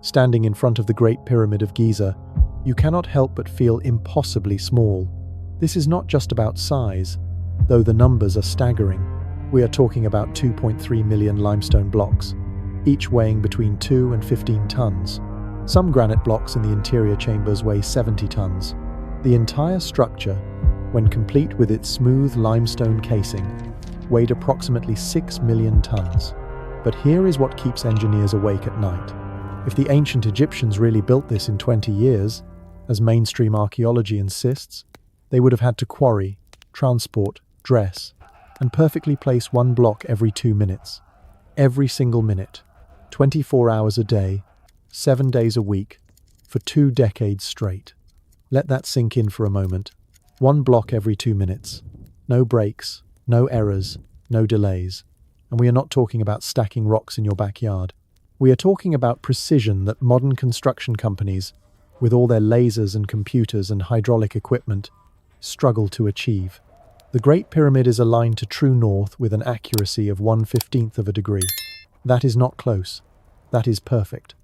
Standing in front of the Great Pyramid of Giza, you cannot help but feel impossibly small. This is not just about size, though the numbers are staggering. We are talking about 2.3 million limestone blocks, each weighing between 2 and 15 tons. Some granite blocks in the interior chambers weigh 70 tons. The entire structure, when complete with its smooth limestone casing, weighed approximately 6 million tons. But here is what keeps engineers awake at night. If the ancient Egyptians really built this in 20 years, as mainstream archaeology insists, they would have had to quarry, transport, dress, and perfectly place one block every 2 minutes. Every single minute, 24 hours a day, 7 days a week, for 2 decades straight. Let that sink in for a moment. One block every 2 minutes. No breaks, no errors, no delays. And we are not talking about stacking rocks in your backyard. We are talking about precision that modern construction companies, with all their lasers and computers and hydraulic equipment, struggle to achieve. The Great Pyramid is aligned to true north with an accuracy of 1/15 of a degree. That is not close. That is perfect.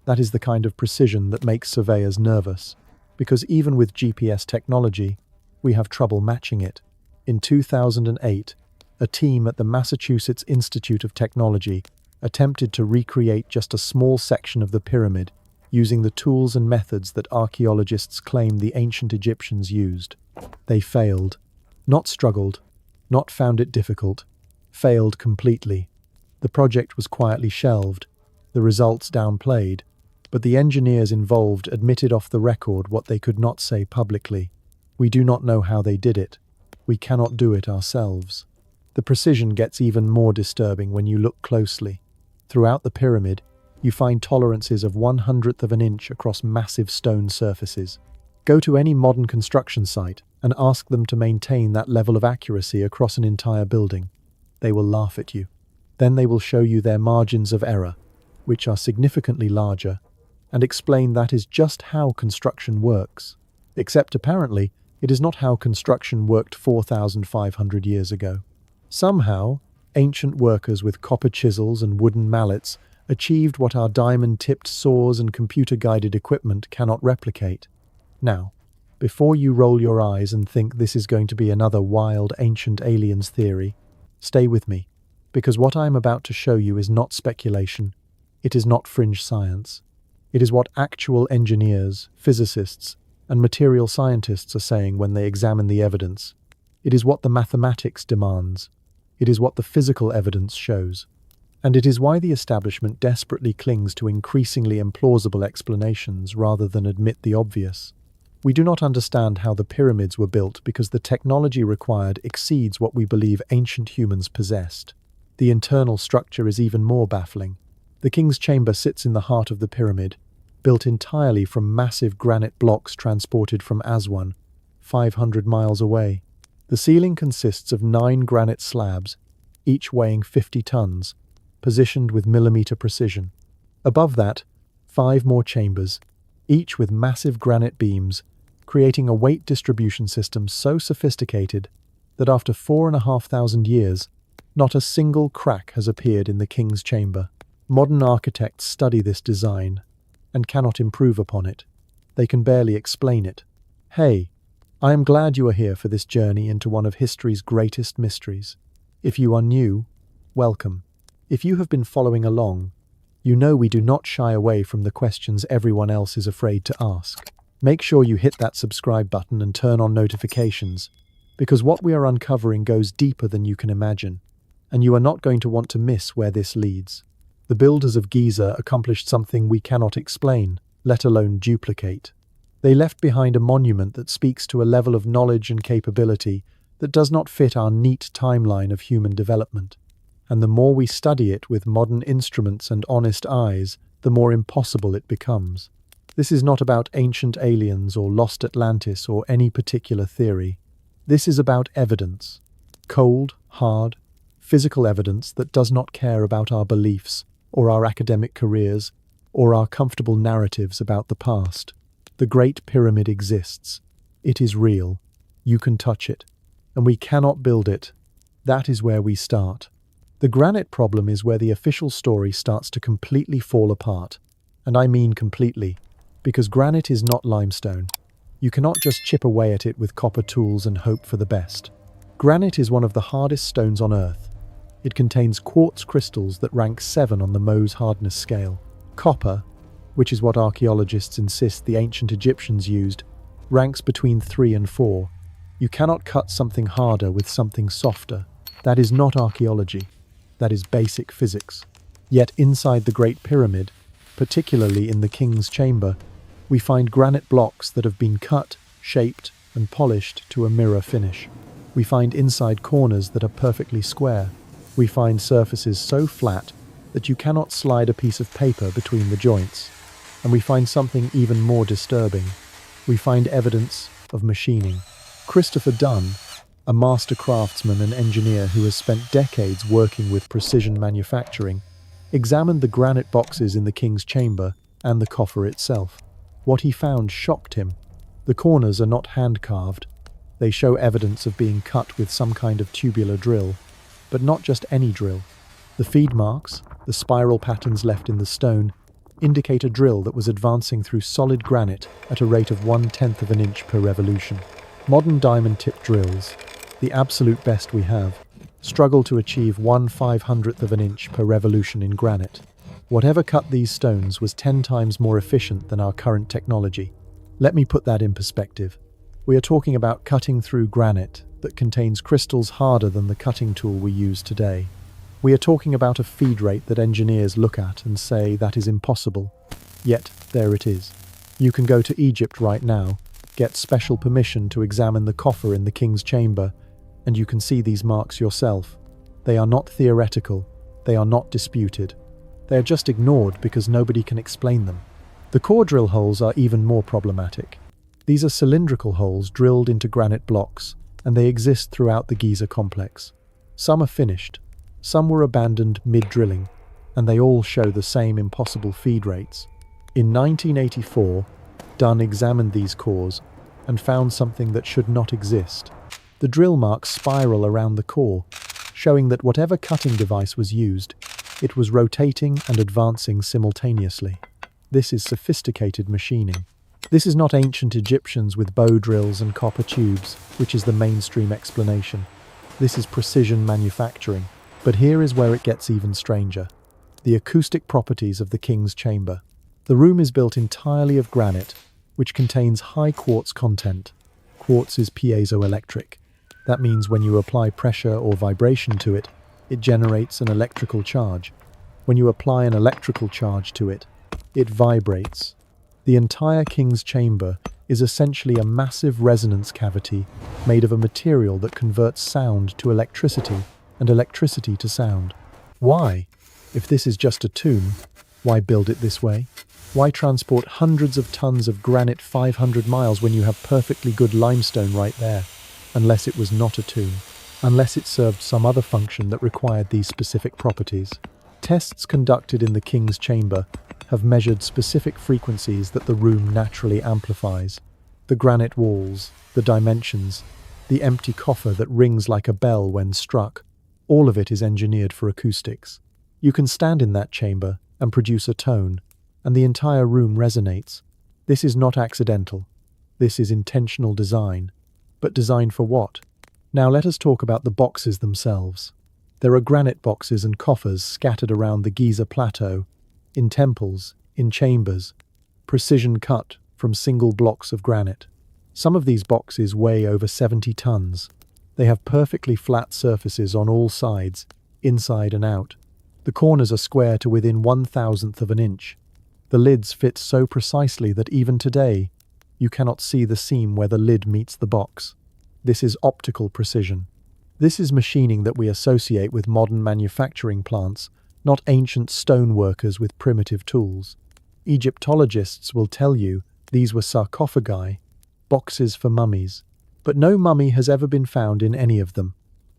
That is the kind of precision that makes surveyors nervous, because even with GPS technology, we have trouble matching it. In 2008, a team at the Massachusetts Institute of Technology attempted to recreate just a small section of the pyramid using the tools and methods that archaeologists claim the ancient Egyptians used. They failed. Not struggled, not found it difficult, failed completely. The project was quietly shelved, the results downplayed, but the engineers involved admitted off the record what they could not say publicly. We do not know how they did it. We cannot do it ourselves. The precision gets even more disturbing when you look closely. Throughout the pyramid, you find tolerances of 1/100th of an inch across massive stone surfaces. Go to any modern construction site and ask them to maintain that level of accuracy across an entire building. They will laugh at you. Then they will show you their margins of error, which are significantly larger, and explain that is just how construction works. Except apparently, it is not how construction worked 4,500 years ago. Somehow, ancient workers with copper chisels and wooden mallets achieved what our diamond-tipped saws and computer-guided equipment cannot replicate. Now, before you roll your eyes and think this is going to be another wild ancient aliens theory, stay with me, because what I am about to show you is not speculation. It is not fringe science. It is what actual engineers, physicists, and material scientists are saying when they examine the evidence. It is what the mathematics demands. It is what the physical evidence shows. And it is why the establishment desperately clings to increasingly implausible explanations rather than admit the obvious. We do not understand how the pyramids were built because the technology required exceeds what we believe ancient humans possessed. The internal structure is even more baffling. The king's chamber sits in the heart of the pyramid, built entirely from massive granite blocks transported from Aswan, 500 miles away. The ceiling consists of 9 granite slabs, each weighing 50 tons, positioned with millimeter precision. Above that, 5 more chambers, each with massive granite beams, creating a weight distribution system so sophisticated that after 4,500 years, not a single crack has appeared in the king's chamber. Modern architects study this design and cannot improve upon it. They can barely explain it. Hey, I am glad you are here for this journey into one of history's greatest mysteries. If you are new, welcome. If you have been following along, you know we do not shy away from the questions everyone else is afraid to ask. Make sure you hit that subscribe button and turn on notifications, because what we are uncovering goes deeper than you can imagine, and you are not going to want to miss where this leads. The builders of Giza accomplished something we cannot explain, let alone duplicate. They left behind a monument that speaks to a level of knowledge and capability that does not fit our neat timeline of human development. And the more we study it with modern instruments and honest eyes, the more impossible it becomes. This is not about ancient aliens or lost Atlantis or any particular theory. This is about evidence. Cold, hard, physical evidence that does not care about our beliefs, or our academic careers, or our comfortable narratives about the past. The Great Pyramid exists. It is real. You can touch it. And we cannot build it. That is where we start. The granite problem is where the official story starts to completely fall apart. And I mean completely, because granite is not limestone. You cannot just chip away at it with copper tools and hope for the best. Granite is one of the hardest stones on Earth. It contains quartz crystals that rank 7 on the Mohs hardness scale. Copper, which is what archaeologists insist the ancient Egyptians used, ranks between 3 and 4. You cannot cut something harder with something softer. That is not archaeology. That is basic physics. Yet inside the Great Pyramid, particularly in the King's Chamber, we find granite blocks that have been cut, shaped, and polished to a mirror finish. We find inside corners that are perfectly square. We find surfaces so flat that you cannot slide a piece of paper between the joints. And we find something even more disturbing. We find evidence of machining. Christopher Dunn, a master craftsman and engineer who has spent decades working with precision manufacturing, examined the granite boxes in the King's Chamber and the coffer itself. What he found shocked him. The corners are not hand-carved. They show evidence of being cut with some kind of tubular drill, but not just any drill. The feed marks, the spiral patterns left in the stone, indicate a drill that was advancing through solid granite at a rate of 1/10 of an inch per revolution. Modern diamond-tip drills, the absolute best we have, struggle to achieve 1/500th of an inch per revolution in granite. Whatever cut these stones was 10 times more efficient than our current technology. Let me put that in perspective. We are talking about cutting through granite that contains crystals harder than the cutting tool we use today. We are talking about a feed rate that engineers look at and say that is impossible. Yet, there it is. You can go to Egypt right now, get special permission to examine the coffer in the King's Chamber, and you can see these marks yourself. They are not theoretical. They are not disputed. They are just ignored because nobody can explain them. The core drill holes are even more problematic. These are cylindrical holes drilled into granite blocks, and they exist throughout the Giza complex. Some are finished, some were abandoned mid-drilling, and they all show the same impossible feed rates. In 1984, Dunn examined these cores and found something that should not exist. The drill marks spiral around the core, showing that whatever cutting device was used, it was rotating and advancing simultaneously. This is sophisticated machining. This is not ancient Egyptians with bow drills and copper tubes, which is the mainstream explanation. This is precision manufacturing. But here is where it gets even stranger. The acoustic properties of the King's Chamber. The room is built entirely of granite, which contains high quartz content. Quartz is piezoelectric. That means when you apply pressure or vibration to it, it generates an electrical charge. When you apply an electrical charge to it, it vibrates. The entire King's Chamber is essentially a massive resonance cavity made of a material that converts sound to electricity and electricity to sound. Why? If this is just a tomb, why build it this way? Why transport hundreds of tons of granite 500 miles when you have perfectly good limestone right there? Unless it was not a tomb. Unless it served some other function that required these specific properties. Tests conducted in the King's Chamber have measured specific frequencies that the room naturally amplifies. The granite walls, the dimensions, the empty coffer that rings like a bell when struck, all of it is engineered for acoustics. You can stand in that chamber and produce a tone, and the entire room resonates. This is not accidental. This is intentional design. But design for what? Now let us talk about the boxes themselves. There are granite boxes and coffers scattered around the Giza plateau, in temples, in chambers, precision cut from single blocks of granite. Some of these boxes weigh over 70 tons. They have perfectly flat surfaces on all sides, inside and out. The corners are square to within 1/1000th of an inch. The lids fit so precisely that even today, you cannot see the seam where the lid meets the box. This is optical precision. This is machining that we associate with modern manufacturing plants, not ancient stone workers with primitive tools. Egyptologists will tell you these were sarcophagi, boxes for mummies. But no mummy has ever been found in any of them.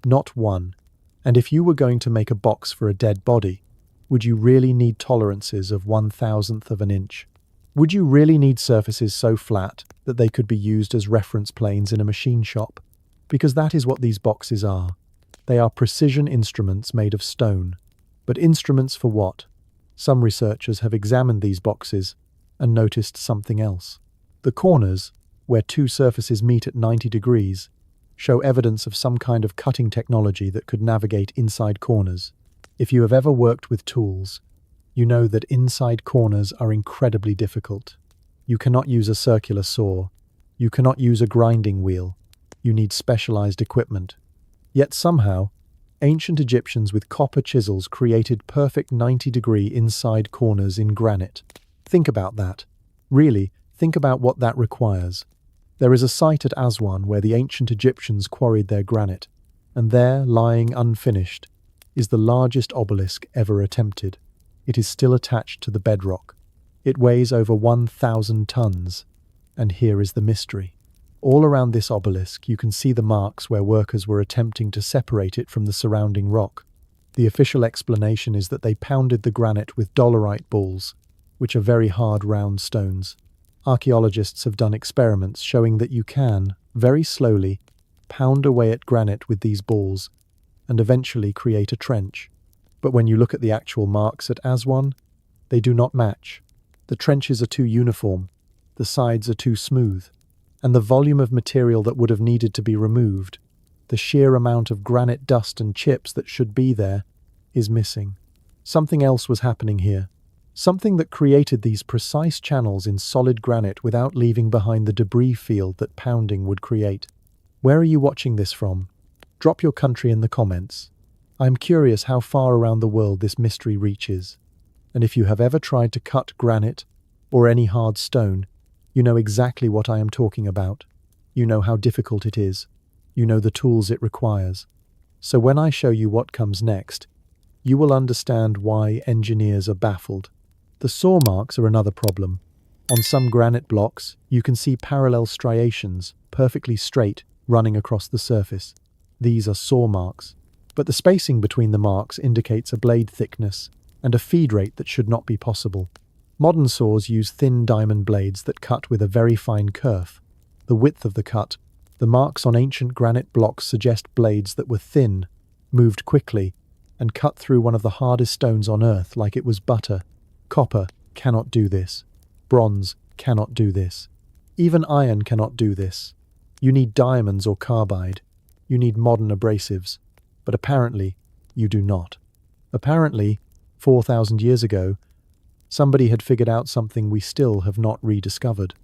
Not one. And if you were going to make a box for a dead body, would you really need tolerances of 1/1000th of an inch? Would you really need surfaces so flat that they could be used as reference planes in a machine shop? Because that is what these boxes are. They are precision instruments made of stone. But instruments for what? Some researchers have examined these boxes and noticed something else. The corners, where two surfaces meet at 90 degrees, show evidence of some kind of cutting technology that could navigate inside corners. If you have ever worked with tools, you know that inside corners are incredibly difficult. You cannot use a circular saw. You cannot use a grinding wheel. You need specialized equipment. Yet somehow, ancient Egyptians with copper chisels created perfect 90-degree inside corners in granite. Think about that. Really, think about what that requires. There is a site at Aswan where the ancient Egyptians quarried their granite, and there, lying unfinished, is the largest obelisk ever attempted. It is still attached to the bedrock. It weighs over 1,000 tons, and here is the mystery. All around this obelisk you can see the marks where workers were attempting to separate it from the surrounding rock. The official explanation is that they pounded the granite with dolerite balls, which are very hard round stones. Archaeologists have done experiments showing that you can, very slowly, pound away at granite with these balls and eventually create a trench. But when you look at the actual marks at Aswan, they do not match. The trenches are too uniform, the sides are too smooth, and the volume of material that would have needed to be removed, the sheer amount of granite dust and chips that should be there, is missing. Something else was happening here. Something that created these precise channels in solid granite without leaving behind the debris field that pounding would create. Where are you watching this from? Drop your country in the comments. I'm curious how far around the world this mystery reaches. And if you have ever tried to cut granite or any hard stone, you know exactly what I am talking about. You know how difficult it is. You know the tools it requires. So when I show you what comes next, you will understand why engineers are baffled. The saw marks are another problem. On some granite blocks, you can see parallel striations, perfectly straight, running across the surface. These are saw marks. But the spacing between the marks indicates a blade thickness and a feed rate that should not be possible. Modern saws use thin diamond blades that cut with a very fine kerf. The width of the cut, the marks on ancient granite blocks suggest blades that were thin, moved quickly, and cut through one of the hardest stones on earth like it was butter. Copper cannot do this. Bronze cannot do this. Even iron cannot do this. You need diamonds or carbide. You need modern abrasives. But apparently, you do not. Apparently, 4,000 years ago, somebody had figured out something we still have not rediscovered.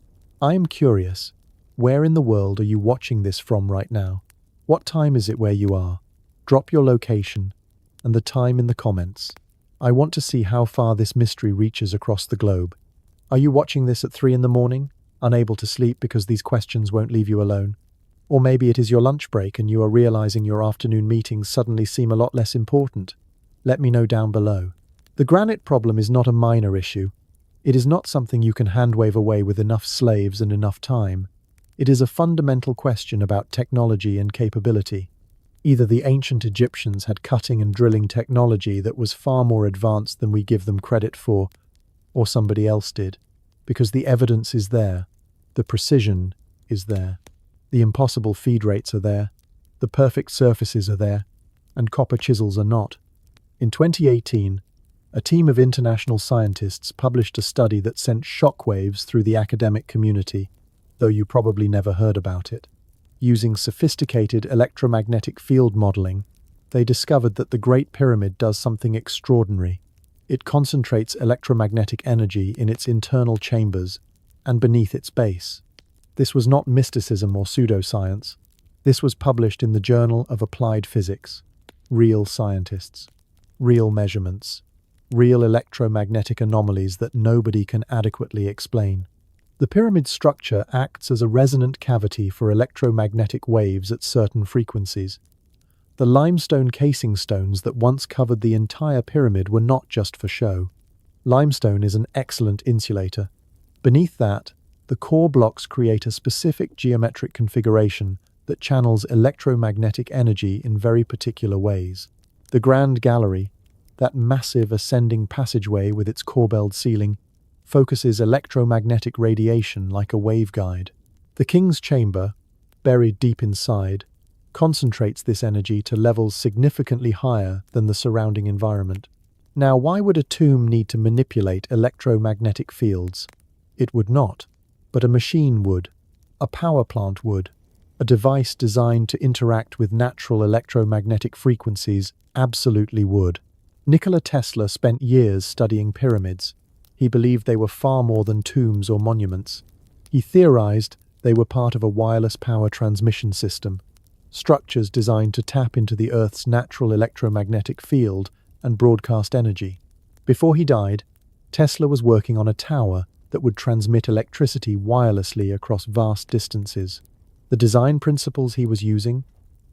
I am curious, where in the world are you watching this from right now? What time is it where you are? Drop your location and the time in the comments. I want to see how far this mystery reaches across the globe. Are you watching this at 3 in the morning, unable to sleep because these questions won't leave you alone? Or maybe it is your lunch break and you are realizing your afternoon meetings suddenly seem a lot less important. Let me know down below. The granite problem is not a minor issue. It is not something you can hand-wave away with enough slaves and enough time. It is a fundamental question about technology and capability. Either the ancient Egyptians had cutting and drilling technology that was far more advanced than we give them credit for, or somebody else did, because the evidence is there, the precision is there, the impossible feed rates are there, the perfect surfaces are there, and copper chisels are not. In 2018, a team of international scientists published a study that sent shockwaves through the academic community, though you probably never heard about it. Using sophisticated electromagnetic field modeling, they discovered that the Great Pyramid does something extraordinary. It concentrates electromagnetic energy in its internal chambers and beneath its base. This was not mysticism or pseudoscience. This was published in the Journal of Applied Physics. Real scientists, real measurements, real electromagnetic anomalies that nobody can adequately explain. The pyramid structure acts as a resonant cavity for electromagnetic waves at certain frequencies. The limestone casing stones that once covered the entire pyramid were not just for show. Limestone is an excellent insulator. Beneath that, the core blocks create a specific geometric configuration that channels electromagnetic energy in very particular ways. The Grand Gallery, that massive ascending passageway with its corbelled ceiling, focuses electromagnetic radiation like a waveguide. The King's Chamber, buried deep inside, concentrates this energy to levels significantly higher than the surrounding environment. Now, why would a tomb need to manipulate electromagnetic fields? It would not, but a machine would. A power plant would. A device designed to interact with natural electromagnetic frequencies absolutely would. Nikola Tesla spent years studying pyramids. He believed they were far more than tombs or monuments. He theorized they were part of a wireless power transmission system, structures designed to tap into the Earth's natural electromagnetic field and broadcast energy. Before he died, Tesla was working on a tower that would transmit electricity wirelessly across vast distances. The design principles he was using,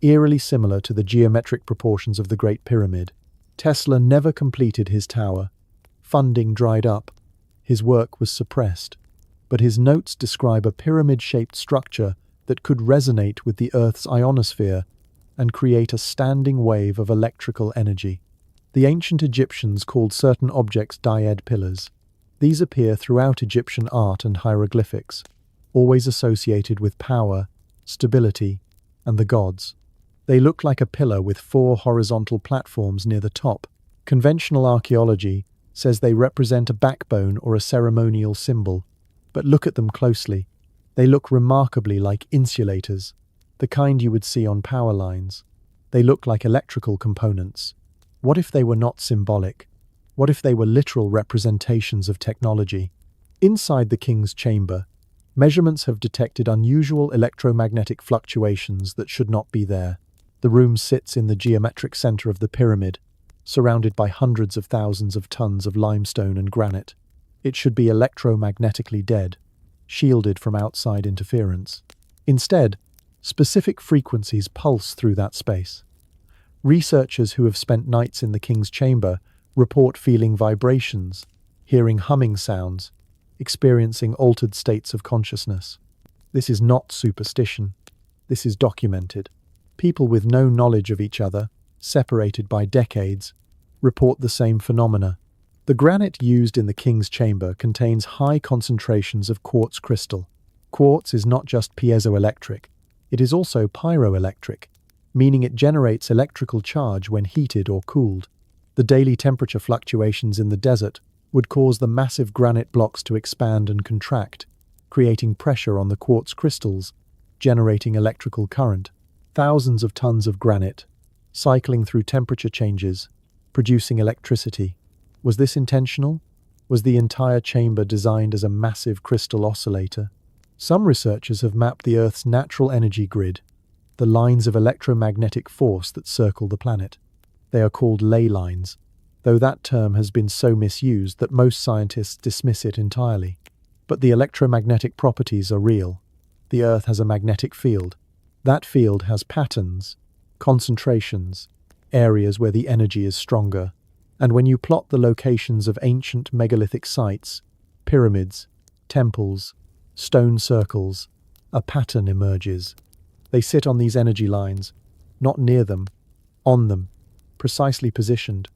eerily similar to the geometric proportions of the Great Pyramid. Tesla never completed his tower. Funding dried up. His work was suppressed. But his notes describe a pyramid-shaped structure that could resonate with the Earth's ionosphere and create a standing wave of electrical energy. The ancient Egyptians called certain objects dyad pillars. These appear throughout Egyptian art and hieroglyphics, always associated with power, stability, and the gods. They look like a pillar with 4 horizontal platforms near the top. Conventional archaeology says they represent a backbone or a ceremonial symbol. But look at them closely. They look remarkably like insulators, the kind you would see on power lines. They look like electrical components. What if they were not symbolic? What if they were literal representations of technology? Inside the king's chamber, measurements have detected unusual electromagnetic fluctuations that should not be there. The room sits in the geometric center of the pyramid, surrounded by hundreds of thousands of tons of limestone and granite. It should be electromagnetically dead, shielded from outside interference. Instead, specific frequencies pulse through that space. Researchers who have spent nights in the king's chamber report feeling vibrations, hearing humming sounds, experiencing altered states of consciousness. This is not superstition. This is documented. People with no knowledge of each other, separated by decades, report the same phenomena. The granite used in the king's chamber contains high concentrations of quartz crystal. Quartz is not just piezoelectric, it is also pyroelectric, meaning it generates electrical charge when heated or cooled. The daily temperature fluctuations in the desert would cause the massive granite blocks to expand and contract, creating pressure on the quartz crystals, generating electrical current. Thousands of tons of granite, cycling through temperature changes, producing electricity. Was this intentional? Was the entire chamber designed as a massive crystal oscillator? Some researchers have mapped the Earth's natural energy grid, the lines of electromagnetic force that circle the planet. They are called ley lines, though that term has been so misused that most scientists dismiss it entirely. But the electromagnetic properties are real. The Earth has a magnetic field. That field has patterns, concentrations, areas where the energy is stronger. And when you plot the locations of ancient megalithic sites, pyramids, temples, stone circles, a pattern emerges. They sit on these energy lines, not near them, on them, precisely positioned.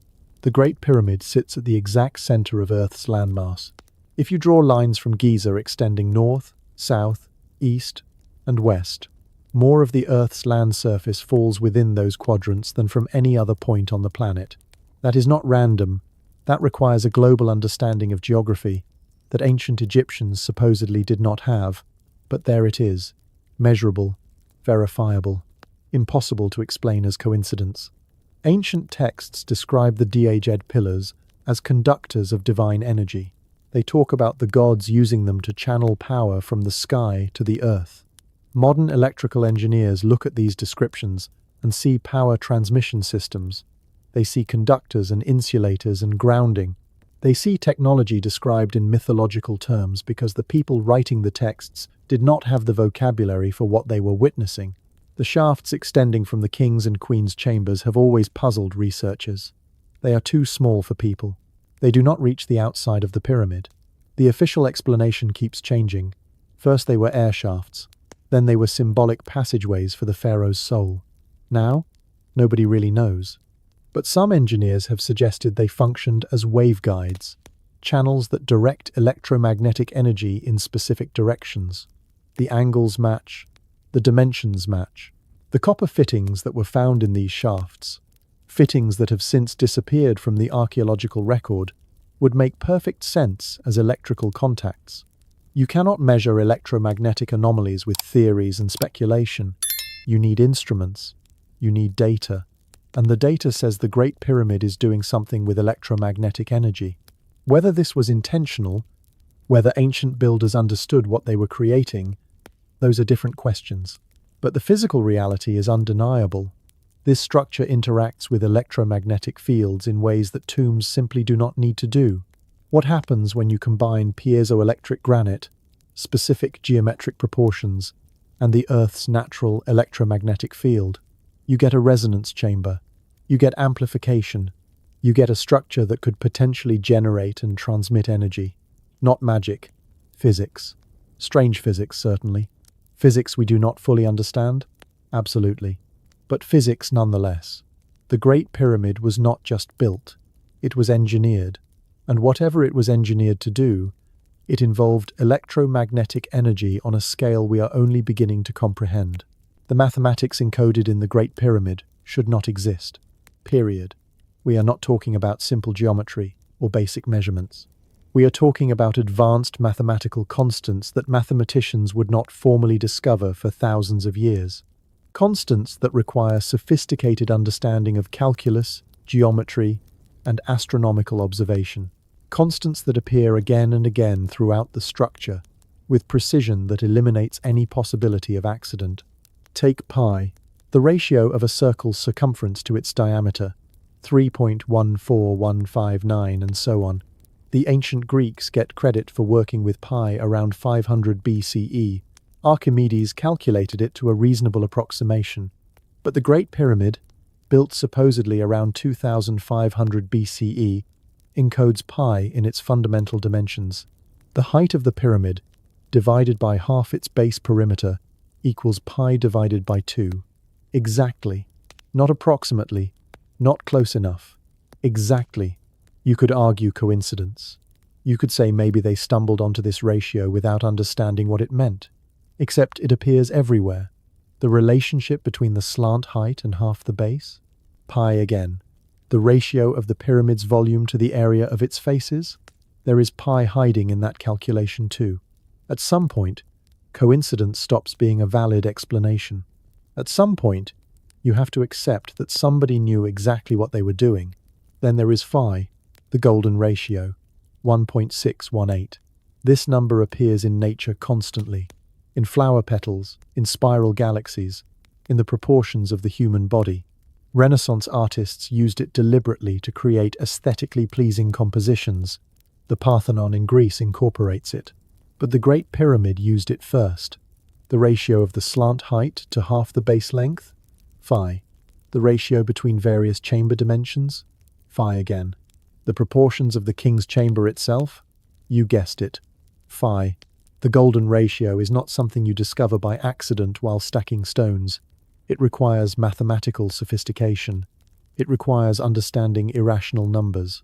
The Great Pyramid sits at the exact center of Earth's landmass. If you draw lines from Giza extending north, south, east, and west, more of the Earth's land surface falls within those quadrants than from any other point on the planet. That is not random. That requires a global understanding of geography that ancient Egyptians supposedly did not have. But there it is, measurable, verifiable, impossible to explain as coincidence. Ancient texts describe the dyad pillars as conductors of divine energy. They talk about the gods using them to channel power from the sky to the earth. Modern electrical engineers look at these descriptions and see power transmission systems. They see conductors and insulators and grounding. They see technology described in mythological terms because the people writing the texts did not have the vocabulary for what they were witnessing. The shafts extending from the king's and queen's chambers have always puzzled researchers. They are too small for people. They do not reach the outside of the pyramid. The official explanation keeps changing. First they were air shafts. Then they were symbolic passageways for the pharaoh's soul. Now, nobody really knows. But some engineers have suggested they functioned as waveguides, channels that direct electromagnetic energy in specific directions. The angles match, the dimensions match. The copper fittings that were found in these shafts fittings that have since disappeared from the archaeological record, would make perfect sense as electrical contacts. You cannot measure electromagnetic anomalies with theories and speculation. You need instruments, you need data, and the data says the Great Pyramid is doing something with electromagnetic energy. Whether this was intentional, whether ancient builders understood what they were creating, those are different questions. But the physical reality is undeniable. This structure interacts with electromagnetic fields in ways that tombs simply do not need to do. What happens when you combine piezoelectric granite, specific geometric proportions, and the Earth's natural electromagnetic field? You get a resonance chamber. You get amplification. You get a structure that could potentially generate and transmit energy. Not magic. Physics. Strange physics, certainly. Physics we do not fully understand? Absolutely. But physics nonetheless. The Great Pyramid was not just built, it was engineered. And whatever it was engineered to do, it involved electromagnetic energy on a scale we are only beginning to comprehend. The mathematics encoded in the Great Pyramid should not exist. Period. We are not talking about simple geometry or basic measurements. We are talking about advanced mathematical constants that mathematicians would not formally discover for thousands of years. Constants that require sophisticated understanding of calculus, geometry, and astronomical observation. Constants that appear again and again throughout the structure, with precision that eliminates any possibility of accident. Take pi, the ratio of a circle's circumference to its diameter, 3.14159, and so on. The ancient Greeks get credit for working with pi around 500 BCE. Archimedes calculated it to a reasonable approximation. But the Great Pyramid, built supposedly around 2500 BCE, encodes pi in its fundamental dimensions. The height of the pyramid, divided by half its base perimeter, equals pi divided by 2. Exactly. Not approximately. Not close enough. Exactly. You could argue coincidence. You could say maybe they stumbled onto this ratio without understanding what it meant. Except it appears everywhere. The relationship between the slant height and half the base? Pi again. The ratio of the pyramid's volume to the area of its faces? There is pi hiding in that calculation too. At some point, coincidence stops being a valid explanation. At some point, you have to accept that somebody knew exactly what they were doing. Then there is phi, the golden ratio, 1.618. This number appears in nature constantly. In flower petals, in spiral galaxies, in the proportions of the human body. Renaissance artists used it deliberately to create aesthetically pleasing compositions. The Parthenon in Greece incorporates it. But the Great Pyramid used it first. The ratio of the slant height to half the base length? Phi. The ratio between various chamber dimensions? Phi again. The proportions of the king's chamber itself? You guessed it. Phi. The golden ratio is not something you discover by accident while stacking stones. It requires mathematical sophistication. It requires understanding irrational numbers.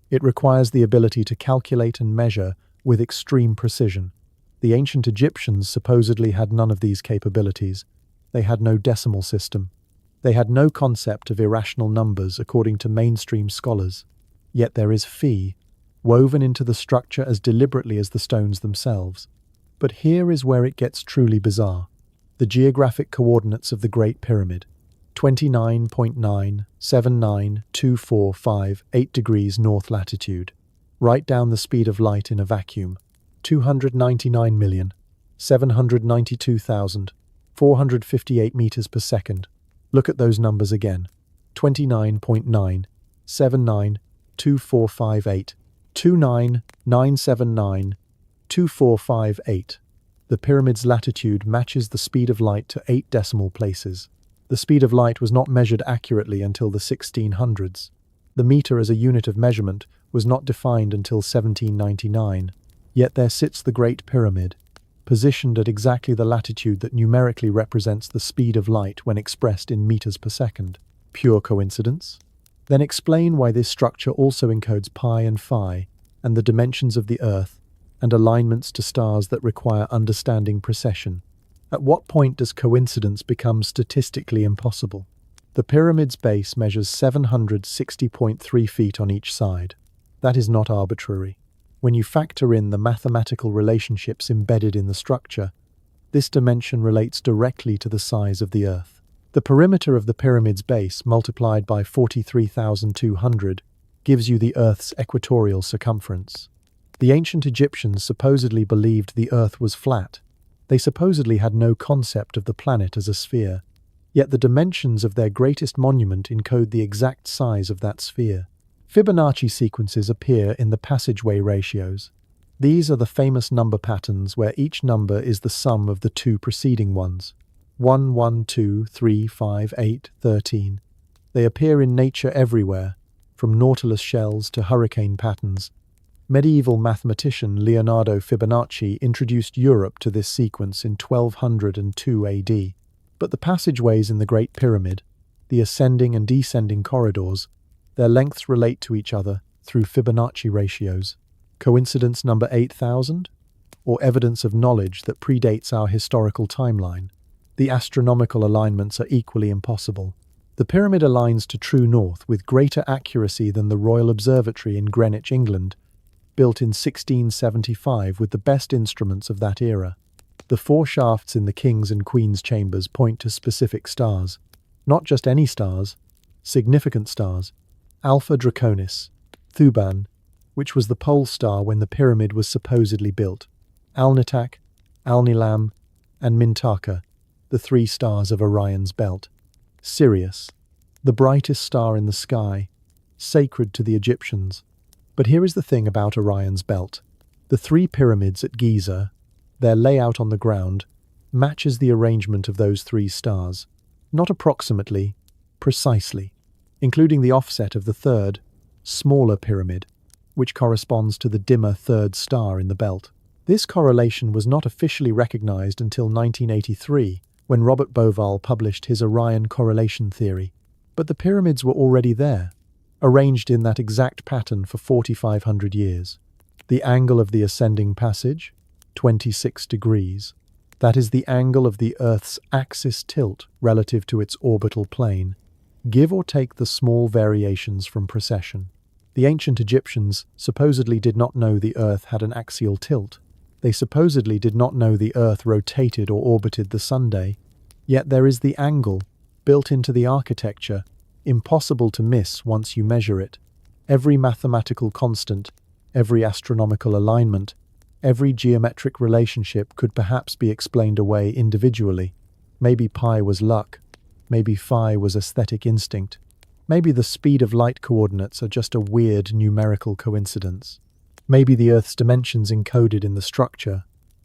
It requires the ability to calculate and measure with extreme precision. The ancient Egyptians supposedly had none of these capabilities. They had no decimal system. They had no concept of irrational numbers according to mainstream scholars. Yet there is phi, woven into the structure as deliberately as the stones themselves. But here is where it gets truly bizarre. The geographic coordinates of the Great Pyramid, 29.979245 degrees north latitude. Write down the speed of light in a vacuum, 299,792,458 meters per second. Look at those numbers again. 29.9792458, 299792458. The pyramid's latitude matches the speed of light to 8 decimal places. The speed of light was not measured accurately until the 1600s. The meter as a unit of measurement was not defined until 1799. Yet there sits the Great Pyramid, positioned at exactly the latitude that numerically represents the speed of light when expressed in meters per second. Pure coincidence? Then explain why this structure also encodes pi and phi, and the dimensions of the Earth, and alignments to stars that require understanding precession. At what point does coincidence become statistically impossible? The pyramid's base measures 760.3 feet on each side. That is not arbitrary. When you factor in the mathematical relationships embedded in the structure, this dimension relates directly to the size of the Earth. The perimeter of the pyramid's base multiplied by 43,200 gives you the Earth's equatorial circumference. The ancient Egyptians supposedly believed the Earth was flat. They supposedly had no concept of the planet as a sphere. Yet the dimensions of their greatest monument encode the exact size of that sphere. Fibonacci sequences appear in the passageway ratios. These are the famous number patterns where each number is the sum of the two preceding ones. 1, 1, 2, 3, 5, 8, 13. They appear in nature everywhere, from nautilus shells to hurricane patterns. Medieval mathematician Leonardo Fibonacci introduced Europe to this sequence in 1202 AD. But the passageways in the Great Pyramid, the ascending and descending corridors, their lengths relate to each other through Fibonacci ratios. Coincidence number 8,000? Or evidence of knowledge that predates our historical timeline? The astronomical alignments are equally impossible. The pyramid aligns to true north with greater accuracy than the Royal Observatory in Greenwich, England, built in 1675 with the best instruments of that era. The four shafts in the King's and Queen's chambers point to specific stars. Not just any stars, significant stars. Alpha Draconis, Thuban, which was the pole star when the pyramid was supposedly built. Alnitak, Alnilam, and Mintaka, the three stars of Orion's belt. Sirius, the brightest star in the sky, sacred to the Egyptians. But here is the thing about Orion's belt. The three pyramids at Giza, their layout on the ground, matches the arrangement of those three stars. Not approximately, precisely, including the offset of the third, smaller pyramid, which corresponds to the dimmer third star in the belt. This correlation was not officially recognized until 1983, when Robert Bauval published his Orion correlation theory. But the pyramids were already there, arranged in that exact pattern for 4,500 years. The angle of the ascending passage? 26 degrees. That is the angle of the Earth's axis tilt relative to its orbital plane. Give or take the small variations from precession. The ancient Egyptians supposedly did not know the Earth had an axial tilt. They supposedly did not know the Earth rotated or orbited the Sunday. Yet there is the angle, built into the architecture, impossible to miss once you measure it. Every mathematical constant, every astronomical alignment, every geometric relationship could perhaps be explained away individually. Maybe pi was luck. Maybe phi was aesthetic instinct. Maybe the speed of light coordinates are just a weird numerical coincidence. Maybe the Earth's dimensions encoded in the structure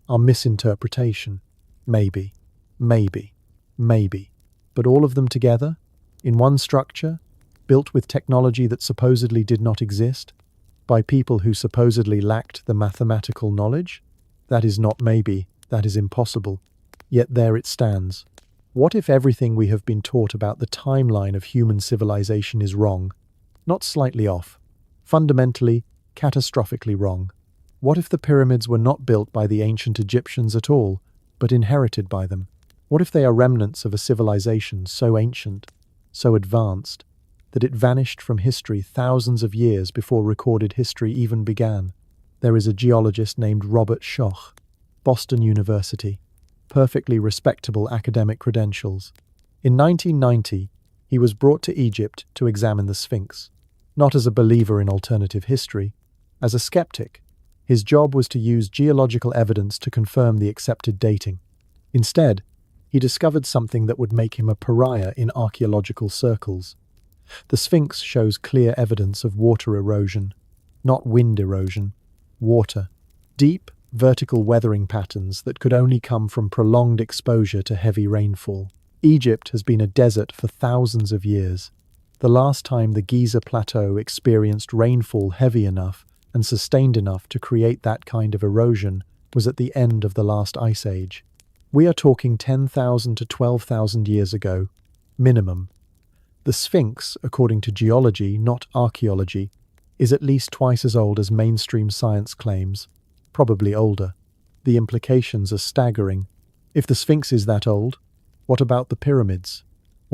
are misinterpretation. Maybe. But all of them together, in one structure, built with technology that supposedly did not exist, by people who supposedly lacked the mathematical knowledge? That is not maybe, that is impossible. Yet there it stands. What if everything we have been taught about the timeline of human civilization is wrong? Not slightly off. Fundamentally, catastrophically wrong. What if the pyramids were not built by the ancient Egyptians at all, but inherited by them? What if they are remnants of a civilization so ancient, so advanced, that it vanished from history thousands of years before recorded history even began? There is a geologist named Robert Schoch, Boston University, perfectly respectable academic credentials. In 1990, he was brought to Egypt to examine the Sphinx, not as a believer in alternative history, as a skeptic. His job was to use geological evidence to confirm the accepted dating. Instead, he discovered something that would make him a pariah in archaeological circles. The Sphinx shows clear evidence of water erosion, not wind erosion, water. Deep, vertical weathering patterns that could only come from prolonged exposure to heavy rainfall. Egypt has been a desert for thousands of years. The last time the Giza Plateau experienced rainfall heavy enough and sustained enough to create that kind of erosion was at the end of the last ice age. We are talking 10,000 to 12,000 years ago, minimum. The Sphinx, according to geology, not archaeology, is at least twice as old as mainstream science claims, probably older. The implications are staggering. If the Sphinx is that old, what about the pyramids?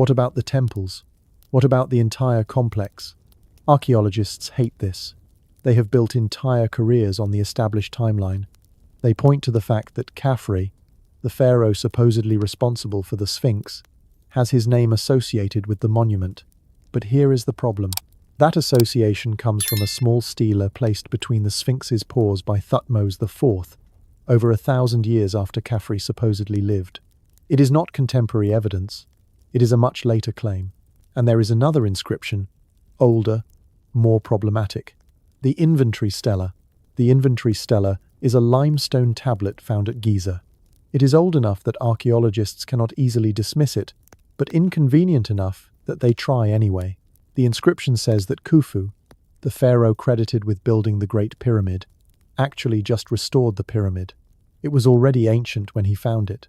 What about the temples? What about the entire complex? Archaeologists hate this. They have built entire careers on the established timeline. They point to the fact that Khafre, the pharaoh supposedly responsible for the Sphinx, has his name associated with the monument. But here is the problem. That association comes from a small stela placed between the Sphinx's paws by Thutmose IV, over 1,000 years after Khafre supposedly lived. It is not contemporary evidence. It is a much later claim. And there is another inscription, older, more problematic. The inventory stela. The inventory stela is a limestone tablet found at Giza. It is old enough that archaeologists cannot easily dismiss it, but inconvenient enough that they try anyway. The inscription says that Khufu, the pharaoh credited with building the Great Pyramid, actually just restored the pyramid. It was already ancient when he found it.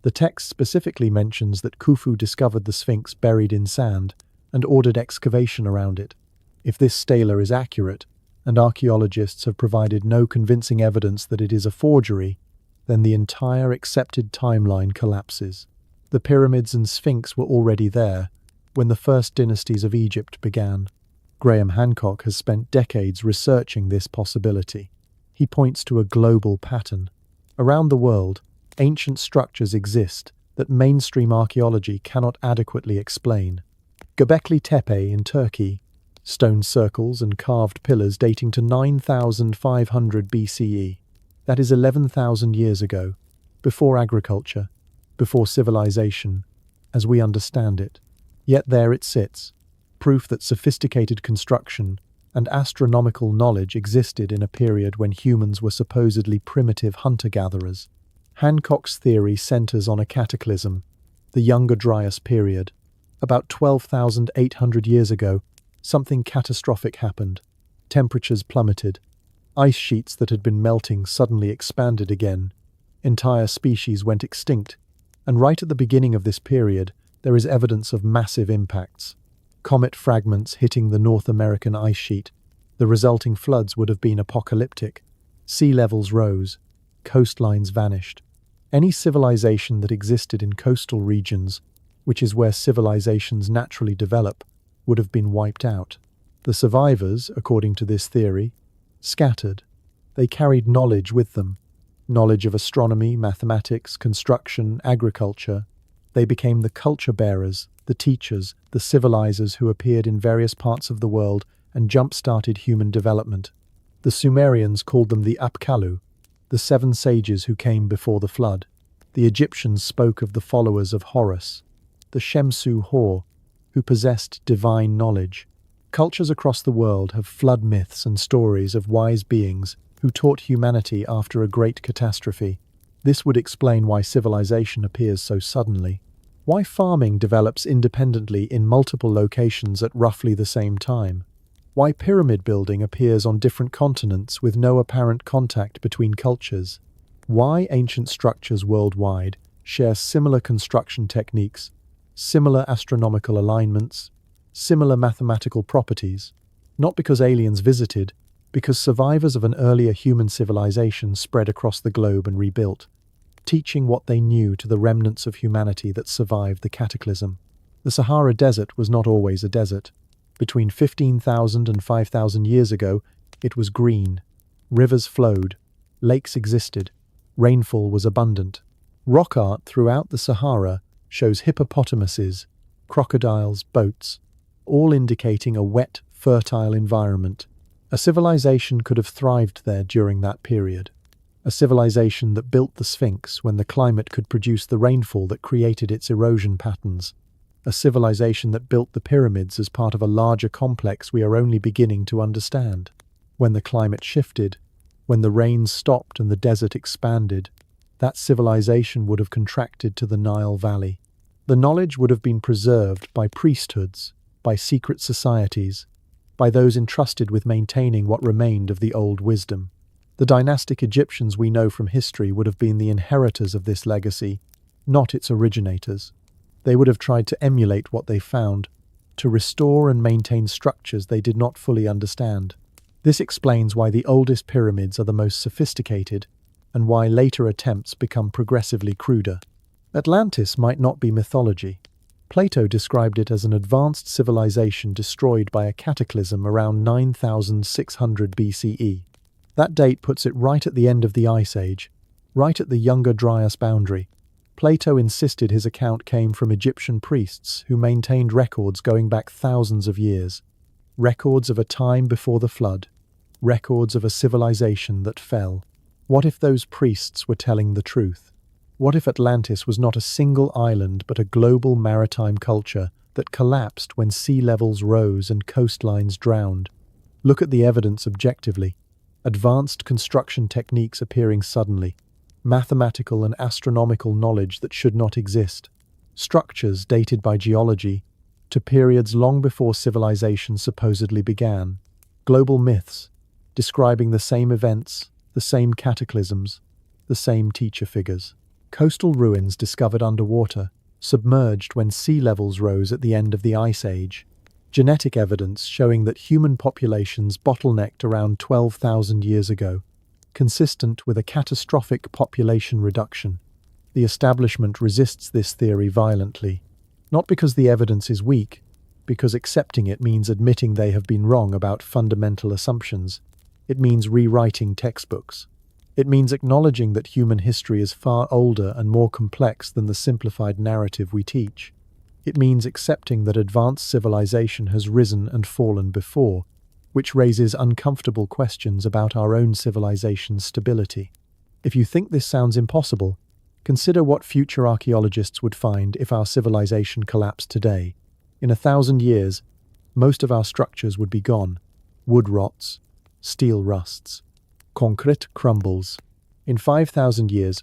The text specifically mentions that Khufu discovered the Sphinx buried in sand and ordered excavation around it. If this stela is accurate, and archaeologists have provided no convincing evidence that it is a forgery, then the entire accepted timeline collapses. The pyramids and Sphinx were already there when the first dynasties of Egypt began. Graham Hancock has spent decades researching this possibility. He points to a global pattern. Around the world, ancient structures exist that mainstream archaeology cannot adequately explain. Göbekli Tepe in Turkey, stone circles and carved pillars dating to 9,500 BCE. That is 11,000 years ago, before agriculture, before civilization, as we understand it. Yet there it sits, proof that sophisticated construction and astronomical knowledge existed in a period when humans were supposedly primitive hunter-gatherers. Hancock's theory centers on a cataclysm, the Younger Dryas period. About 12,800 years ago, something catastrophic happened. Temperatures plummeted. Ice sheets that had been melting suddenly expanded again. Entire species went extinct. And right at the beginning of this period, there is evidence of massive impacts. Comet fragments hitting the North American ice sheet. The resulting floods would have been apocalyptic. Sea levels rose. Coastlines vanished. Any civilization that existed in coastal regions, which is where civilizations naturally develop, would have been wiped out. The survivors, according to this theory, scattered. They carried knowledge with them. Knowledge of astronomy, mathematics, construction, agriculture. They became the culture bearers, the teachers, the civilizers who appeared in various parts of the world and jump-started human development. The Sumerians called them the Apkallu, the 7 sages who came before the flood. The Egyptians spoke of the followers of Horus, the Shemsu Hor, who possessed divine knowledge. Cultures across the world have flood myths and stories of wise beings who taught humanity after a great catastrophe. This would explain why civilization appears so suddenly. Why farming develops independently in multiple locations at roughly the same time. Why pyramid building appears on different continents with no apparent contact between cultures. Why ancient structures worldwide share similar construction techniques, similar astronomical alignments, similar mathematical properties. Not because aliens visited, because survivors of an earlier human civilization spread across the globe and rebuilt, teaching what they knew to the remnants of humanity that survived the cataclysm. The Sahara Desert was not always a desert. Between 15,000 and 5,000 years ago, it was green. Rivers flowed. Lakes existed. Rainfall was abundant. Rock art throughout the Sahara shows hippopotamuses, crocodiles, boats, all indicating a wet, fertile environment. A civilization could have thrived there during that period. A civilization that built the Sphinx when the climate could produce the rainfall that created its erosion patterns. A civilization that built the pyramids as part of a larger complex we are only beginning to understand. When the climate shifted, when the rains stopped and the desert expanded, that civilization would have contracted to the Nile Valley. The knowledge would have been preserved by priesthoods, by secret societies, by those entrusted with maintaining what remained of the old wisdom. The dynastic Egyptians we know from history would have been the inheritors of this legacy, not its originators. They would have tried to emulate what they found, to restore and maintain structures they did not fully understand. This explains why the oldest pyramids are the most sophisticated, and why later attempts become progressively cruder. Atlantis might not be mythology. Plato described it as an advanced civilization destroyed by a cataclysm around 9600 BCE. That date puts it right at the end of the Ice Age, right at the Younger Dryas boundary. Plato insisted his account came from Egyptian priests who maintained records going back thousands of years. Records of a time before the flood. Records of a civilization that fell. What if those priests were telling the truth? What if Atlantis was not a single island but a global maritime culture that collapsed when sea levels rose and coastlines drowned? Look at the evidence objectively. Advanced construction techniques appearing suddenly. Mathematical and astronomical knowledge that should not exist. Structures dated by geology to periods long before civilization supposedly began. Global myths describing the same events, the same cataclysms, the same teacher figures. Coastal ruins discovered underwater, submerged when sea levels rose at the end of the Ice Age. Genetic evidence showing that human populations bottlenecked around 12,000 years ago, consistent with a catastrophic population reduction. The establishment resists this theory violently, not because the evidence is weak, because accepting it means admitting they have been wrong about fundamental assumptions. It means rewriting textbooks. It means acknowledging that human history is far older and more complex than the simplified narrative we teach. It means accepting that advanced civilization has risen and fallen before, which raises uncomfortable questions about our own civilization's stability. If you think this sounds impossible, consider what future archaeologists would find if our civilization collapsed today. In 1,000 years, most of our structures would be gone. Wood rots, steel rusts, concrete crumbles. In 5,000 years,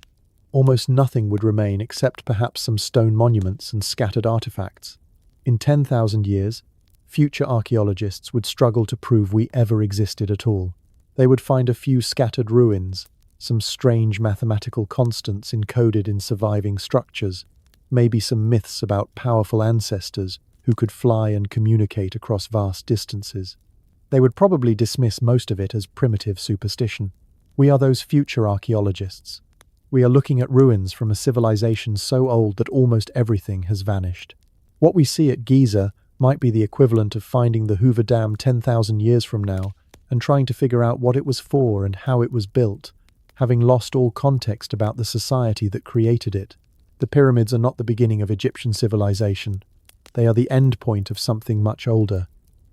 almost nothing would remain except perhaps some stone monuments and scattered artifacts. In 10,000 years, future archaeologists would struggle to prove we ever existed at all. They would find a few scattered ruins, some strange mathematical constants encoded in surviving structures, maybe some myths about powerful ancestors who could fly and communicate across vast distances. They would probably dismiss most of it as primitive superstition. We are those future archaeologists. We are looking at ruins from a civilization so old that almost everything has vanished. What we see at Giza might be the equivalent of finding the Hoover Dam 10,000 years from now and trying to figure out what it was for and how it was built, having lost all context about the society that created it. The pyramids are not the beginning of Egyptian civilization. They are the end point of something much older,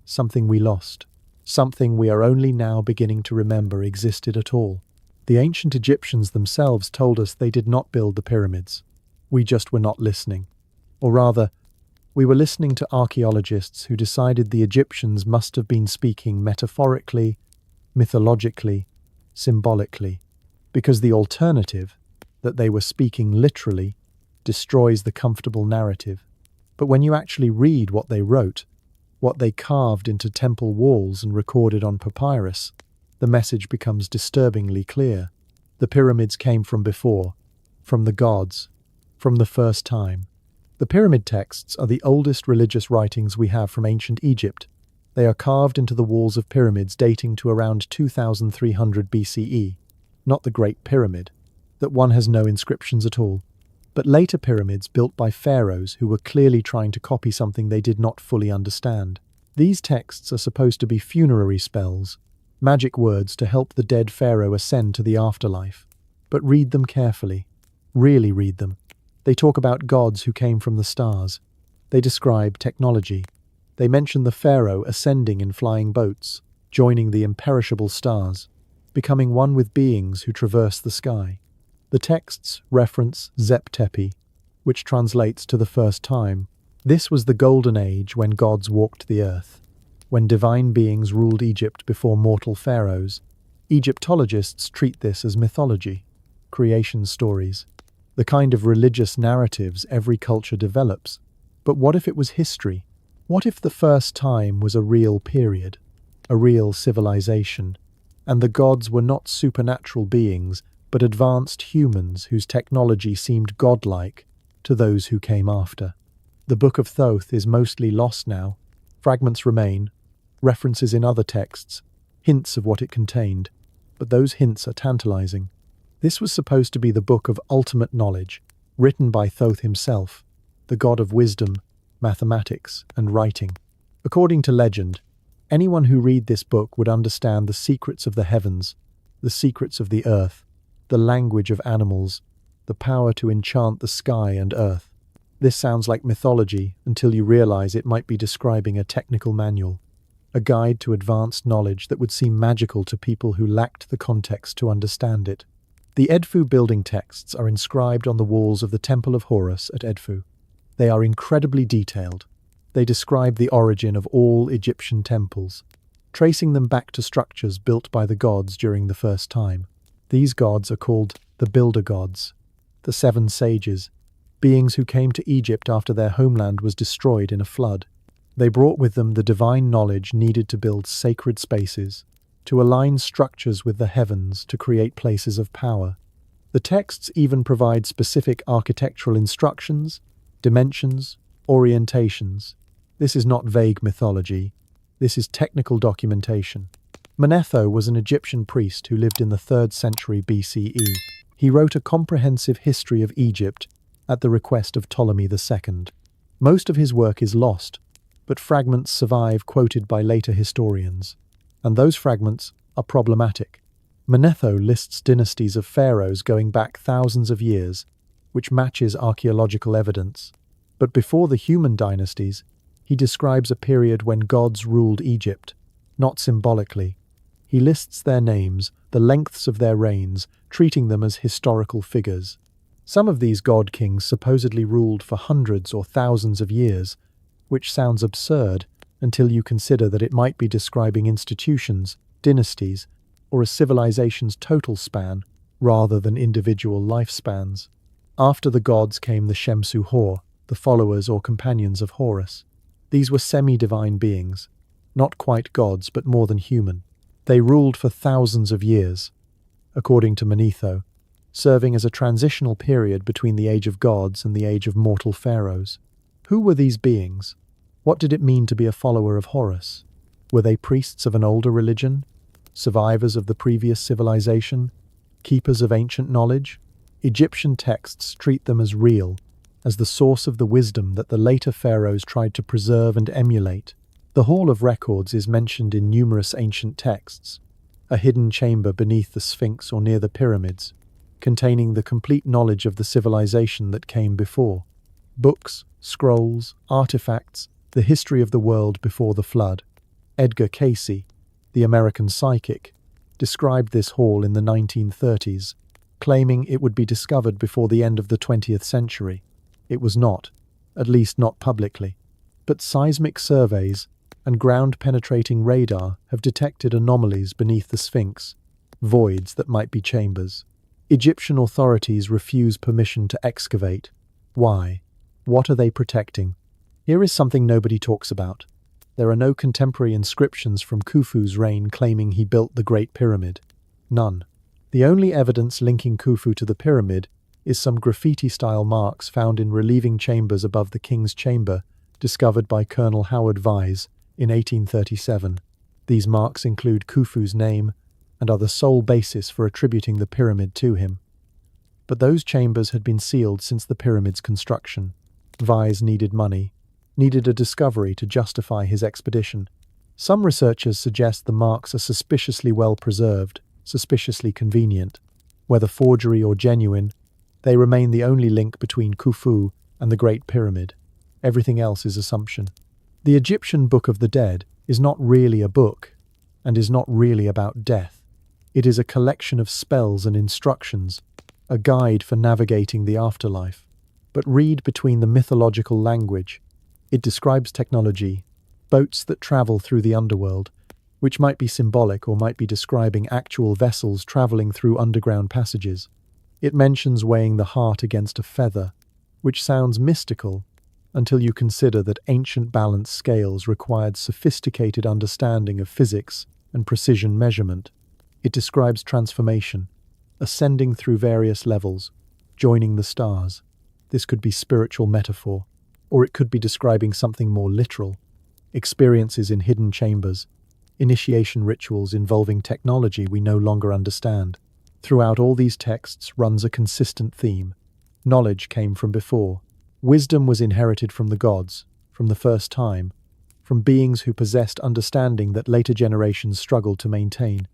something we lost, something we are only now beginning to remember existed at all. The ancient Egyptians themselves told us they did not build the pyramids. We just were not listening. Or rather, we were listening to archaeologists who decided the Egyptians must have been speaking metaphorically, mythologically, symbolically, because the alternative, that they were speaking literally, destroys the comfortable narrative. But when you actually read what they wrote, what they carved into temple walls and recorded on papyrus, the message becomes disturbingly clear. The pyramids came from before, from the gods, from the first time. The pyramid texts are the oldest religious writings we have from ancient Egypt. They are carved into the walls of pyramids dating to around 2300 BCE, not the Great Pyramid, that one has no inscriptions at all, but later pyramids built by pharaohs who were clearly trying to copy something they did not fully understand. These texts are supposed to be funerary spells, magic words to help the dead pharaoh ascend to the afterlife. But read them carefully. Really read them. They talk about gods who came from the stars. They describe technology. They mention the pharaoh ascending in flying boats, joining the imperishable stars, becoming one with beings who traverse the sky. The texts reference Zep Tepi, which translates to the first time. This was the golden age when gods walked the earth, when divine beings ruled Egypt before mortal pharaohs. Egyptologists treat this as mythology, creation stories, the kind of religious narratives every culture develops. But what if it was history? What if the first time was a real period, a real civilization, and the gods were not supernatural beings, but advanced humans whose technology seemed godlike to those who came after? The Book of Thoth is mostly lost now. Fragments remain, references in other texts, hints of what it contained, but those hints are tantalizing. This was supposed to be the book of ultimate knowledge, written by Thoth himself, the god of wisdom, mathematics, and writing. According to legend, anyone who read this book would understand the secrets of the heavens, the secrets of the earth, the language of animals, the power to enchant the sky and earth. This sounds like mythology until you realize it might be describing a technical manual, a guide to advanced knowledge that would seem magical to people who lacked the context to understand it. The Edfu building texts are inscribed on the walls of the Temple of Horus at Edfu. They are incredibly detailed. They describe the origin of all Egyptian temples, tracing them back to structures built by the gods during the first time. These gods are called the Builder Gods, the Seven Sages, beings who came to Egypt after their homeland was destroyed in a flood. They brought with them the divine knowledge needed to build sacred spaces, to align structures with the heavens to create places of power. The texts even provide specific architectural instructions, dimensions, orientations. This is not vague mythology. This is technical documentation. Manetho was an Egyptian priest who lived in the 3rd century BCE. He wrote a comprehensive history of Egypt at the request of Ptolemy II. Most of his work is lost, but fragments survive quoted by later historians, and those fragments are problematic. Manetho lists dynasties of pharaohs going back thousands of years, which matches archaeological evidence. But before the human dynasties, he describes a period when gods ruled Egypt, not symbolically. He lists their names, the lengths of their reigns, treating them as historical figures. Some of these god-kings supposedly ruled for hundreds or thousands of years, which sounds absurd until you consider that it might be describing institutions, dynasties, or a civilization's total span, rather than individual lifespans. After the gods came the Shemsu Hor, the followers or companions of Horus. These were semi-divine beings, not quite gods but more than human. They ruled for thousands of years, according to Manetho, serving as a transitional period between the age of gods and the age of mortal pharaohs. Who were these beings? What did it mean to be a follower of Horus? Were they priests of an older religion? Survivors of the previous civilization? Keepers of ancient knowledge? Egyptian texts treat them as real, as the source of the wisdom that the later pharaohs tried to preserve and emulate. The Hall of Records is mentioned in numerous ancient texts, a hidden chamber beneath the Sphinx or near the pyramids, containing the complete knowledge of the civilization that came before. Books, scrolls, artifacts, the history of the world before the flood. Edgar Cayce, the American psychic, described this hall in the 1930s, claiming it would be discovered before the end of the 20th century. It was not, at least not publicly. But seismic surveys and ground-penetrating radar have detected anomalies beneath the Sphinx, voids that might be chambers. Egyptian authorities refuse permission to excavate. Why? What are they protecting? Here is something nobody talks about. There are no contemporary inscriptions from Khufu's reign claiming he built the Great Pyramid. None. The only evidence linking Khufu to the pyramid is some graffiti-style marks found in relieving chambers above the king's chamber, discovered by Colonel Howard Vyse in 1837. These marks include Khufu's name and are the sole basis for attributing the pyramid to him. But those chambers had been sealed since the pyramid's construction. Vyse needed money, needed a discovery to justify his expedition. Some researchers suggest the marks are suspiciously well preserved, suspiciously convenient. Whether forgery or genuine, they remain the only link between Khufu and the Great Pyramid. Everything else is assumption. The Egyptian Book of the Dead is not really a book, and is not really about death. It is a collection of spells and instructions, a guide for navigating the afterlife. But read between the mythological language. It describes technology, boats that travel through the underworld, which might be symbolic or might be describing actual vessels traveling through underground passages. It mentions weighing the heart against a feather, which sounds mystical until you consider that ancient balance scales required sophisticated understanding of physics and precision measurement. It describes transformation, ascending through various levels, joining the stars. This could be spiritual metaphor, or it could be describing something more literal, experiences in hidden chambers, initiation rituals involving technology we no longer understand. Throughout all these texts runs a consistent theme. Knowledge came from before. Wisdom was inherited from the gods, from the first time, from beings who possessed understanding that later generations struggled to maintain.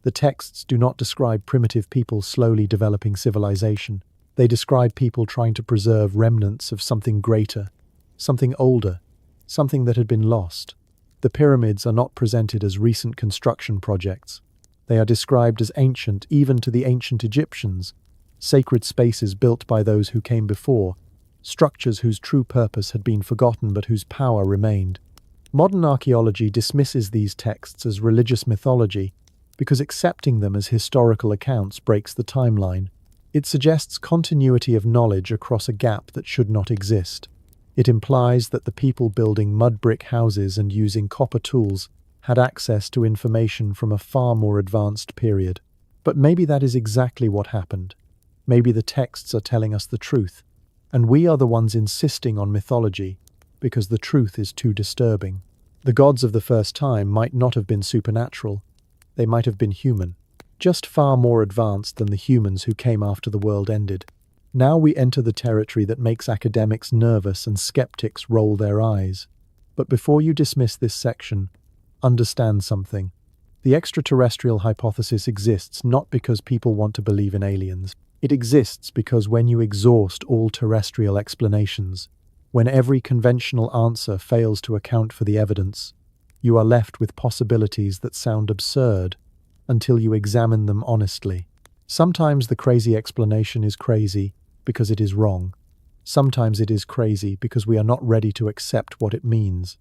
The texts do not describe primitive people slowly developing civilization. They describe people trying to preserve remnants of something greater, something older, something that had been lost. The pyramids are not presented as recent construction projects. They are described as ancient, even to the ancient Egyptians, sacred spaces built by those who came before, structures whose true purpose had been forgotten but whose power remained. Modern archaeology dismisses these texts as religious mythology because accepting them as historical accounts breaks the timeline. It suggests continuity of knowledge across a gap that should not exist. It implies that the people building mud brick houses and using copper tools had access to information from a far more advanced period. But maybe that is exactly what happened. Maybe the texts are telling us the truth, and we are the ones insisting on mythology because the truth is too disturbing. The gods of the first time might not have been supernatural. They might have been human, just far more advanced than the humans who came after the world ended. Now we enter the territory that makes academics nervous and skeptics roll their eyes. But before you dismiss this section, understand something. The extraterrestrial hypothesis exists not because people want to believe in aliens. It exists because when you exhaust all terrestrial explanations, when every conventional answer fails to account for the evidence, you are left with possibilities that sound absurd until you examine them honestly. Sometimes the crazy explanation is crazy because it is wrong. Sometimes it is crazy because we are not ready to accept what it means.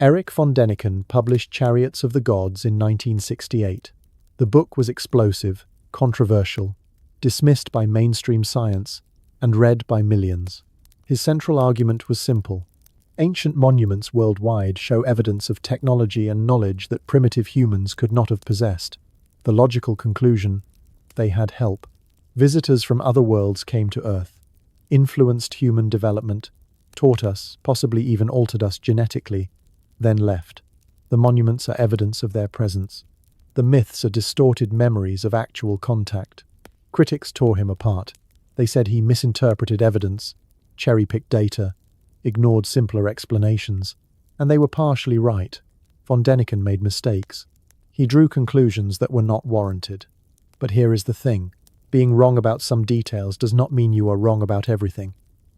Erich von Däniken published Chariots of the Gods in 1968. The book was explosive, controversial, dismissed by mainstream science, and read by millions. His central argument was simple. Ancient monuments worldwide show evidence of technology and knowledge that primitive humans could not have possessed. The logical conclusion: they had help. Visitors from other worlds came to Earth, influenced human development, taught us, possibly even altered us genetically, then left. The monuments are evidence of their presence. The myths are distorted memories of actual contact. Critics tore him apart. They said he misinterpreted evidence, cherry-picked data, ignored simpler explanations, and they were partially right. Von Däniken made mistakes. He drew conclusions that were not warranted. But here is the thing. Being wrong about some details does not mean you are wrong about everything.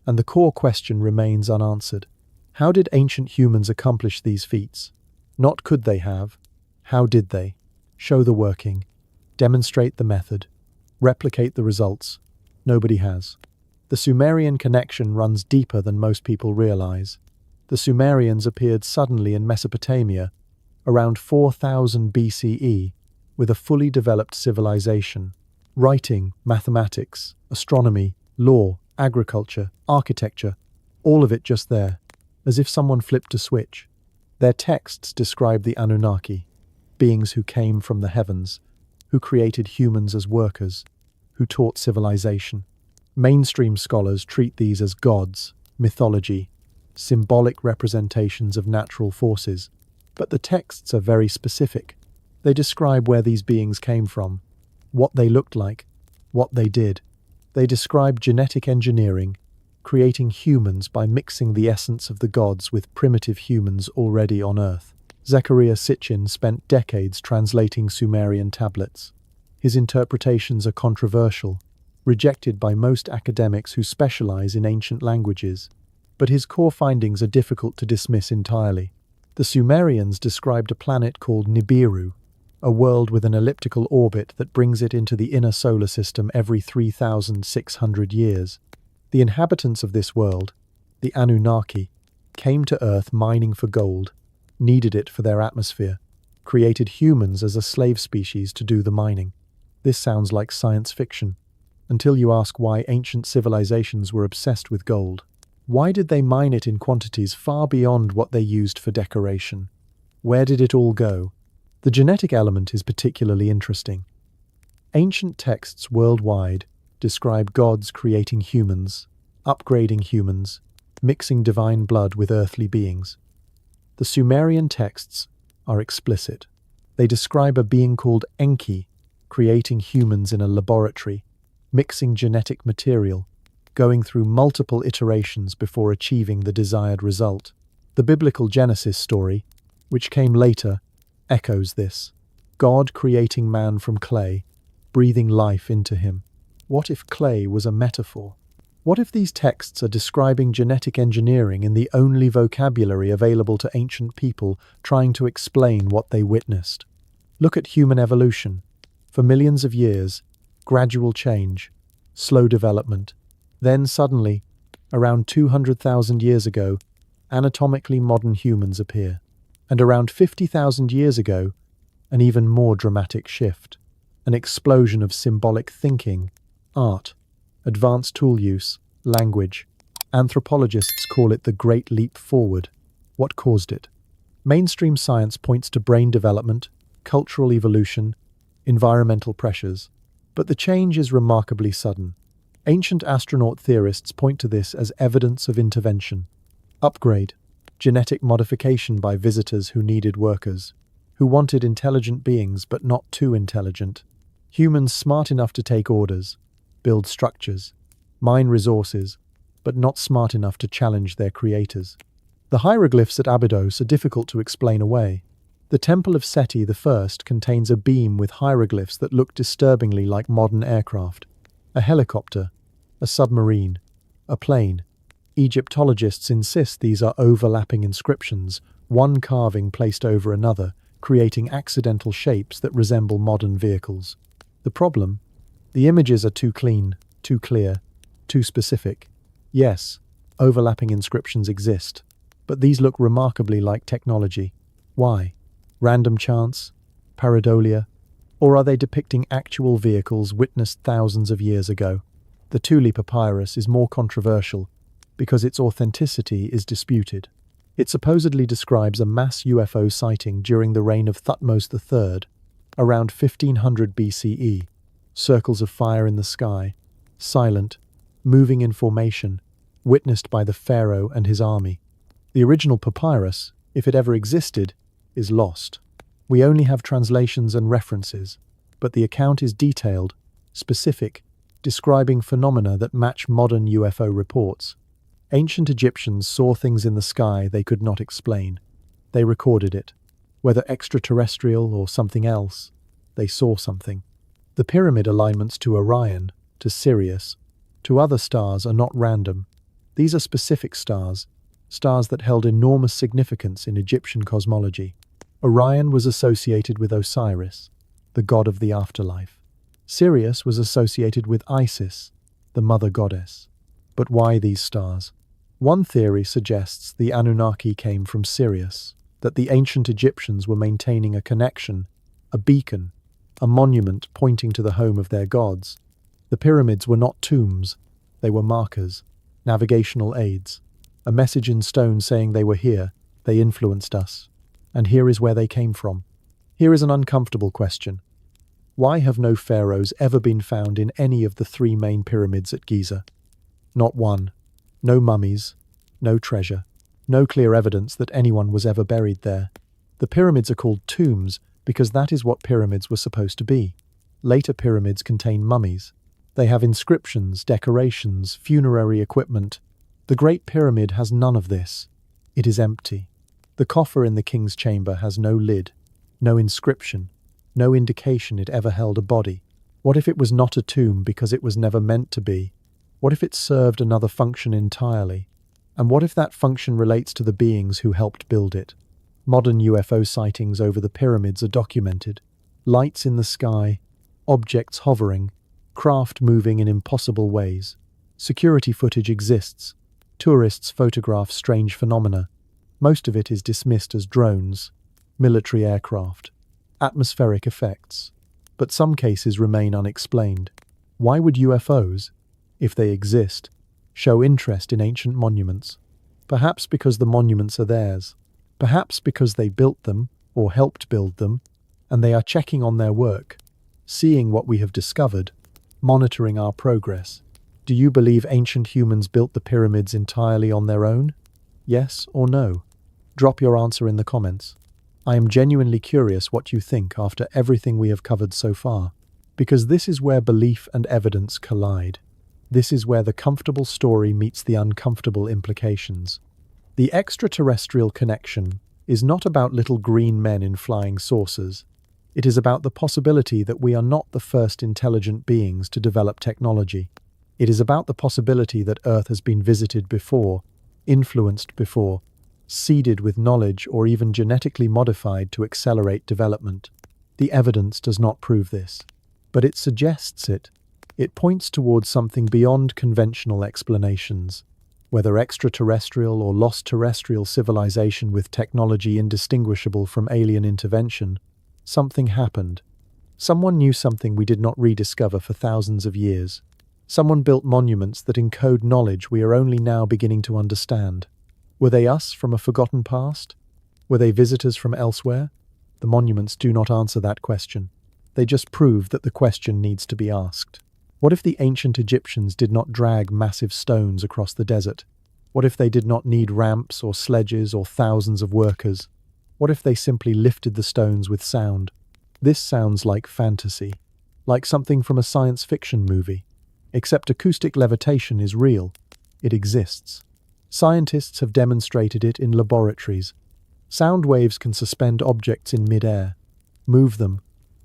And the core question remains unanswered. How did ancient humans accomplish these feats? Not could they have. How did they? Show the working. Demonstrate the method. Replicate the results. Nobody has. The Sumerian connection runs deeper than most people realize. The Sumerians appeared suddenly in Mesopotamia, around 4000 BCE, with a fully developed civilization. Writing, mathematics, astronomy, law, agriculture, architecture, all of it just there, as if someone flipped a switch. Their texts describe the Anunnaki, beings who came from the heavens, who created humans as workers, who taught civilization. Mainstream scholars treat these as gods, mythology, symbolic representations of natural forces. But the texts are very specific. They describe where these beings came from, what they looked like, what they did. They describe genetic engineering, creating humans by mixing the essence of the gods with primitive humans already on Earth. Zecharia Sitchin spent decades translating Sumerian tablets. His interpretations are controversial, rejected by most academics who specialize in ancient languages. But his core findings are difficult to dismiss entirely. The Sumerians described a planet called Nibiru, a world with an elliptical orbit that brings it into the inner solar system every 3,600 years. The inhabitants of this world, the Anunnaki, came to Earth mining for gold, needed it for their atmosphere, created humans as a slave species to do the mining. This sounds like science fiction, until you ask why ancient civilizations were obsessed with gold. Why did they mine it in quantities far beyond what they used for decoration? Where did it all go? The genetic element is particularly interesting. Ancient texts worldwide describe gods creating humans, upgrading humans, mixing divine blood with earthly beings. The Sumerian texts are explicit. They describe a being called Enki, creating humans in a laboratory, mixing genetic material, going through multiple iterations before achieving the desired result. The biblical Genesis story, which came later, echoes this. God creating man from clay, breathing life into him. What if clay was a metaphor? What if these texts are describing genetic engineering in the only vocabulary available to ancient people trying to explain what they witnessed? Look at human evolution. For millions of years, gradual change, slow development. Then suddenly, around 200,000 years ago, anatomically modern humans appear. And around 50,000 years ago, an even more dramatic shift. An explosion of symbolic thinking, art, advanced tool use, language. Anthropologists call it the Great Leap Forward. What caused it? Mainstream science points to brain development, cultural evolution, environmental pressures. But the change is remarkably sudden. Ancient astronaut theorists point to this as evidence of intervention. Upgrade, genetic modification by visitors who needed workers, who wanted intelligent beings but not too intelligent. Humans smart enough to take orders, build structures, mine resources, but not smart enough to challenge their creators. The hieroglyphs at Abydos are difficult to explain away. The Temple of Seti I contains a beam with hieroglyphs that look disturbingly like modern aircraft. A helicopter, a submarine, a plane. Egyptologists insist these are overlapping inscriptions, one carving placed over another, creating accidental shapes that resemble modern vehicles. The problem? The images are too clean, too clear, too specific. Yes, overlapping inscriptions exist, but these look remarkably like technology. Why? Random chance? Pareidolia? Or are they depicting actual vehicles witnessed thousands of years ago? The Thule papyrus is more controversial because its authenticity is disputed. It supposedly describes a mass UFO sighting during the reign of Thutmose III, around 1500 BCE. Circles of fire in the sky, silent, moving in formation, witnessed by the pharaoh and his army. The original papyrus, if it ever existed, is lost. We only have translations and references, but the account is detailed, specific, describing phenomena that match modern UFO reports. Ancient Egyptians saw things in the sky they could not explain. They recorded it. Whether extraterrestrial or something else, they saw something. The pyramid alignments to Orion, to Sirius, to other stars are not random. These are specific stars, stars that held enormous significance in Egyptian cosmology. Orion was associated with Osiris, the god of the afterlife. Sirius was associated with Isis, the mother goddess. But why these stars? One theory suggests the Anunnaki came from Sirius, that the ancient Egyptians were maintaining a connection, a beacon, a monument pointing to the home of their gods. The pyramids were not tombs, they were markers, navigational aids, a message in stone saying they were here, they influenced us, and here is where they came from. Here is an uncomfortable question. Why have no pharaohs ever been found in any of the three main pyramids at Giza? Not one. No mummies, no treasure, no clear evidence that anyone was ever buried there. The pyramids are called tombs because that is what pyramids were supposed to be. Later pyramids contain mummies. They have inscriptions, decorations, funerary equipment. The Great Pyramid has none of this. It is empty. The coffer in the king's chamber has no lid, no inscription, no indication it ever held a body. What if it was not a tomb because it was never meant to be? What if it served another function entirely? And what if that function relates to the beings who helped build it? Modern UFO sightings over the pyramids are documented. Lights in the sky, objects hovering, craft moving in impossible ways. Security footage exists. Tourists photograph strange phenomena. Most of it is dismissed as drones, military aircraft, atmospheric effects. But some cases remain unexplained. Why would UFOs, if they exist, show interest in ancient monuments? Perhaps because the monuments are theirs. Perhaps because they built them, or helped build them, and they are checking on their work, seeing what we have discovered, monitoring our progress. Do you believe ancient humans built the pyramids entirely on their own? Yes or no? Drop your answer in the comments. I am genuinely curious what you think after everything we have covered so far, because this is where belief and evidence collide. This is where the comfortable story meets the uncomfortable implications. The extraterrestrial connection is not about little green men in flying saucers. It is about the possibility that we are not the first intelligent beings to develop technology. It is about the possibility that Earth has been visited before, influenced before, seeded with knowledge, or even genetically modified to accelerate development. The evidence does not prove this, but it suggests it. It points towards something beyond conventional explanations. Whether extraterrestrial or lost terrestrial civilization with technology indistinguishable from alien intervention, something happened. Someone knew something we did not rediscover for thousands of years. Someone built monuments that encode knowledge we are only now beginning to understand. Were they us from a forgotten past? Were they visitors from elsewhere? The monuments do not answer that question. They just prove that the question needs to be asked. What if the ancient Egyptians did not drag massive stones across the desert? What if they did not need ramps or sledges or thousands of workers? What if they simply lifted the stones with sound? This sounds like fantasy, like something from a science fiction movie. Except acoustic levitation is real. It exists. Scientists have demonstrated it in laboratories. Sound waves can suspend objects in mid-air, move them,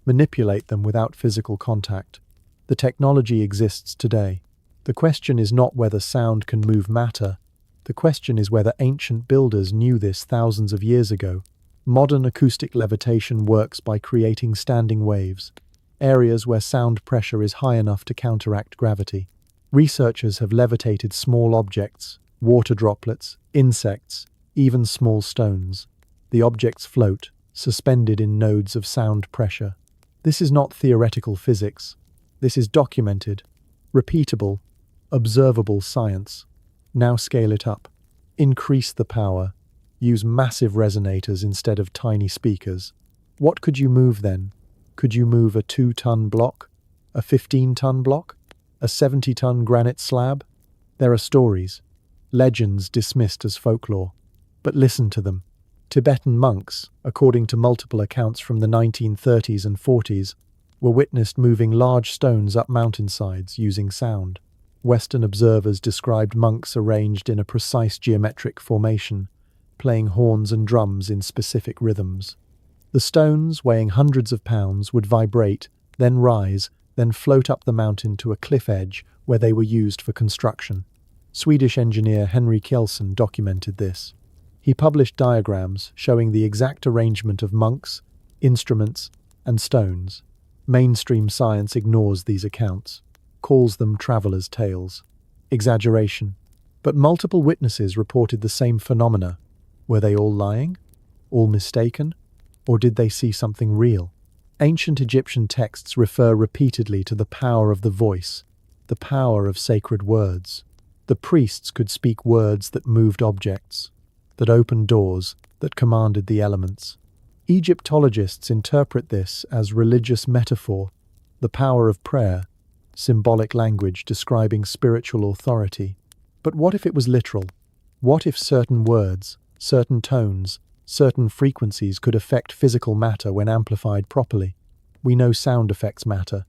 manipulate them without physical contact. The technology exists today. The question is not whether sound can move matter. The question is whether ancient builders knew this thousands of years ago. Modern acoustic levitation works by creating standing waves, areas where sound pressure is high enough to counteract gravity. Researchers have levitated small objects, water droplets, insects, even small stones. The objects float, suspended in nodes of sound pressure. This is not theoretical physics. This is documented, repeatable, observable science. Now scale it up. Increase the power. Use massive resonators instead of tiny speakers. What could you move then? Could you move a 2-ton block? A 15-ton block? A 70-ton granite slab? There are stories, legends dismissed as folklore. But listen to them. Tibetan monks, according to multiple accounts from the 1930s and 40s, were witnessed moving large stones up mountainsides using sound. Western observers described monks arranged in a precise geometric formation, playing horns and drums in specific rhythms. The stones, weighing hundreds of pounds, would vibrate, then rise, then float up the mountain to a cliff edge where they were used for construction. Swedish engineer Henry Kjellson documented this. He published diagrams showing the exact arrangement of monks, instruments, and stones. Mainstream science ignores these accounts, calls them travelers' tales. Exaggeration. But multiple witnesses reported the same phenomena. Were they all lying? All mistaken? Or did they see something real? Ancient Egyptian texts refer repeatedly to the power of the voice, the power of sacred words. The priests could speak words that moved objects, that opened doors, that commanded the elements. Egyptologists interpret this as religious metaphor, the power of prayer, symbolic language describing spiritual authority. But what if it was literal? What if certain words, certain tones, certain frequencies could affect physical matter when amplified properly? We know sound affects matter.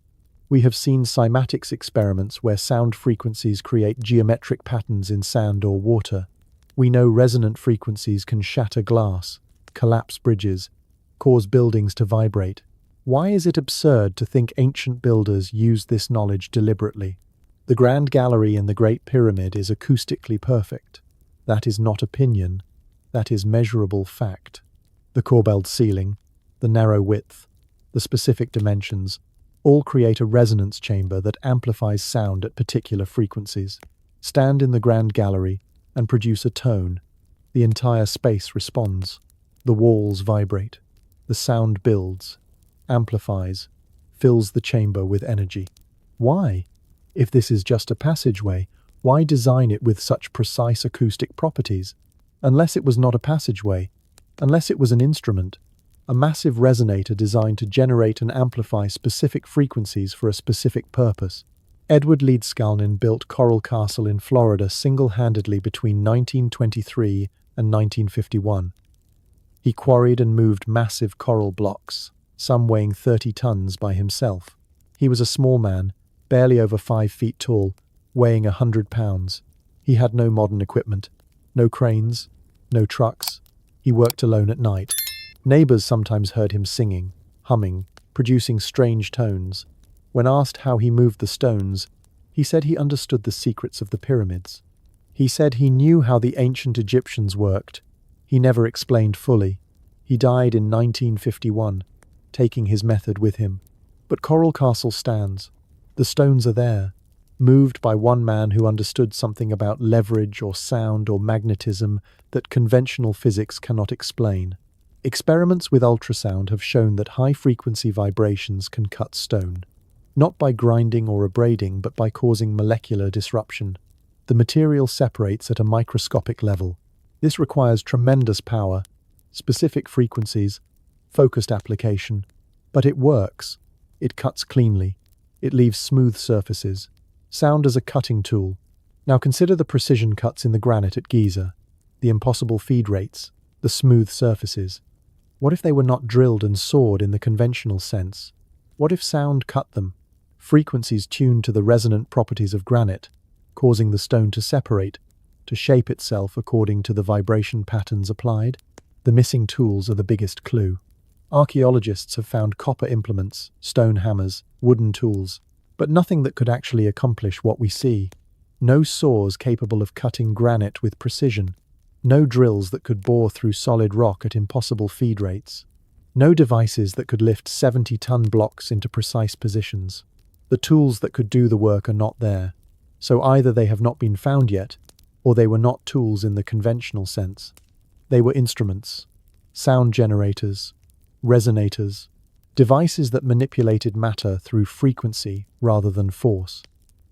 We have seen cymatics experiments where sound frequencies create geometric patterns in sand or water. We know resonant frequencies can shatter glass, collapse bridges, cause buildings to vibrate. Why is it absurd to think ancient builders used this knowledge deliberately? The Grand Gallery in the Great Pyramid is acoustically perfect. That is not opinion. That is measurable fact. The corbelled ceiling, the narrow width, the specific dimensions, all create a resonance chamber that amplifies sound at particular frequencies. Stand in the Grand Gallery and produce a tone. The entire space responds. The walls vibrate. The sound builds, amplifies, fills the chamber with energy. Why? If this is just a passageway, why design it with such precise acoustic properties? Unless it was not a passageway, unless it was an instrument, a massive resonator designed to generate and amplify specific frequencies for a specific purpose. Edward Leedskalnin built Coral Castle in Florida single-handedly between 1923 and 1951. He quarried and moved massive coral blocks, some weighing 30 tons by himself. He was a small man, barely over 5 feet tall, weighing 100 pounds. He had no modern equipment, no cranes, no trucks. He worked alone at night. Neighbors sometimes heard him singing, humming, producing strange tones. When asked how he moved the stones, he said he understood the secrets of the pyramids. He said he knew how the ancient Egyptians worked. He never explained fully. He died in 1951, taking his method with him. But Coral Castle stands. The stones are there, moved by one man who understood something about leverage or sound or magnetism that conventional physics cannot explain. Experiments with ultrasound have shown that high-frequency vibrations can cut stone, not by grinding or abrading, but by causing molecular disruption. The material separates at a microscopic level. This requires tremendous power, specific frequencies, focused application. But it works. It cuts cleanly. It leaves smooth surfaces. Sound as a cutting tool. Now consider the precision cuts in the granite at Giza, the impossible feed rates, the smooth surfaces. What if they were not drilled and sawed in the conventional sense? What if sound cut them? Frequencies tuned to the resonant properties of granite, causing the stone to separate, to shape itself according to the vibration patterns applied? The missing tools are the biggest clue. Archaeologists have found copper implements, stone hammers, wooden tools, but nothing that could actually accomplish what we see. No saws capable of cutting granite with precision. No drills that could bore through solid rock at impossible feed rates. No devices that could lift 70-ton blocks into precise positions. The tools that could do the work are not there. So either they have not been found yet, or they were not tools in the conventional sense. They were instruments, sound generators, resonators, devices that manipulated matter through frequency rather than force.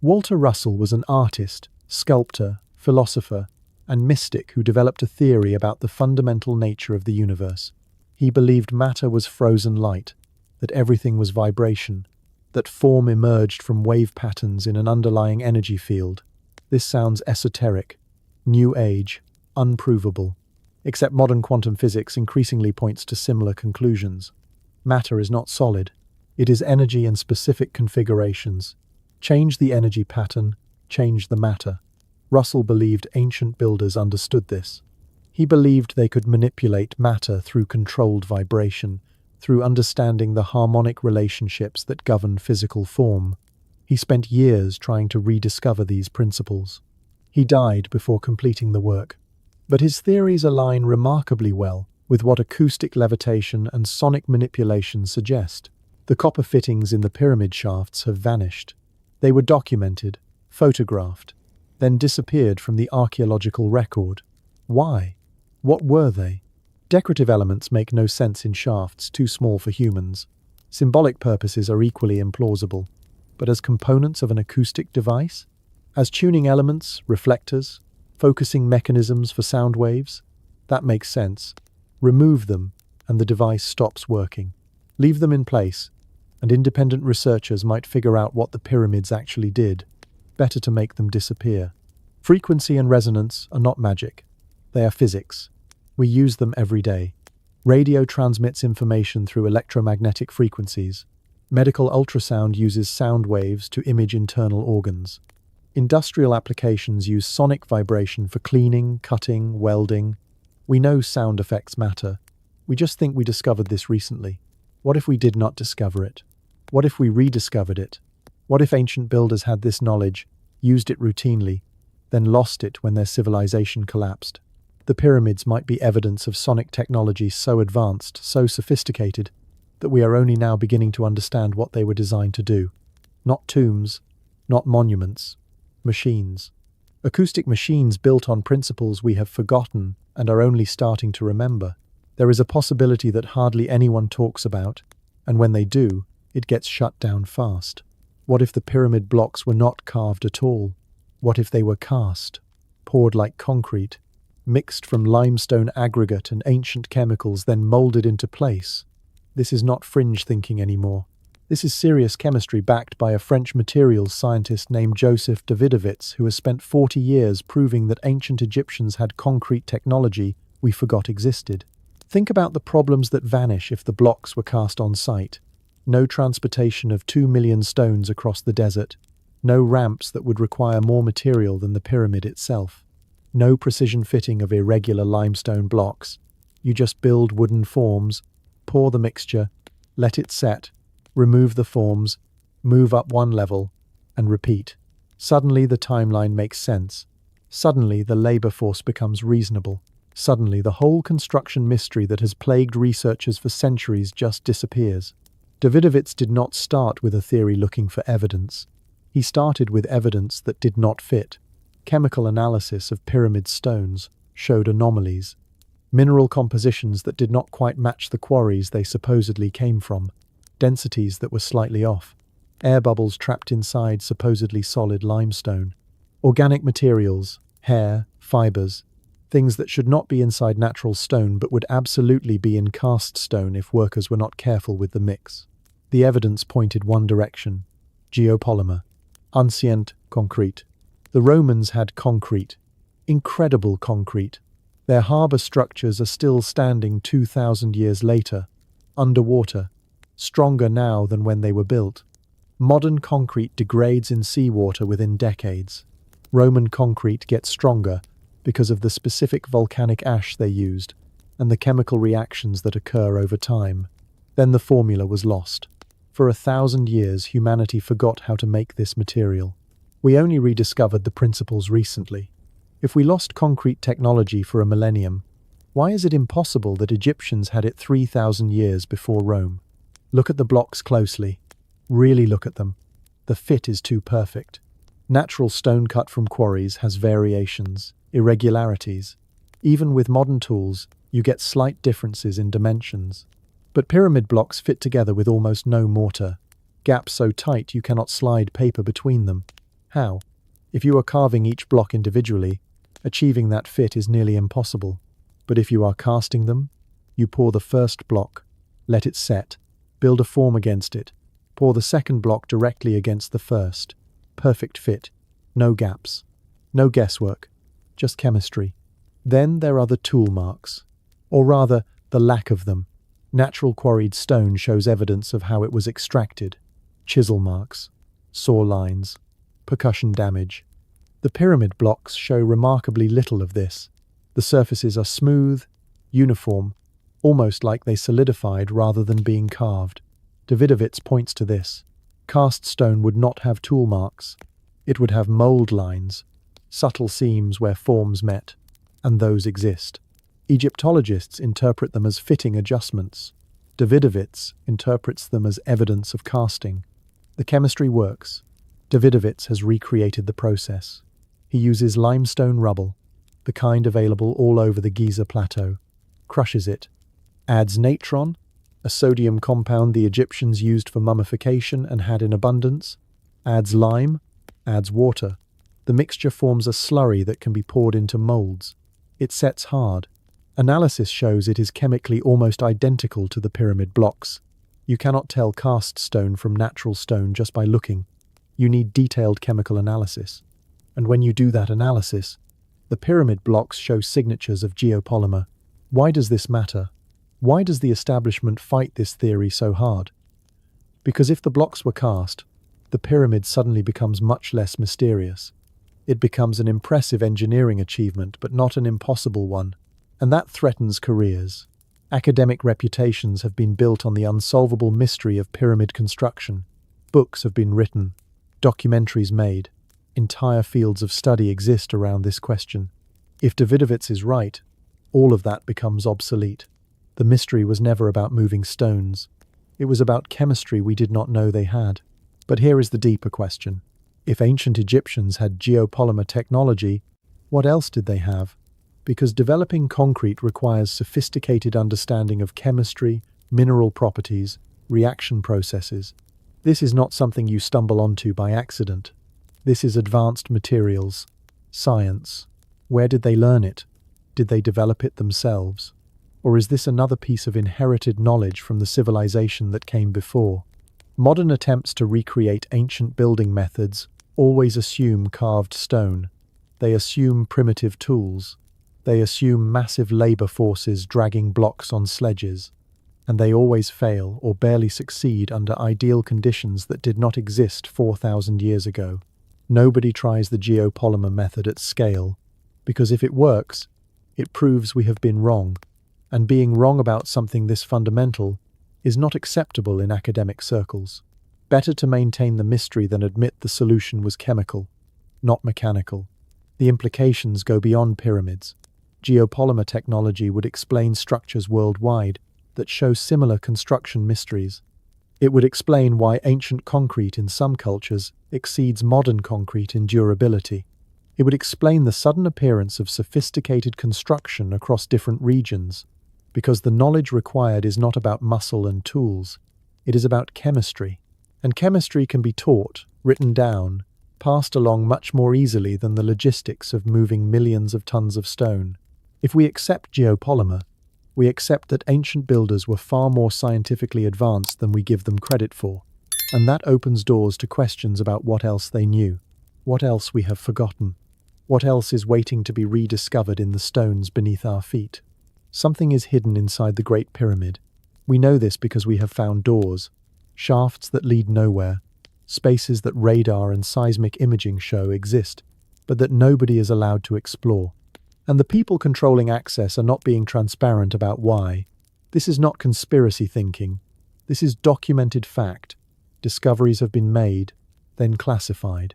Walter Russell was an artist, sculptor, philosopher, and mystic who developed a theory about the fundamental nature of the universe. He believed matter was frozen light, that everything was vibration, that form emerged from wave patterns in an underlying energy field. This sounds esoteric, new age, unprovable. Except modern quantum physics increasingly points to similar conclusions. Matter is not solid. It is energy in specific configurations. Change the energy pattern, change the matter. Russell believed ancient builders understood this. He believed they could manipulate matter through controlled vibration, through understanding the harmonic relationships that govern physical form. He spent years trying to rediscover these principles. He died before completing the work. But his theories align remarkably well with what acoustic levitation and sonic manipulation suggest. The copper fittings in the pyramid shafts have vanished. They were documented, photographed, then disappeared from the archaeological record. Why? What were they? Decorative elements make no sense in shafts too small for humans. Symbolic purposes are equally implausible. But as components of an acoustic device? As tuning elements, reflectors, focusing mechanisms for sound waves? That makes sense. Remove them, and the device stops working. Leave them in place, and independent researchers might figure out what the pyramids actually did. Better to make them disappear. Frequency and resonance are not magic. They are physics. We use them every day. Radio transmits information through electromagnetic frequencies. Medical ultrasound uses sound waves to image internal organs. Industrial applications use sonic vibration for cleaning, cutting, welding. We know sound affects matter. We just think we discovered this recently. What if we did not discover it? What if we rediscovered it? What if ancient builders had this knowledge, used it routinely, then lost it when their civilization collapsed? The pyramids might be evidence of sonic technology so advanced, so sophisticated, that we are only now beginning to understand what they were designed to do. Not tombs, not monuments, machines. Acoustic machines built on principles we have forgotten and are only starting to remember. There is a possibility that hardly anyone talks about, and when they do, it gets shut down fast. What if the pyramid blocks were not carved at all? What if they were cast, poured like concrete, mixed from limestone aggregate and ancient chemicals, then molded into place? This is not fringe thinking anymore. This is serious chemistry backed by a French materials scientist named Joseph Davidovits, who has spent 40 years proving that ancient Egyptians had concrete technology we forgot existed. Think about the problems that vanish if the blocks were cast on site. No transportation of 2 million stones across the desert. No ramps that would require more material than the pyramid itself. No precision fitting of irregular limestone blocks. You just build wooden forms, pour the mixture, let it set, remove the forms, move up one level, and repeat. Suddenly the timeline makes sense. Suddenly the labor force becomes reasonable. Suddenly the whole construction mystery that has plagued researchers for centuries just disappears. Davidovits did not start with a theory looking for evidence. He started with evidence that did not fit. Chemical analysis of pyramid stones showed anomalies. Mineral compositions that did not quite match the quarries they supposedly came from. Densities that were slightly off. Air bubbles trapped inside supposedly solid limestone. Organic materials, hair, fibers, things that should not be inside natural stone but would absolutely be in cast stone if workers were not careful with the mix. The evidence pointed one direction: geopolymer. Ancient concrete. The Romans had concrete. Incredible concrete. Their harbour structures are still standing 2,000 years later, underwater, stronger now than when they were built. Modern concrete degrades in seawater within decades. Roman concrete gets stronger because of the specific volcanic ash they used and the chemical reactions that occur over time. Then the formula was lost. For 1,000 years, humanity forgot how to make this material. We only rediscovered the principles recently. If we lost concrete technology for a millennium, why is it impossible that Egyptians had it 3,000 years before Rome? Look at the blocks closely. Really look at them. The fit is too perfect. Natural stone cut from quarries has variations, irregularities. Even with modern tools, you get slight differences in dimensions. But pyramid blocks fit together with almost no mortar. Gaps so tight you cannot slide paper between them. How? If you are carving each block individually, achieving that fit is nearly impossible. But if you are casting them, you pour the first block, let it set, build a form against it, pour the second block directly against the first. Perfect fit. No gaps. No guesswork. Just chemistry. Then there are the tool marks. Or rather, the lack of them. Natural quarried stone shows evidence of how it was extracted. Chisel marks. Saw lines. Percussion damage. The pyramid blocks show remarkably little of this. The surfaces are smooth, uniform, almost like they solidified rather than being carved. Davidovits points to this. Cast stone would not have tool marks. It would have mold lines, subtle seams where forms met, and those exist. Egyptologists interpret them as fitting adjustments. Davidovits interprets them as evidence of casting. The chemistry works. Davidovits has recreated the process. He uses limestone rubble, the kind available all over the Giza plateau, crushes it, adds natron, a sodium compound the Egyptians used for mummification and had in abundance, adds lime, adds water. The mixture forms a slurry that can be poured into molds. It sets hard. Analysis shows it is chemically almost identical to the pyramid blocks. You cannot tell cast stone from natural stone just by looking. You need detailed chemical analysis. And when you do that analysis, the pyramid blocks show signatures of geopolymer. Why does this matter? Why does the establishment fight this theory so hard? Because if the blocks were cast, the pyramid suddenly becomes much less mysterious. It becomes an impressive engineering achievement, but not an impossible one. And that threatens careers. Academic reputations have been built on the unsolvable mystery of pyramid construction. Books have been written. Documentaries made. Entire fields of study exist around this question. If Davidovits is right, all of that becomes obsolete. The mystery was never about moving stones. It was about chemistry we did not know they had. But here is the deeper question. If ancient Egyptians had geopolymer technology, what else did they have? Because developing concrete requires sophisticated understanding of chemistry, mineral properties, reaction processes. This is not something you stumble onto by accident. This is advanced materials, science. Where did they learn it? Did they develop it themselves? Or is this another piece of inherited knowledge from the civilization that came before? Modern attempts to recreate ancient building methods always assume carved stone. They assume primitive tools. They assume massive labor forces dragging blocks on sledges. And they always fail or barely succeed under ideal conditions that did not exist 4,000 years ago. Nobody tries the geopolymer method at scale. Because if it works, it proves we have been wrong, and being wrong about something this fundamental is not acceptable in academic circles. Better to maintain the mystery than admit the solution was chemical, not mechanical. The implications go beyond pyramids. Geopolymer technology would explain structures worldwide that show similar construction mysteries. It would explain why ancient concrete in some cultures exceeds modern concrete in durability. It would explain the sudden appearance of sophisticated construction across different regions, because the knowledge required is not about muscle and tools, it is about chemistry. And chemistry can be taught, written down, passed along much more easily than the logistics of moving millions of tons of stone. If we accept geopolymer, we accept that ancient builders were far more scientifically advanced than we give them credit for, and that opens doors to questions about what else they knew, what else we have forgotten, what else is waiting to be rediscovered in the stones beneath our feet. Something is hidden inside the Great Pyramid. We know this because we have found doors, shafts that lead nowhere, spaces that radar and seismic imaging show exist, but that nobody is allowed to explore. And the people controlling access are not being transparent about why. This is not conspiracy thinking. This is documented fact. Discoveries have been made, then classified.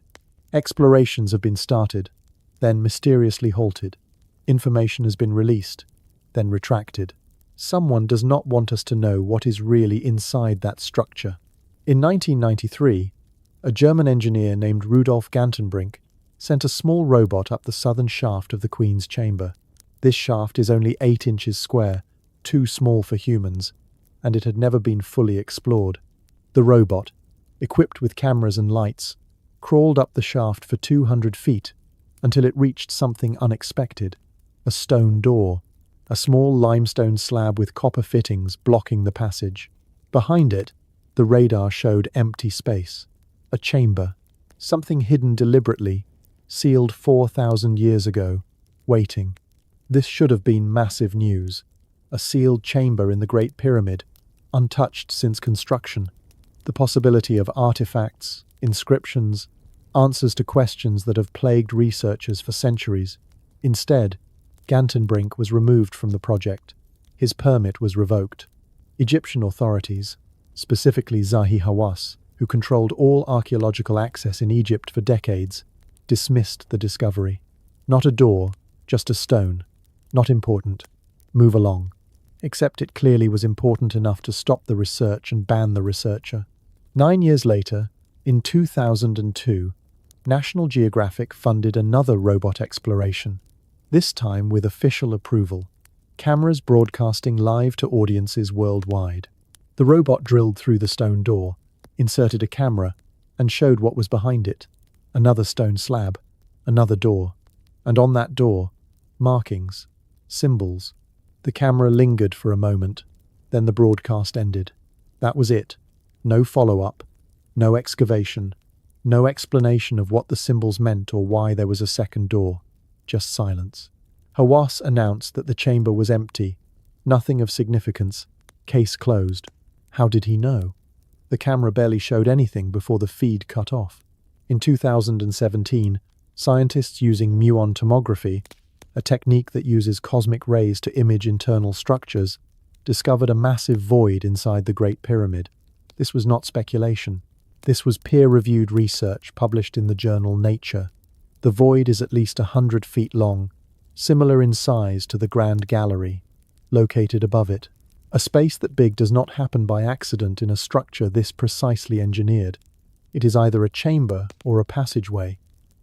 Explorations have been started, then mysteriously halted. Information has been released, then retracted. Someone does not want us to know what is really inside that structure. In 1993, a German engineer named Rudolf Gantenbrink sent a small robot up the southern shaft of the Queen's Chamber. This shaft is only 8 inches square, too small for humans, and it had never been fully explored. The robot, equipped with cameras and lights, crawled up the shaft for 200 feet until it reached something unexpected: a stone door, a small limestone slab with copper fittings blocking the passage. Behind it, the radar showed empty space, a chamber, something hidden deliberately, sealed 4,000 years ago, waiting. This should have been massive news. A sealed chamber in the Great Pyramid, untouched since construction. The possibility of artifacts, inscriptions, answers to questions that have plagued researchers for centuries. Instead, Gantenbrink was removed from the project. His permit was revoked. Egyptian authorities, specifically Zahi Hawass, who controlled all archaeological access in Egypt for decades, dismissed the discovery. Not a door, just a stone. Not important. Move along. Except it clearly was important enough to stop the research and ban the researcher. 9 years later, in 2002, National Geographic funded another robot exploration, this time with official approval, cameras broadcasting live to audiences worldwide. The robot drilled through the stone door, inserted a camera, and showed what was behind it. Another stone slab, another door, and on that door, markings, symbols. The camera lingered for a moment, then the broadcast ended. That was it. No follow-up, no excavation, no explanation of what the symbols meant or why there was a second door, just silence. Hawass announced that the chamber was empty, nothing of significance, case closed. How did he know? The camera barely showed anything before the feed cut off. In 2017, scientists using muon tomography, a technique that uses cosmic rays to image internal structures, discovered a massive void inside the Great Pyramid. This was not speculation. This was peer-reviewed research published in the journal Nature. The void is at least 100 feet long, similar in size to the Grand Gallery, located above it. A space that big does not happen by accident in a structure this precisely engineered. It is either a chamber or a passageway.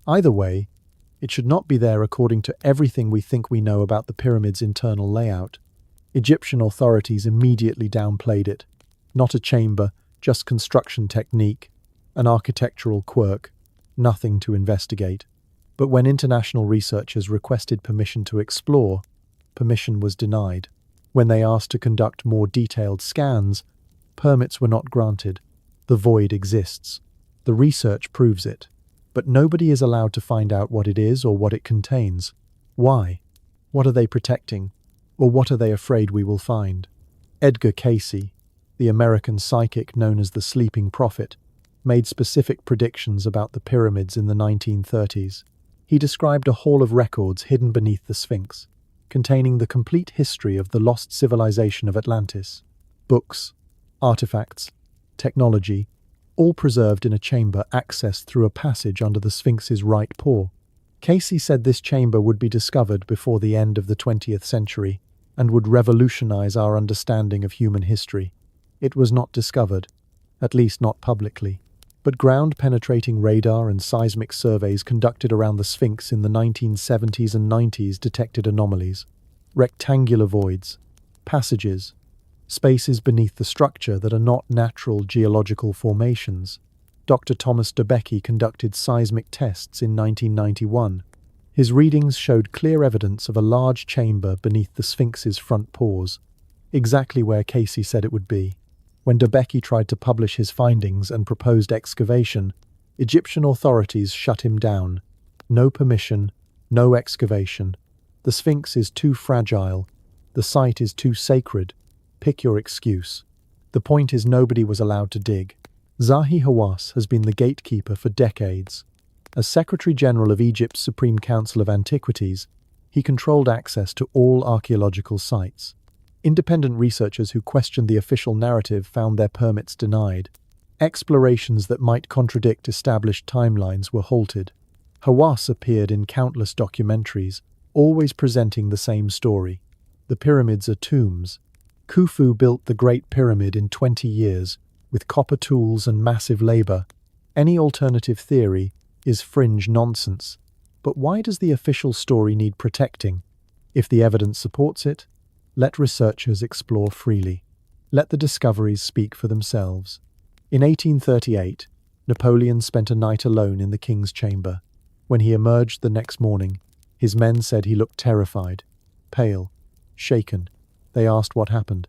Either way, it should not be there according to everything we think we know about the pyramid's internal layout. Egyptian authorities immediately downplayed it. Not a chamber, just construction technique, an architectural quirk, nothing to investigate. But when international researchers requested permission to explore, permission was denied. When they asked to conduct more detailed scans, permits were not granted. The void exists. The research proves it. But nobody is allowed to find out what it is or what it contains. Why? What are they protecting? Or what are they afraid we will find? Edgar Cayce, the American psychic known as the Sleeping Prophet, made specific predictions about the pyramids in the 1930s. He described a hall of records hidden beneath the Sphinx, containing the complete history of the lost civilization of Atlantis. Books, artifacts, technology, all preserved in a chamber accessed through a passage under the Sphinx's right paw. Casey said this chamber would be discovered before the end of the 20th century and would revolutionize our understanding of human history. It was not discovered, at least not publicly, but ground-penetrating radar and seismic surveys conducted around the Sphinx in the 1970s and 90s detected anomalies, rectangular voids, passages, spaces beneath the structure that are not natural geological formations. Dr. Thomas DeBecke conducted seismic tests in 1991. His readings showed clear evidence of a large chamber beneath the Sphinx's front paws, exactly where Casey said it would be. When DeBecke tried to publish his findings and proposed excavation, Egyptian authorities shut him down. No permission, no excavation. The Sphinx is too fragile. The site is too sacred. Pick your excuse. The point is nobody was allowed to dig. Zahi Hawass has been the gatekeeper for decades. As Secretary General of Egypt's Supreme Council of Antiquities, he controlled access to all archaeological sites. Independent researchers who questioned the official narrative found their permits denied. Explorations that might contradict established timelines were halted. Hawass appeared in countless documentaries, always presenting the same story. The pyramids are tombs. Khufu built the Great Pyramid in 20 years, with copper tools and massive labor. Any alternative theory is fringe nonsense. But why does the official story need protecting? If the evidence supports it, let researchers explore freely. Let the discoveries speak for themselves. In 1838, Napoleon spent a night alone in the king's chamber. When he emerged the next morning, his men said he looked terrified, pale, shaken. They asked what happened.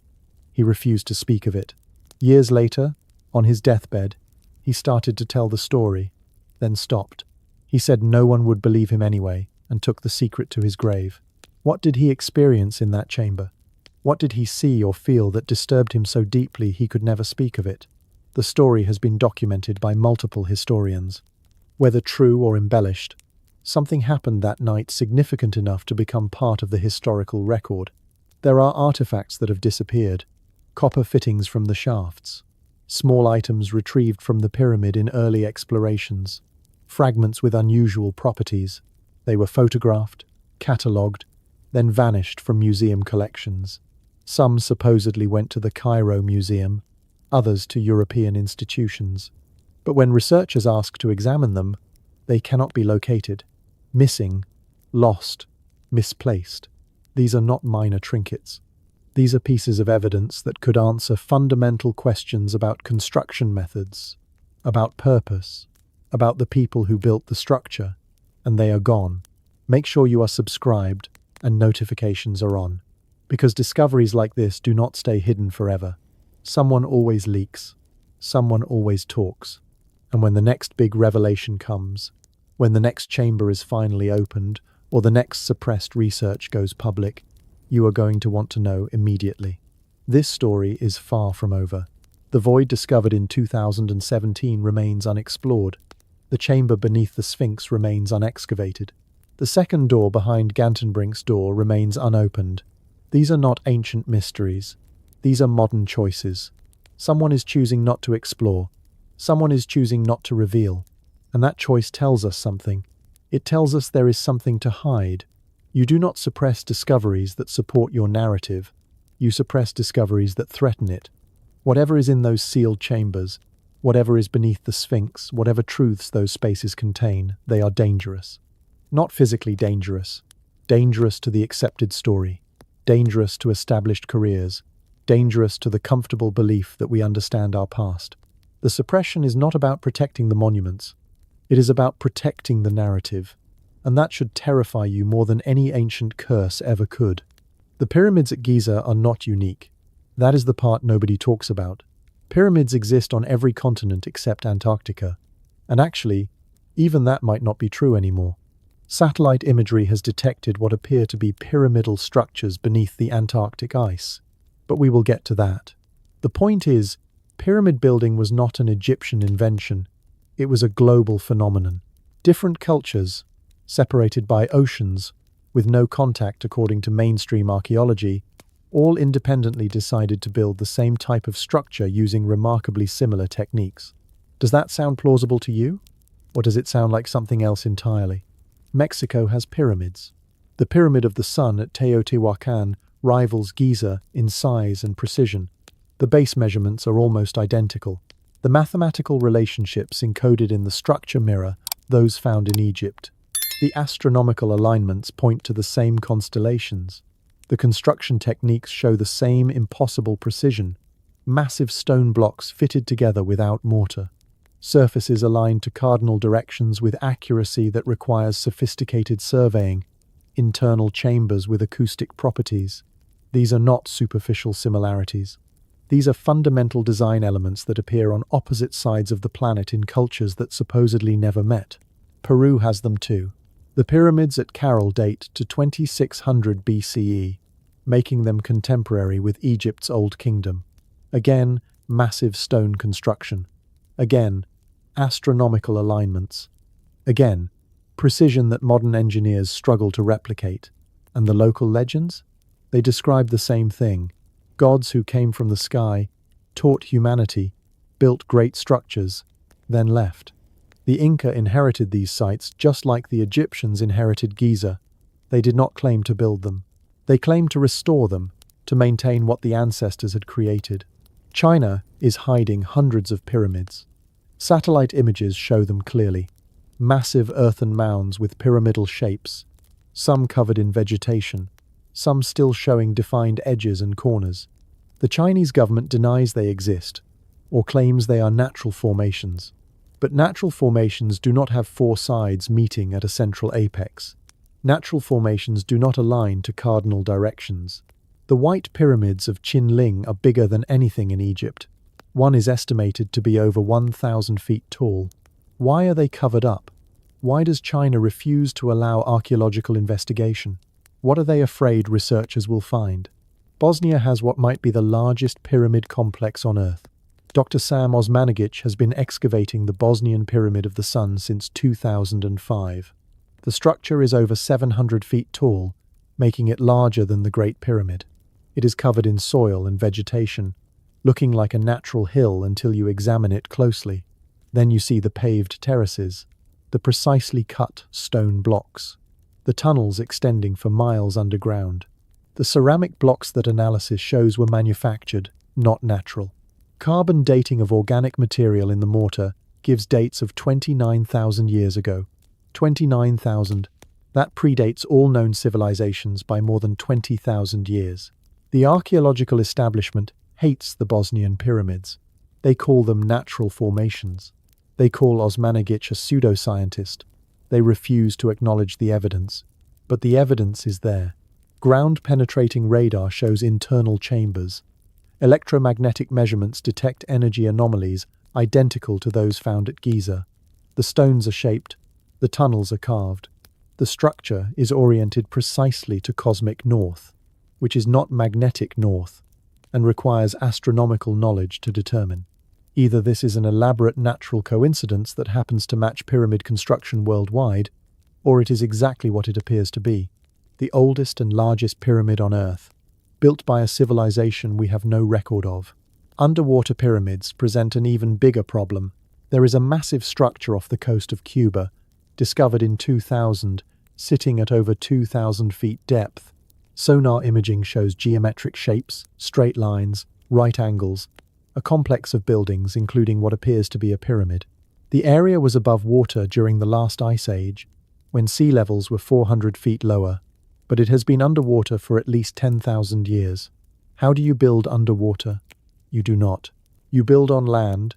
He refused to speak of it. Years later, on his deathbed, he started to tell the story, then stopped. He said no one would believe him anyway, and took the secret to his grave. What did he experience in that chamber? What did he see or feel that disturbed him so deeply he could never speak of it? The story has been documented by multiple historians. Whether true or embellished, something happened that night significant enough to become part of the historical record. There are artifacts that have disappeared, copper fittings from the shafts, small items retrieved from the pyramid in early explorations, fragments with unusual properties. They were photographed, catalogued, then vanished from museum collections. Some supposedly went to the Cairo Museum, others to European institutions. But when researchers ask to examine them, they cannot be located. Missing, lost, misplaced. These are not minor trinkets. These are pieces of evidence that could answer fundamental questions about construction methods, about purpose, about the people who built the structure, and they are gone. Make sure you are subscribed and notifications are on, because discoveries like this do not stay hidden forever. Someone always leaks, someone always talks, and when the next big revelation comes, when the next chamber is finally opened, or the next suppressed research goes public, you are going to want to know immediately. This story is far from over. The void discovered in 2017 remains unexplored. The chamber beneath the Sphinx remains unexcavated. The second door behind Gantenbrink's door remains unopened. These are not ancient mysteries. These are modern choices. Someone is choosing not to explore. Someone is choosing not to reveal. And that choice tells us something. It tells us there is something to hide. You do not suppress discoveries that support your narrative. You suppress discoveries that threaten it. Whatever is in those sealed chambers, whatever is beneath the Sphinx, whatever truths those spaces contain, they are dangerous. Not physically dangerous. Dangerous to the accepted story. Dangerous to established careers. Dangerous to the comfortable belief that we understand our past. The suppression is not about protecting the monuments. It is about protecting the narrative. And that should terrify you more than any ancient curse ever could. The pyramids at Giza are not unique. That is the part nobody talks about. Pyramids exist on every continent except Antarctica. And actually, even that might not be true anymore. Satellite imagery has detected what appear to be pyramidal structures beneath the Antarctic ice. But we will get to that. The point is, pyramid building was not an Egyptian invention. It was a global phenomenon. Different cultures, separated by oceans, with no contact according to mainstream archaeology, all independently decided to build the same type of structure using remarkably similar techniques. Does that sound plausible to you? Or does it sound like something else entirely? Mexico has pyramids. The Pyramid of the Sun at Teotihuacan rivals Giza in size and precision. The base measurements are almost identical. The mathematical relationships encoded in the structure mirror those found in Egypt. The astronomical alignments point to the same constellations. The construction techniques show the same impossible precision. Massive stone blocks fitted together without mortar. Surfaces aligned to cardinal directions with accuracy that requires sophisticated surveying. Internal chambers with acoustic properties. These are not superficial similarities. These are fundamental design elements that appear on opposite sides of the planet in cultures that supposedly never met. Peru has them too. The pyramids at Caral date to 2600 BCE, making them contemporary with Egypt's Old Kingdom. Again, massive stone construction. Again, astronomical alignments. Again, precision that modern engineers struggle to replicate. And the local legends? They describe the same thing. Gods who came from the sky, taught humanity, built great structures, then left. The Inca inherited these sites just like the Egyptians inherited Giza. They did not claim to build them. They claimed to restore them, to maintain what the ancestors had created. China is hiding hundreds of pyramids. Satellite images show them clearly. Massive earthen mounds with pyramidal shapes, some covered in vegetation, some still showing defined edges and corners. The Chinese government denies they exist, or claims they are natural formations. But natural formations do not have four sides meeting at a central apex. Natural formations do not align to cardinal directions. The white pyramids of Qinling are bigger than anything in Egypt. One is estimated to be over 1,000 feet tall. Why are they covered up? Why does China refuse to allow archaeological investigation? What are they afraid researchers will find? Bosnia has what might be the largest pyramid complex on Earth. Dr. Sam Osmanagic has been excavating the Bosnian Pyramid of the Sun since 2005. The structure is over 700 feet tall, making it larger than the Great Pyramid. It is covered in soil and vegetation, looking like a natural hill until you examine it closely. Then you see the paved terraces, the precisely cut stone blocks, the tunnels extending for miles underground. The ceramic blocks that analysis shows were manufactured, not natural. Carbon dating of organic material in the mortar gives dates of 29,000 years ago. 29,000. That predates all known civilizations by more than 20,000 years. The archaeological establishment hates the Bosnian pyramids. They call them natural formations. They call Osmanagic a pseudoscientist. They refuse to acknowledge the evidence. But the evidence is there. Ground-penetrating radar shows internal chambers. Electromagnetic measurements detect energy anomalies identical to those found at Giza. The stones are shaped. The tunnels are carved. The structure is oriented precisely to cosmic north, which is not magnetic north, and requires astronomical knowledge to determine. Either this is an elaborate natural coincidence that happens to match pyramid construction worldwide, or it is exactly what it appears to be, the oldest and largest pyramid on Earth, built by a civilization we have no record of. Underwater pyramids present an even bigger problem. There is a massive structure off the coast of Cuba, discovered in 2000, sitting at over 2,000 feet depth. Sonar imaging shows geometric shapes, straight lines, right angles, a complex of buildings including what appears to be a pyramid. The area was above water during the last ice age, when sea levels were 400 feet lower, but it has been underwater for at least 10,000 years. How do you build underwater? You do not. You build on land,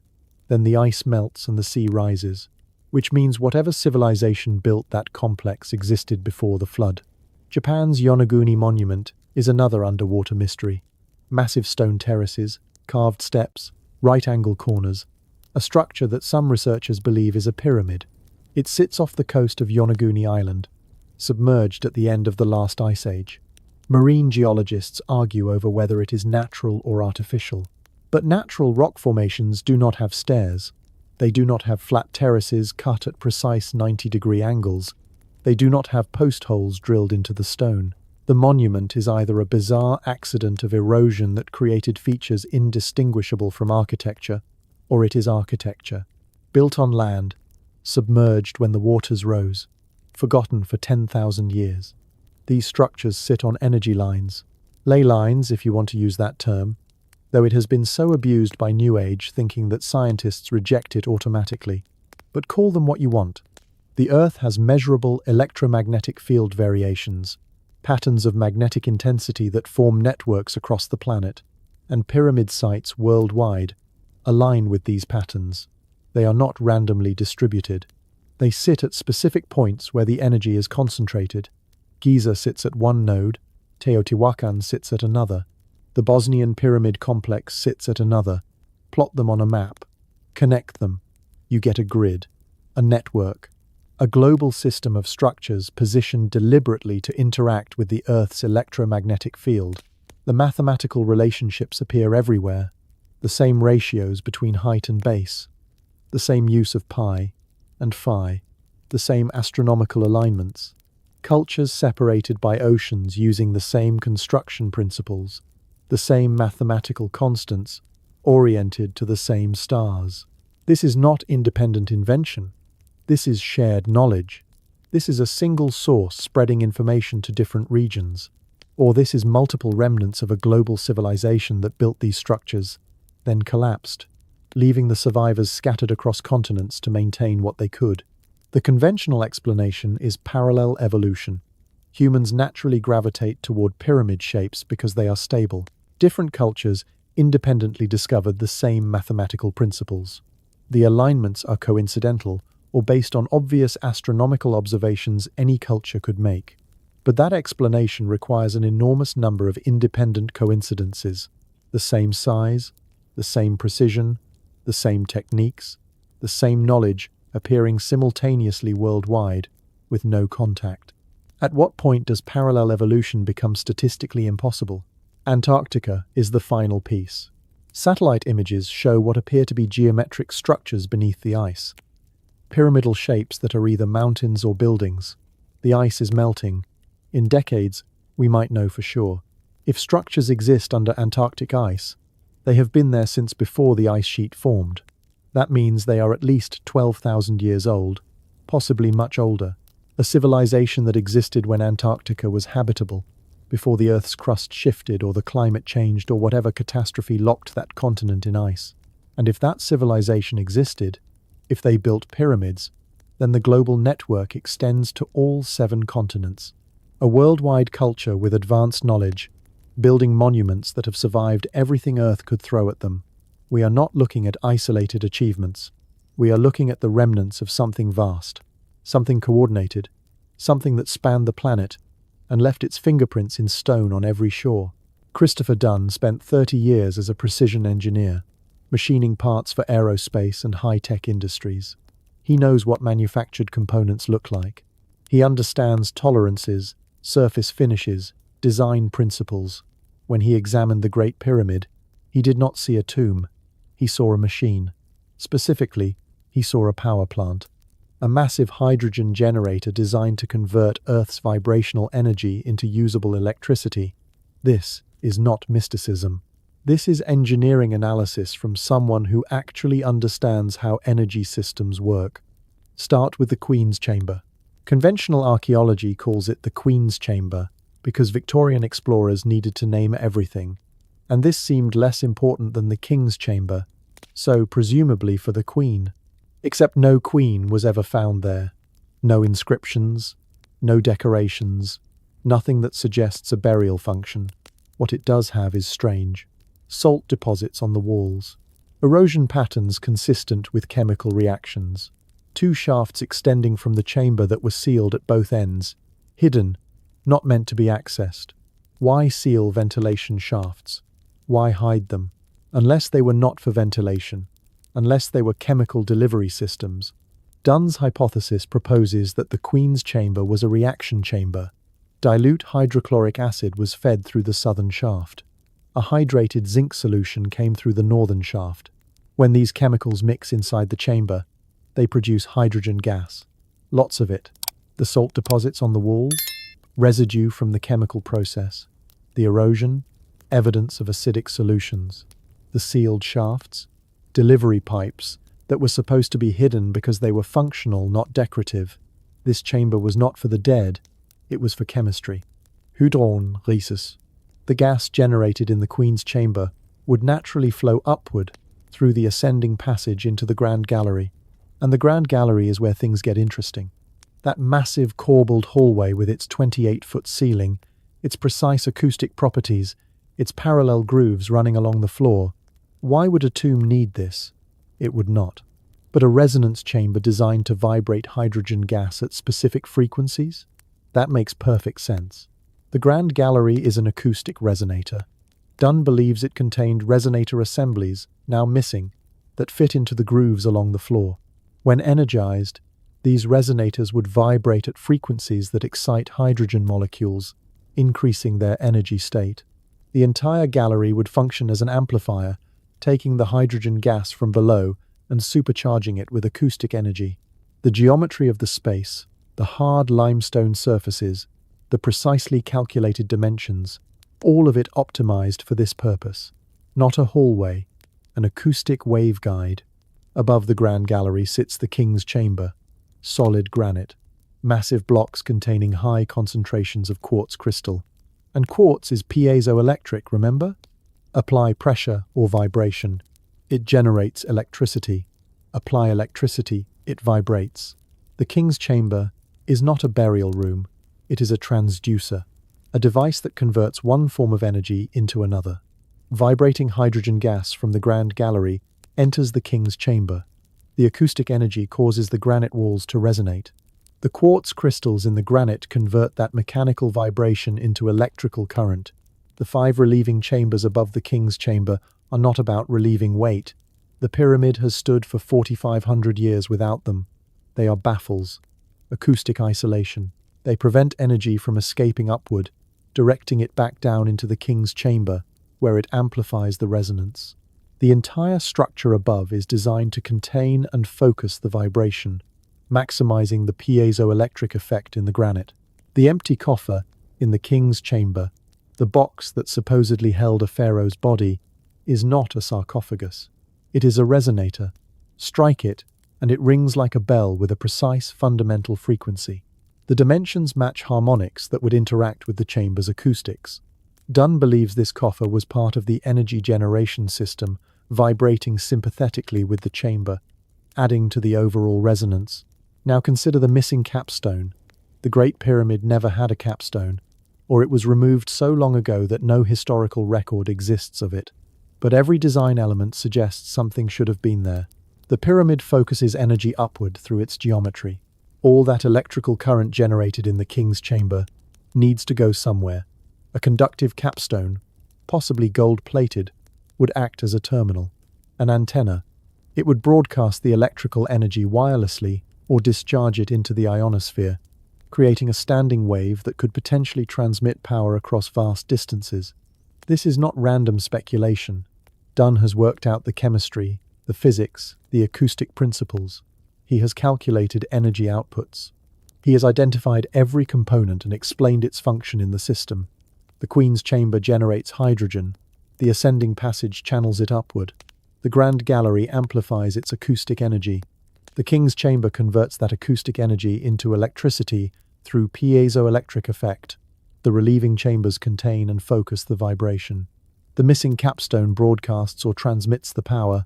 then the ice melts and the sea rises, which means whatever civilization built that complex existed before the flood. Japan's Yonaguni Monument is another underwater mystery. Massive stone terraces, carved steps, right-angle corners, a structure that some researchers believe is a pyramid. It sits off the coast of Yonaguni Island, submerged at the end of the last ice age. Marine geologists argue over whether it is natural or artificial. But natural rock formations do not have stairs. They do not have flat terraces cut at precise 90-degree angles. They do not have post holes drilled into the stone. The monument is either a bizarre accident of erosion that created features indistinguishable from architecture, or it is architecture, built on land, submerged when the waters rose, forgotten for 10,000 years. These structures sit on energy lines, ley lines if you want to use that term, though it has been so abused by New Age thinking that scientists reject it automatically. But call them what you want. The Earth has measurable electromagnetic field variations, patterns of magnetic intensity that form networks across the planet, and pyramid sites worldwide align with these patterns. They are not randomly distributed. They sit at specific points where the energy is concentrated. Giza sits at one node, Teotihuacan sits at another. The Bosnian pyramid complex sits at another. Plot them on a map. Connect them. You get a grid, a network, a global system of structures positioned deliberately to interact with the Earth's electromagnetic field. The mathematical relationships appear everywhere, the same ratios between height and base, the same use of pi and phi, the same astronomical alignments, cultures separated by oceans using the same construction principles, the same mathematical constants, oriented to the same stars. This is not independent invention. This is shared knowledge. This is a single source spreading information to different regions. Or this is multiple remnants of a global civilization that built these structures, then collapsed, leaving the survivors scattered across continents to maintain what they could. The conventional explanation is parallel evolution. Humans naturally gravitate toward pyramid shapes because they are stable. Different cultures independently discovered the same mathematical principles. The alignments are coincidental or based on obvious astronomical observations any culture could make. But that explanation requires an enormous number of independent coincidences. The same size, the same precision, the same techniques, the same knowledge appearing simultaneously worldwide with no contact. At what point does parallel evolution become statistically impossible? Antarctica is the final piece. Satellite images show what appear to be geometric structures beneath the ice. Pyramidal shapes that are either mountains or buildings. The ice is melting. In decades, we might know for sure. If structures exist under Antarctic ice, they have been there since before the ice sheet formed. That means they are at least 12,000 years old, possibly much older. A civilization that existed when Antarctica was habitable, before the Earth's crust shifted or the climate changed or whatever catastrophe locked that continent in ice. And if that civilization existed, if they built pyramids, then the global network extends to all 7 continents. A worldwide culture with advanced knowledge, building monuments that have survived everything Earth could throw at them. We are not looking at isolated achievements. We are looking at the remnants of something vast, something coordinated, something that spanned the planet and left its fingerprints in stone on every shore. Christopher Dunn spent 30 years as a precision engineer, machining parts for aerospace and high-tech industries. He knows what manufactured components look like. He understands tolerances, surface finishes, design principles. When he examined the Great Pyramid, he did not see a tomb. He saw a machine. Specifically, he saw a power plant. A massive hydrogen generator designed to convert Earth's vibrational energy into usable electricity. This is not mysticism. This is engineering analysis from someone who actually understands how energy systems work. Start with the Queen's Chamber. Conventional archaeology calls it the Queen's Chamber because Victorian explorers needed to name everything, and this seemed less important than the King's Chamber, so presumably for the Queen. Except no queen was ever found there. No inscriptions, no decorations, nothing that suggests a burial function. What it does have is strange. Salt deposits on the walls. Erosion patterns consistent with chemical reactions. 2 shafts extending from the chamber that were sealed at both ends. Hidden, not meant to be accessed. Why seal ventilation shafts? Why hide them? Unless they were not for ventilation. Unless they were chemical delivery systems. Dunn's hypothesis proposes that the Queen's Chamber was a reaction chamber. Dilute hydrochloric acid was fed through the southern shaft. A hydrated zinc solution came through the northern shaft. When these chemicals mix inside the chamber, they produce hydrogen gas. Lots of it. The salt deposits on the walls, residue from the chemical process. The erosion, evidence of acidic solutions. The sealed shafts, delivery pipes that were supposed to be hidden because they were functional, not decorative. This chamber was not for the dead, it was for chemistry. Hydron rhesus. The gas generated in the Queen's chamber would naturally flow upward through the ascending passage into the Grand Gallery. And the Grand Gallery is where things get interesting. That massive corbelled hallway with its 28-foot ceiling, its precise acoustic properties, its parallel grooves running along the floor. Why would a tomb need this? It would not. But a resonance chamber designed to vibrate hydrogen gas at specific frequencies? That makes perfect sense. The Grand Gallery is an acoustic resonator. Dunn believes it contained resonator assemblies, now missing, that fit into the grooves along the floor. When energized, these resonators would vibrate at frequencies that excite hydrogen molecules, increasing their energy state. The entire gallery would function as an amplifier, taking the hydrogen gas from below and supercharging it with acoustic energy. The geometry of the space, the hard limestone surfaces, the precisely calculated dimensions, all of it optimized for this purpose. Not a hallway, an acoustic waveguide. Above the Grand Gallery sits the King's Chamber. Solid granite, massive blocks containing high concentrations of quartz crystal. And quartz is piezoelectric, remember? Apply pressure or vibration, it generates electricity. Apply electricity, it vibrates. The King's Chamber is not a burial room, it is a transducer, a device that converts one form of energy into another. Vibrating hydrogen gas from the Grand Gallery enters the King's Chamber. The acoustic energy causes the granite walls to resonate. The quartz crystals in the granite convert that mechanical vibration into electrical current. The 5 relieving chambers above the King's Chamber are not about relieving weight. The pyramid has stood for 4,500 years without them. They are baffles, acoustic isolation. They prevent energy from escaping upward, directing it back down into the King's Chamber, where it amplifies the resonance. The entire structure above is designed to contain and focus the vibration, maximizing the piezoelectric effect in the granite. The empty coffer in the King's Chamber, the box that supposedly held a pharaoh's body, is not a sarcophagus. It is a resonator. Strike it, and it rings like a bell with a precise fundamental frequency. The dimensions match harmonics that would interact with the chamber's acoustics. Dunn believes this coffer was part of the energy generation system, vibrating sympathetically with the chamber, adding to the overall resonance. Now consider the missing capstone. The Great Pyramid never had a capstone, or it was removed so long ago that no historical record exists of it. But every design element suggests something should have been there. The pyramid focuses energy upward through its geometry. All that electrical current generated in the King's Chamber needs to go somewhere. A conductive capstone, possibly gold-plated, would act as a terminal. An antenna. It would broadcast the electrical energy wirelessly or discharge it into the ionosphere, creating a standing wave that could potentially transmit power across vast distances. This is not random speculation. Dunn has worked out the chemistry, the physics, the acoustic principles. He has calculated energy outputs. He has identified every component and explained its function in the system. The Queen's Chamber generates hydrogen. The ascending passage channels it upward. The Grand Gallery amplifies its acoustic energy. The King's Chamber converts that acoustic energy into electricity through piezoelectric effect. The relieving chambers contain and focus the vibration. The missing capstone broadcasts or transmits the power.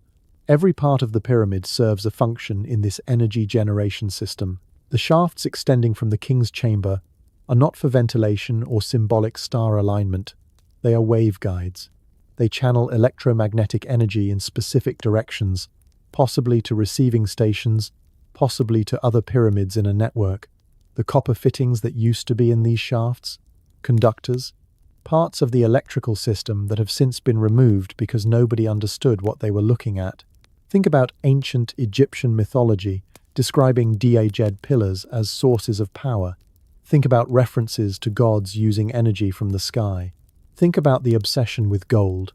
Every part of the pyramid serves a function in this energy generation system. The shafts extending from the King's Chamber are not for ventilation or symbolic star alignment. They are waveguides. They channel electromagnetic energy in specific directions, possibly to receiving stations, possibly to other pyramids in a network. The copper fittings that used to be in these shafts, conductors, parts of the electrical system that have since been removed because nobody understood what they were looking at. Think about ancient Egyptian mythology describing Dieged pillars as sources of power. Think about references to gods using energy from the sky. Think about the obsession with gold,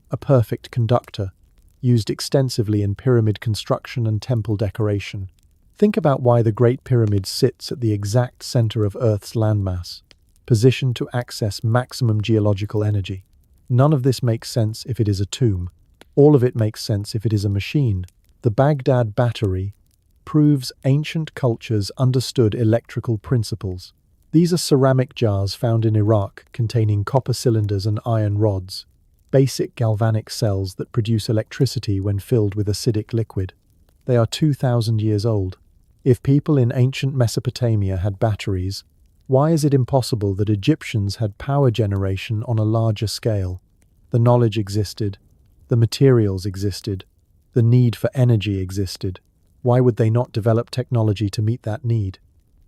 a perfect conductor, used extensively in pyramid construction and temple decoration. Think about why the Great Pyramid sits at the exact center of Earth's landmass, positioned to access maximum geological energy. None of this makes sense if it is a tomb. All of it makes sense if it is a machine. The Baghdad Battery proves ancient cultures understood electrical principles. These are ceramic jars found in Iraq containing copper cylinders and iron rods, basic galvanic cells that produce electricity when filled with acidic liquid. They are 2,000 years old. If people in ancient Mesopotamia had batteries, why is it impossible that Egyptians had power generation on a larger scale? The knowledge existed, the materials existed, the need for energy existed. Why would they not develop technology to meet that need?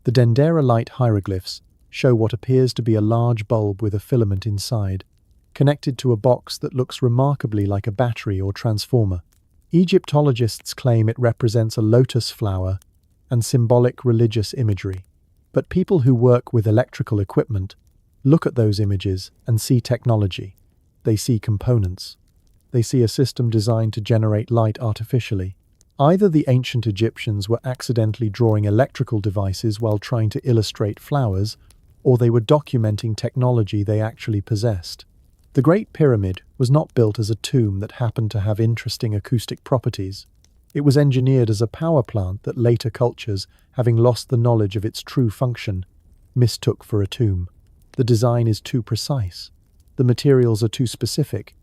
The Dendera light hieroglyphs show what appears to be a large bulb with a filament inside, connected to a box that looks remarkably like a battery or transformer. Egyptologists claim it represents a lotus flower and symbolic religious imagery. But people who work with electrical equipment look at those images and see technology. They see components. They see a system designed to generate light artificially. Either the ancient Egyptians were accidentally drawing electrical devices while trying to illustrate flowers, or they were documenting technology they actually possessed. The Great Pyramid was not built as a tomb that happened to have interesting acoustic properties. It was engineered as a power plant that later cultures, having lost the knowledge of its true function, mistook for a tomb. The design is too precise. The materials are too specific.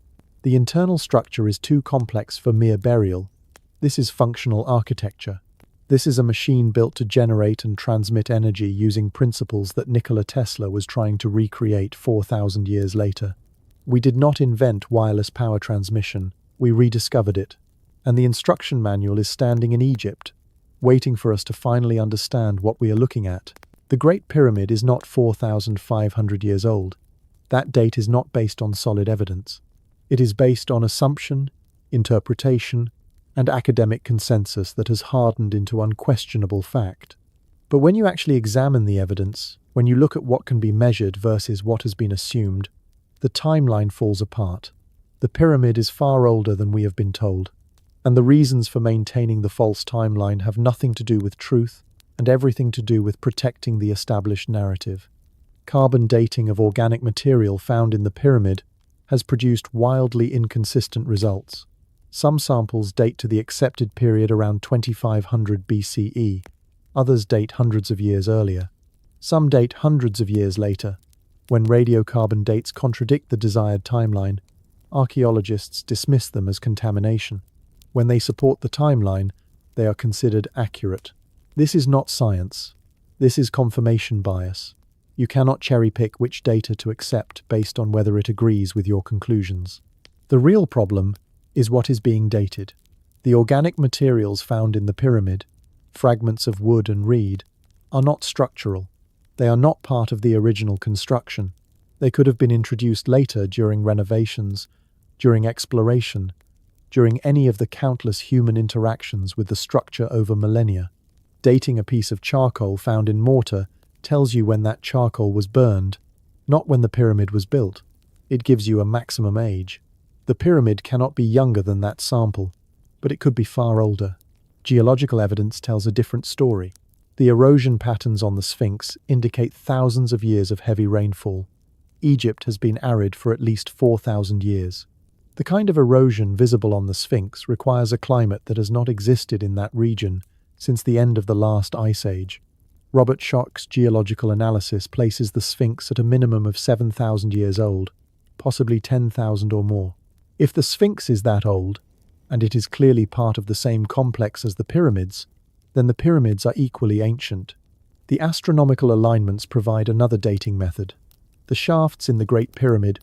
The internal structure is too complex for mere burial. This is functional architecture. This is a machine built to generate and transmit energy using principles that Nikola Tesla was trying to recreate 4,000 years later. We did not invent wireless power transmission, we rediscovered it. And the instruction manual is standing in Egypt, waiting for us to finally understand what we are looking at. The Great Pyramid is not 4,500 years old. That date is not based on solid evidence. It is based on assumption, interpretation, and academic consensus that has hardened into unquestionable fact. But when you actually examine the evidence, when you look at what can be measured versus what has been assumed, the timeline falls apart. The pyramid is far older than we have been told, and the reasons for maintaining the false timeline have nothing to do with truth and everything to do with protecting the established narrative. Carbon dating of organic material found in the pyramid has produced wildly inconsistent results. Some samples date to the accepted period around 2500 BCE, others date hundreds of years earlier. Some date hundreds of years later. When radiocarbon dates contradict the desired timeline, archaeologists dismiss them as contamination. When they support the timeline, they are considered accurate. This is not science. This is confirmation bias. You cannot cherry-pick which data to accept based on whether it agrees with your conclusions. The real problem is what is being dated. The organic materials found in the pyramid, fragments of wood and reed, are not structural. They are not part of the original construction. They could have been introduced later during renovations, during exploration, during any of the countless human interactions with the structure over millennia. Dating a piece of charcoal found in mortar tells you when that charcoal was burned, not when the pyramid was built. It gives you a maximum age. The pyramid cannot be younger than that sample, but it could be far older. Geological evidence tells a different story. The erosion patterns on the Sphinx indicate thousands of years of heavy rainfall. Egypt has been arid for at least 4,000 years. The kind of erosion visible on the Sphinx requires a climate that has not existed in that region since the end of the last ice age. Robert Schoch's geological analysis places the Sphinx at a minimum of 7,000 years old, possibly 10,000 or more. If the Sphinx is that old, and it is clearly part of the same complex as the pyramids, then the pyramids are equally ancient. The astronomical alignments provide another dating method. The shafts in the Great Pyramid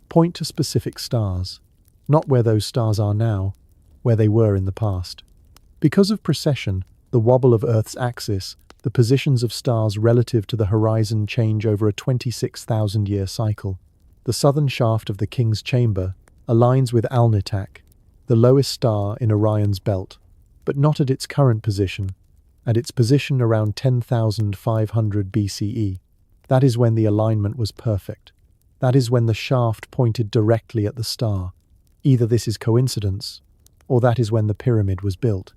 point to specific stars, not where those stars are now, where they were in the past. Because of precession, the wobble of Earth's axis, the positions of stars relative to the horizon change over a 26,000-year cycle. The southern shaft of the King's Chamber aligns with Alnitak, the lowest star in Orion's belt, but not at its current position, at its position around 10,500 BCE. That is when the alignment was perfect. That is when the shaft pointed directly at the star. Either this is coincidence, or that is when the pyramid was built.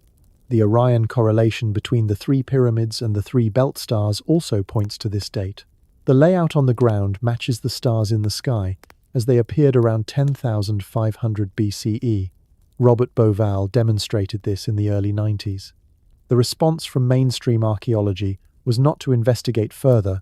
The Orion correlation between the three pyramids and the three belt stars also points to this date. The layout on the ground matches the stars in the sky, as they appeared around 10,500 BCE. Robert Bauval demonstrated this in the early 90s. The response from mainstream archaeology was not to investigate further,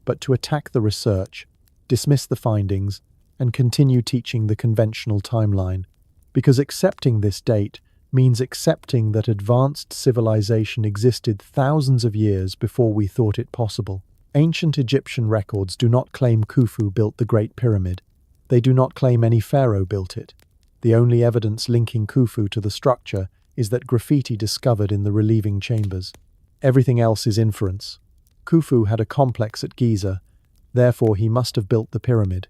but to attack the research, dismiss the findings, and continue teaching the conventional timeline. Because accepting this date means accepting that advanced civilization existed thousands of years before we thought it possible. Ancient Egyptian records do not claim Khufu built the Great Pyramid. They do not claim any pharaoh built it. The only evidence linking Khufu to the structure is that graffiti discovered in the relieving chambers. Everything else is inference. Khufu had a complex at Giza, therefore he must have built the pyramid.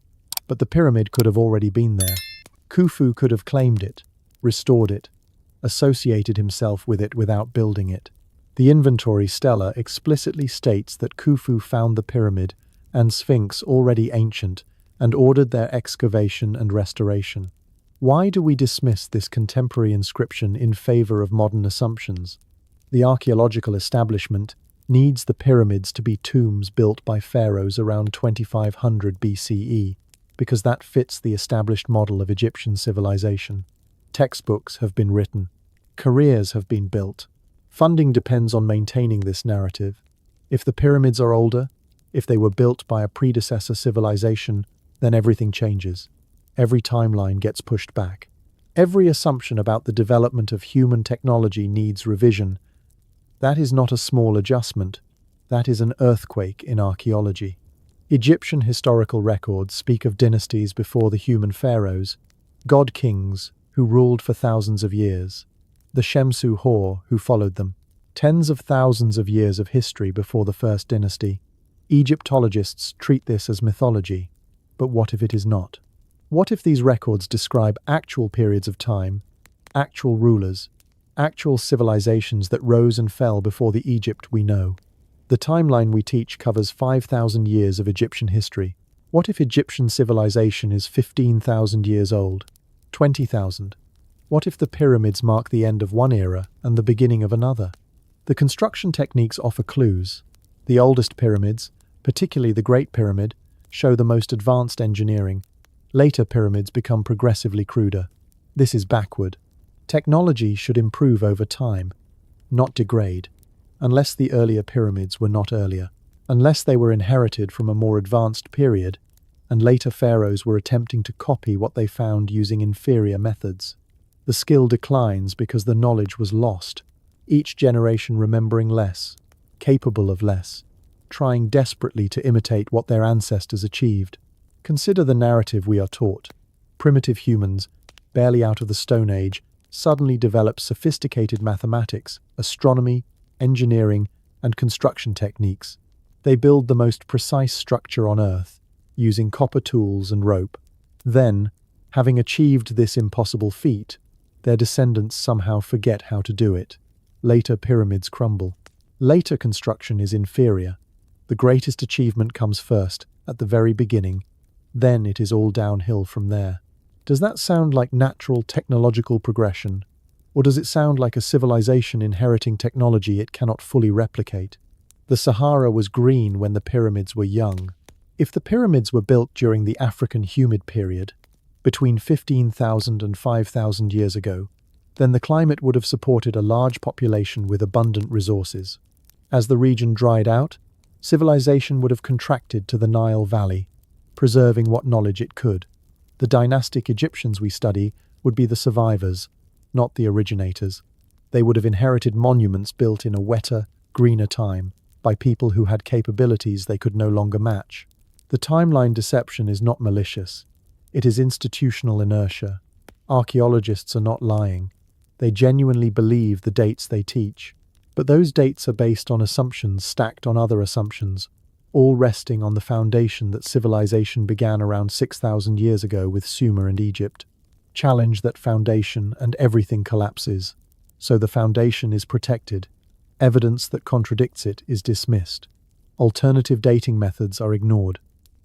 But the pyramid could have already been there. Khufu could have claimed it, restored it, associated himself with it without building it. The inventory stela explicitly states that Khufu found the pyramid and Sphinx already ancient and ordered their excavation and restoration. Why do we dismiss this contemporary inscription in favor of modern assumptions? The archaeological establishment needs the pyramids to be tombs built by pharaohs around 2500 BCE, because that fits the established model of Egyptian civilization. Textbooks have been written. Careers have been built. Funding depends on maintaining this narrative. If the pyramids are older, if they were built by a predecessor civilization, then everything changes. Every timeline gets pushed back. Every assumption about the development of human technology needs revision. That is not a small adjustment. That is an earthquake in archaeology. Egyptian historical records speak of dynasties before the human pharaohs, god-kings who ruled for thousands of years, the Shemsu Hor who followed them, tens of thousands of years of history before the first dynasty. Egyptologists treat this as mythology, but what if it is not? What if these records describe actual periods of time, actual rulers, actual civilizations that rose and fell before the Egypt we know? The timeline we teach covers 5,000 years of Egyptian history. What if Egyptian civilization is 15,000 years old? 20,000? What if the pyramids mark the end of one era and the beginning of another? The construction techniques offer clues. The oldest pyramids, particularly the Great Pyramid, show the most advanced engineering. Later pyramids become progressively cruder. This is backward. Technology should improve over time, not degrade. Unless the earlier pyramids were not earlier, unless they were inherited from a more advanced period, and later pharaohs were attempting to copy what they found using inferior methods. The skill declines because the knowledge was lost, each generation remembering less, capable of less, trying desperately to imitate what their ancestors achieved. Consider the narrative we are taught. Primitive humans, barely out of the Stone Age, suddenly develop sophisticated mathematics, astronomy, engineering, and construction techniques. They build the most precise structure on Earth, using copper tools and rope. Then, having achieved this impossible feat, their descendants somehow forget how to do it. Later pyramids crumble. Later construction is inferior. The greatest achievement comes first, at the very beginning. Then it is all downhill from there. Does that sound like natural technological progression? Or does it sound like a civilization inheriting technology it cannot fully replicate? The Sahara was green when the pyramids were young. If the pyramids were built during the African humid period, between 15,000 and 5,000 years ago, then the climate would have supported a large population with abundant resources. As the region dried out, civilization would have contracted to the Nile Valley, preserving what knowledge it could. The dynastic Egyptians we study would be the survivors, not the originators. They would have inherited monuments built in a wetter, greener time, by people who had capabilities they could no longer match. The timeline deception is not malicious. It is institutional inertia. Archaeologists are not lying. They genuinely believe the dates they teach. But those dates are based on assumptions stacked on other assumptions, all resting on the foundation that civilization began around 6,000 years ago with Sumer and Egypt. Challenge that foundation and everything collapses. So the foundation is protected. Evidence that contradicts it is dismissed. Alternative dating methods are ignored.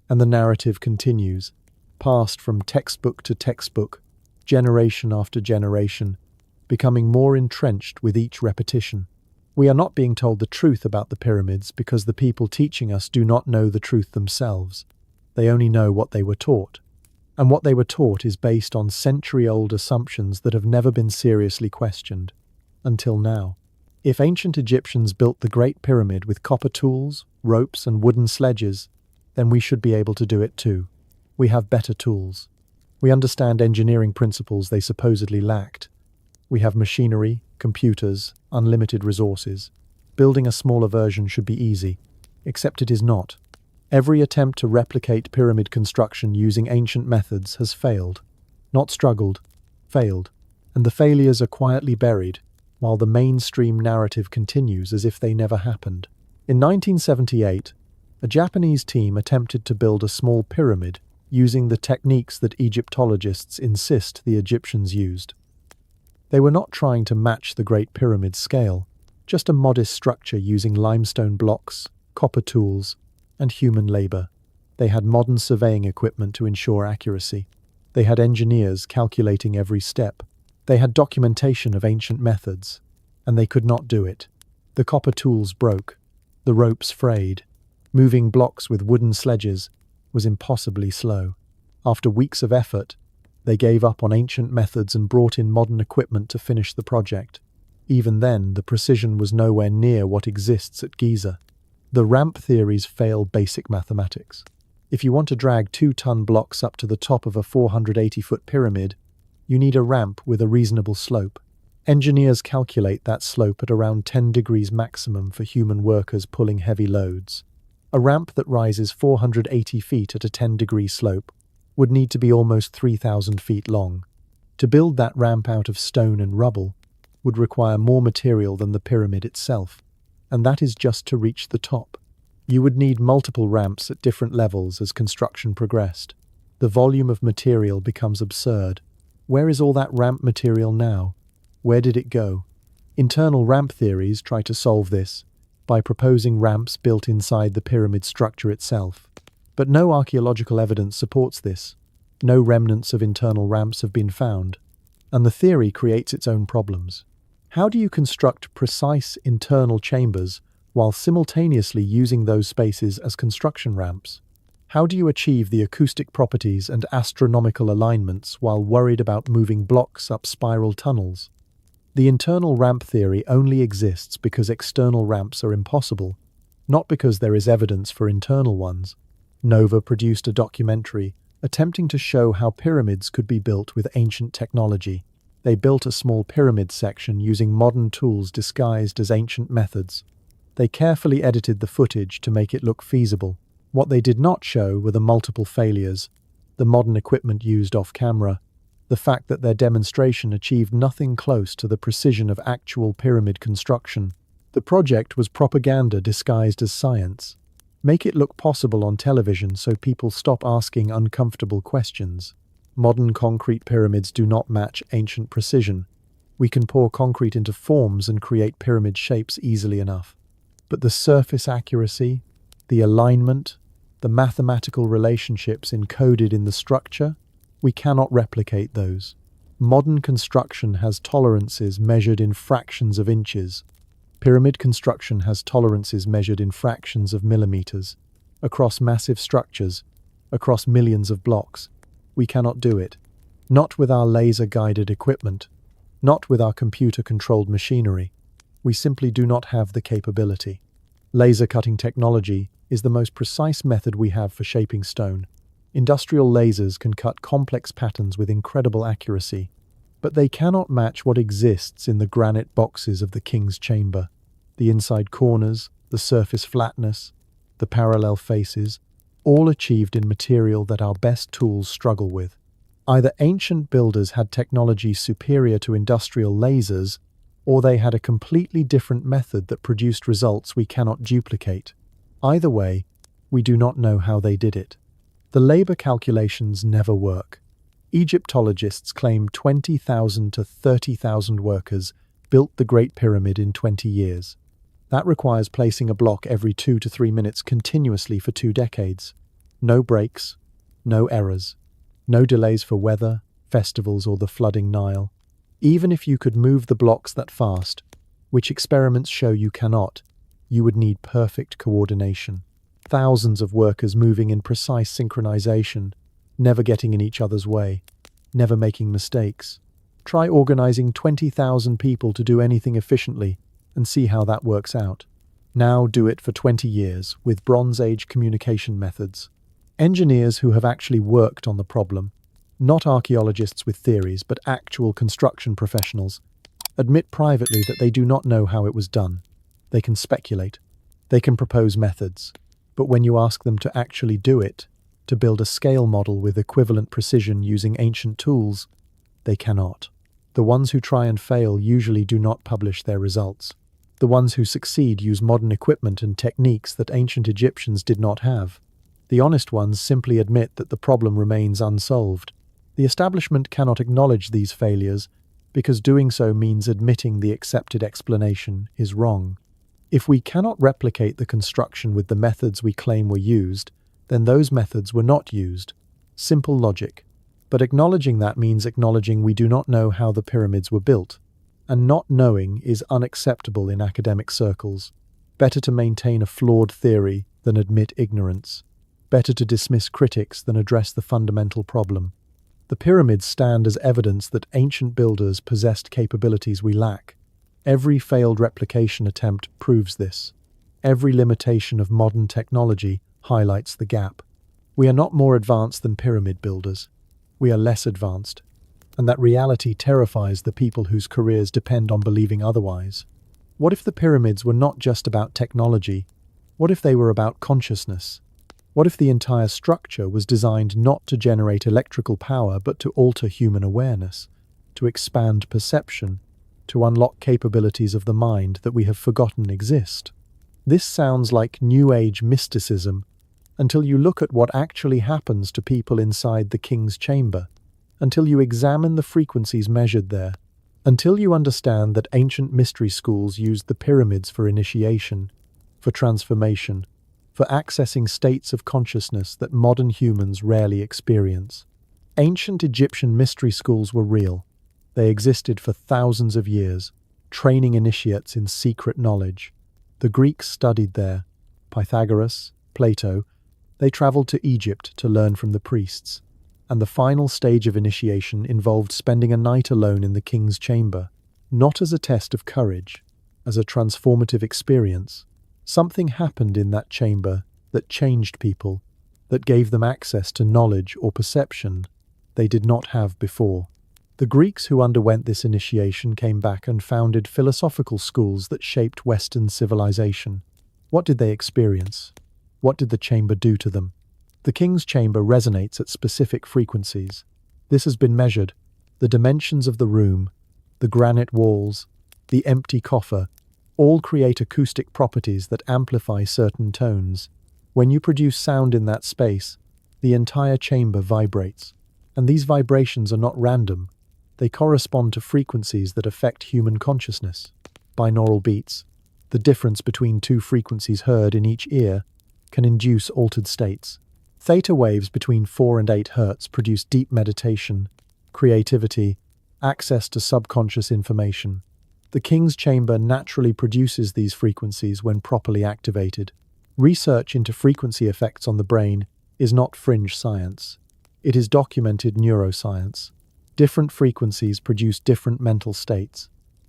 And the narrative continues, passed from textbook to textbook, generation after generation, becoming more entrenched with each repetition. We are not being told the truth about the pyramids because the people teaching us do not know the truth themselves. They only know what they were taught. And what they were taught is based on century-old assumptions that have never been seriously questioned. Until now. If ancient Egyptians built the Great Pyramid with copper tools, ropes, and wooden sledges, then we should be able to do it too. We have better tools. We understand engineering principles they supposedly lacked. We have machinery, computers, unlimited resources. Building a smaller version should be easy, except it is not. Every attempt to replicate pyramid construction using ancient methods has failed. Not struggled, failed. And the failures are quietly buried, while the mainstream narrative continues as if they never happened. In 1978, a Japanese team attempted to build a small pyramid using the techniques that Egyptologists insist the Egyptians used. They were not trying to match the Great Pyramid's scale, just a modest structure using limestone blocks, copper tools, and human labor. They had modern surveying equipment to ensure accuracy. They had engineers calculating every step. They had documentation of ancient methods, and they could not do it. The copper tools broke, the ropes frayed. Moving blocks with wooden sledges was impossibly slow. After weeks of effort, they gave up on ancient methods and brought in modern equipment to finish the project. Even then, the precision was nowhere near what exists at Giza. The ramp theories fail basic mathematics. If you want to drag 2-ton blocks up to the top of a 480-foot pyramid, you need a ramp with a reasonable slope. Engineers calculate that slope at around 10 degrees maximum for human workers pulling heavy loads. A ramp that rises 480 feet at a 10-degree slope would need to be almost 3,000 feet long. To build that ramp out of stone and rubble would require more material than the pyramid itself, and that is just to reach the top. You would need multiple ramps at different levels as construction progressed. The volume of material becomes absurd. Where is all that ramp material now? Where did it go? Internal ramp theories try to solve this by proposing ramps built inside the pyramid structure itself. But no archaeological evidence supports this. No remnants of internal ramps have been found, and the theory creates its own problems. How do you construct precise internal chambers while simultaneously using those spaces as construction ramps? How do you achieve the acoustic properties and astronomical alignments while worried about moving blocks up spiral tunnels? The internal ramp theory only exists because external ramps are impossible, not because there is evidence for internal ones. Nova produced a documentary attempting to show how pyramids could be built with ancient technology. They built a small pyramid section using modern tools disguised as ancient methods. They carefully edited the footage to make it look feasible. What they did not show were the multiple failures, the modern equipment used off-camera, the fact that their demonstration achieved nothing close to the precision of actual pyramid construction. The project was propaganda disguised as science. Make it look possible on television so people stop asking uncomfortable questions. Modern concrete pyramids do not match ancient precision. We can pour concrete into forms and create pyramid shapes easily enough. But the surface accuracy, the alignment, the mathematical relationships encoded in the structure, we cannot replicate those. Modern construction has tolerances measured in fractions of inches. Pyramid construction has tolerances measured in fractions of millimeters. Across massive structures, across millions of blocks, we cannot do it. Not with our laser-guided equipment, not with our computer-controlled machinery. We simply do not have the capability. Laser cutting technology is the most precise method we have for shaping stone. Industrial lasers can cut complex patterns with incredible accuracy, but they cannot match what exists in the granite boxes of the king's chamber. The inside corners, the surface flatness, the parallel faces, all achieved in material that our best tools struggle with. Either ancient builders had technology superior to industrial lasers, or they had a completely different method that produced results we cannot duplicate. Either way, we do not know how they did it. The labor calculations never work. Egyptologists claim 20,000 to 30,000 workers built the Great Pyramid in 20 years. That requires placing a block every 2 to 3 minutes continuously for 2 decades. No breaks, no errors, no delays for weather, festivals, or the flooding Nile. Even if you could move the blocks that fast, which experiments show you cannot, you would need perfect coordination. Thousands of workers moving in precise synchronization, never getting in each other's way, never making mistakes. Try organizing 20,000 people to do anything efficiently and see how that works out. Now do it for 20 years with Bronze Age communication methods. Engineers who have actually worked on the problem, not archaeologists with theories but actual construction professionals, admit privately that they do not know how it was done. They can speculate. They can propose methods. But when you ask them to actually do it, to build a scale model with equivalent precision using ancient tools, they cannot. The ones who try and fail usually do not publish their results. The ones who succeed use modern equipment and techniques that ancient Egyptians did not have. The honest ones simply admit that the problem remains unsolved. The establishment cannot acknowledge these failures because doing so means admitting the accepted explanation is wrong. If we cannot replicate the construction with the methods we claim were used, then those methods were not used. Simple logic. But acknowledging that means acknowledging we do not know how the pyramids were built. And not knowing is unacceptable in academic circles. Better to maintain a flawed theory than admit ignorance. Better to dismiss critics than address the fundamental problem. The pyramids stand as evidence that ancient builders possessed capabilities we lack. Every failed replication attempt proves this. Every limitation of modern technology highlights the gap. We are not more advanced than pyramid builders. We are less advanced. And that reality terrifies the people whose careers depend on believing otherwise. What if the pyramids were not just about technology? What if they were about consciousness? What if the entire structure was designed not to generate electrical power but to alter human awareness, to expand perception, to unlock capabilities of the mind that we have forgotten exist? This sounds like New Age mysticism until you look at what actually happens to people inside the king's chamber, until you examine the frequencies measured there, until you understand that ancient mystery schools used the pyramids for initiation, for transformation, for accessing states of consciousness that modern humans rarely experience. Ancient Egyptian mystery schools were real. They existed for thousands of years, training initiates in secret knowledge. The Greeks studied there. Pythagoras, Plato. They traveled to Egypt to learn from the priests. And the final stage of initiation involved spending a night alone in the king's chamber, not as a test of courage, as a transformative experience. Something happened in that chamber that changed people, that gave them access to knowledge or perception they did not have before. The Greeks who underwent this initiation came back and founded philosophical schools that shaped Western civilization. What did they experience? What did the chamber do to them? The king's chamber resonates at specific frequencies. This has been measured. The dimensions of the room, the granite walls, the empty coffer, all create acoustic properties that amplify certain tones. When you produce sound in that space, the entire chamber vibrates. And these vibrations are not random. They correspond to frequencies that affect human consciousness. Binaural beats, the difference between two frequencies heard in each ear, can induce altered states. Theta waves between 4 and 8 Hz produce deep meditation, creativity, access to subconscious information. The king's chamber naturally produces these frequencies when properly activated. Research into frequency effects on the brain is not fringe science. It is documented neuroscience. Different frequencies produce different mental states.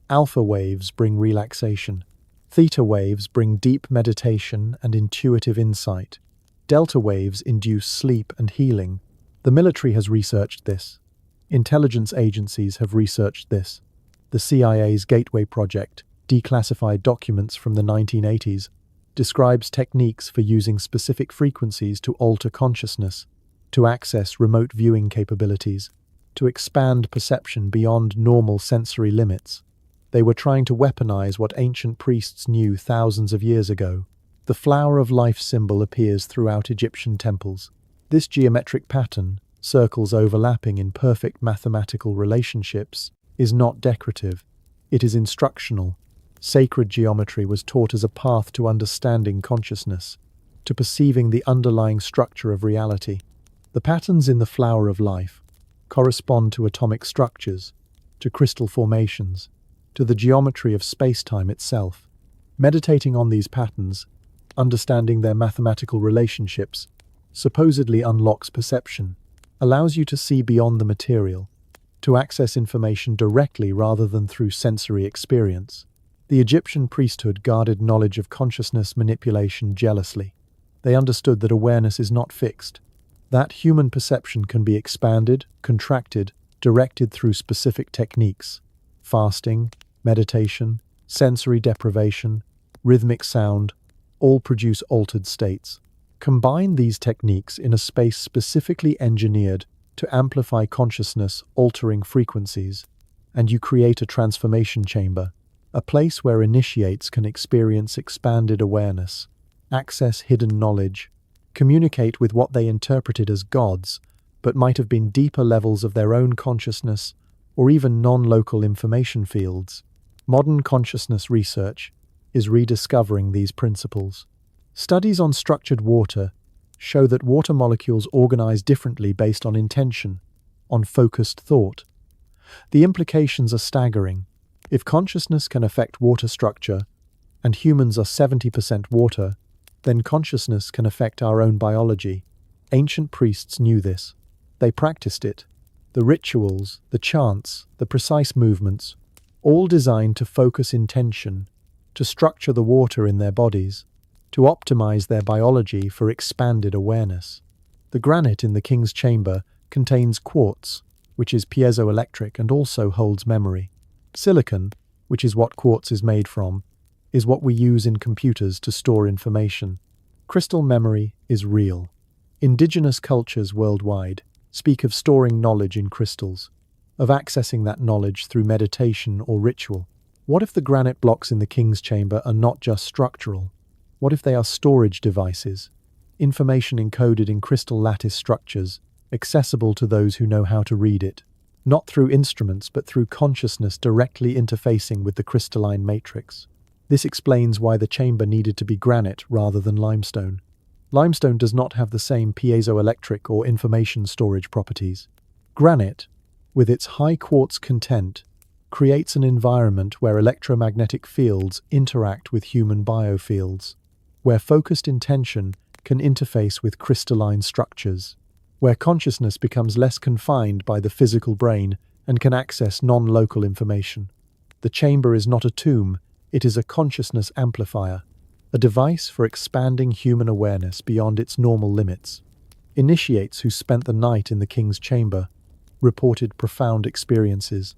Alpha waves bring relaxation. Theta waves bring deep meditation and intuitive insight. Delta waves induce sleep and healing. The military has researched this. Intelligence agencies have researched this. The CIA's Gateway Project, declassified documents from the 1980s, describes techniques for using specific frequencies to alter consciousness, to access remote viewing capabilities, to expand perception beyond normal sensory limits. They were trying to weaponize what ancient priests knew thousands of years ago. The flower of life symbol appears throughout Egyptian temples. This geometric pattern, circles overlapping in perfect mathematical relationships, is not decorative. It is instructional. Sacred geometry was taught as a path to understanding consciousness, to perceiving the underlying structure of reality. The patterns in the flower of life correspond to atomic structures, to crystal formations, to the geometry of space-time itself. Meditating on these patterns, understanding their mathematical relationships, supposedly unlocks perception, allows you to see beyond the material, to access information directly rather than through sensory experience. The Egyptian priesthood guarded knowledge of consciousness manipulation jealously. They understood that awareness is not fixed, that human perception can be expanded, contracted, directed through specific techniques. Fasting, meditation, sensory deprivation, rhythmic sound, all produce altered states. Combine these techniques in a space specifically engineered to amplify consciousness, altering frequencies, and you create a transformation chamber, a place where initiates can experience expanded awareness, access hidden knowledge, communicate with what they interpreted as gods, but might have been deeper levels of their own consciousness or even non-local information fields. Modern consciousness research is rediscovering these principles. Studies on structured water show that water molecules organize differently based on intention, on focused thought. The implications are staggering. If consciousness can affect water structure, and humans are 70% water, then consciousness can affect our own biology. Ancient priests knew this. They practiced it. The rituals, the chants, the precise movements, all designed to focus intention, to structure the water in their bodies, to optimize their biology for expanded awareness. The granite in the king's chamber contains quartz, which is piezoelectric and also holds memory. Silicon, which is what quartz is made from, is what we use in computers to store information. Crystal memory is real. Indigenous cultures worldwide speak of storing knowledge in crystals, of accessing that knowledge through meditation or ritual. What if the granite blocks in the king's chamber are not just structural? What if they are storage devices, information encoded in crystal lattice structures, accessible to those who know how to read it, not through instruments but through consciousness directly interfacing with the crystalline matrix? This explains why the chamber needed to be granite rather than limestone. Limestone does not have the same piezoelectric or information storage properties. Granite, with its high quartz content, creates an environment where electromagnetic fields interact with human biofields, where focused intention can interface with crystalline structures, where consciousness becomes less confined by the physical brain and can access non-local information. The chamber is not a tomb, it is a consciousness amplifier, a device for expanding human awareness beyond its normal limits. Initiates who spent the night in the king's chamber reported profound experiences,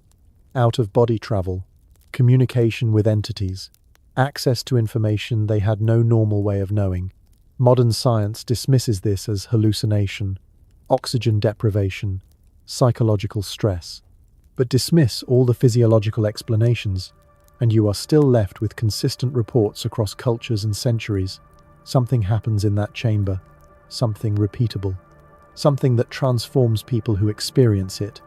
out-of-body travel, communication with entities, access to information they had no normal way of knowing. Modern science dismisses this as hallucination, oxygen deprivation, psychological stress. But dismiss all the physiological explanations, and you are still left with consistent reports across cultures and centuries. Something happens in that chamber, something repeatable, something that transforms people who experience it.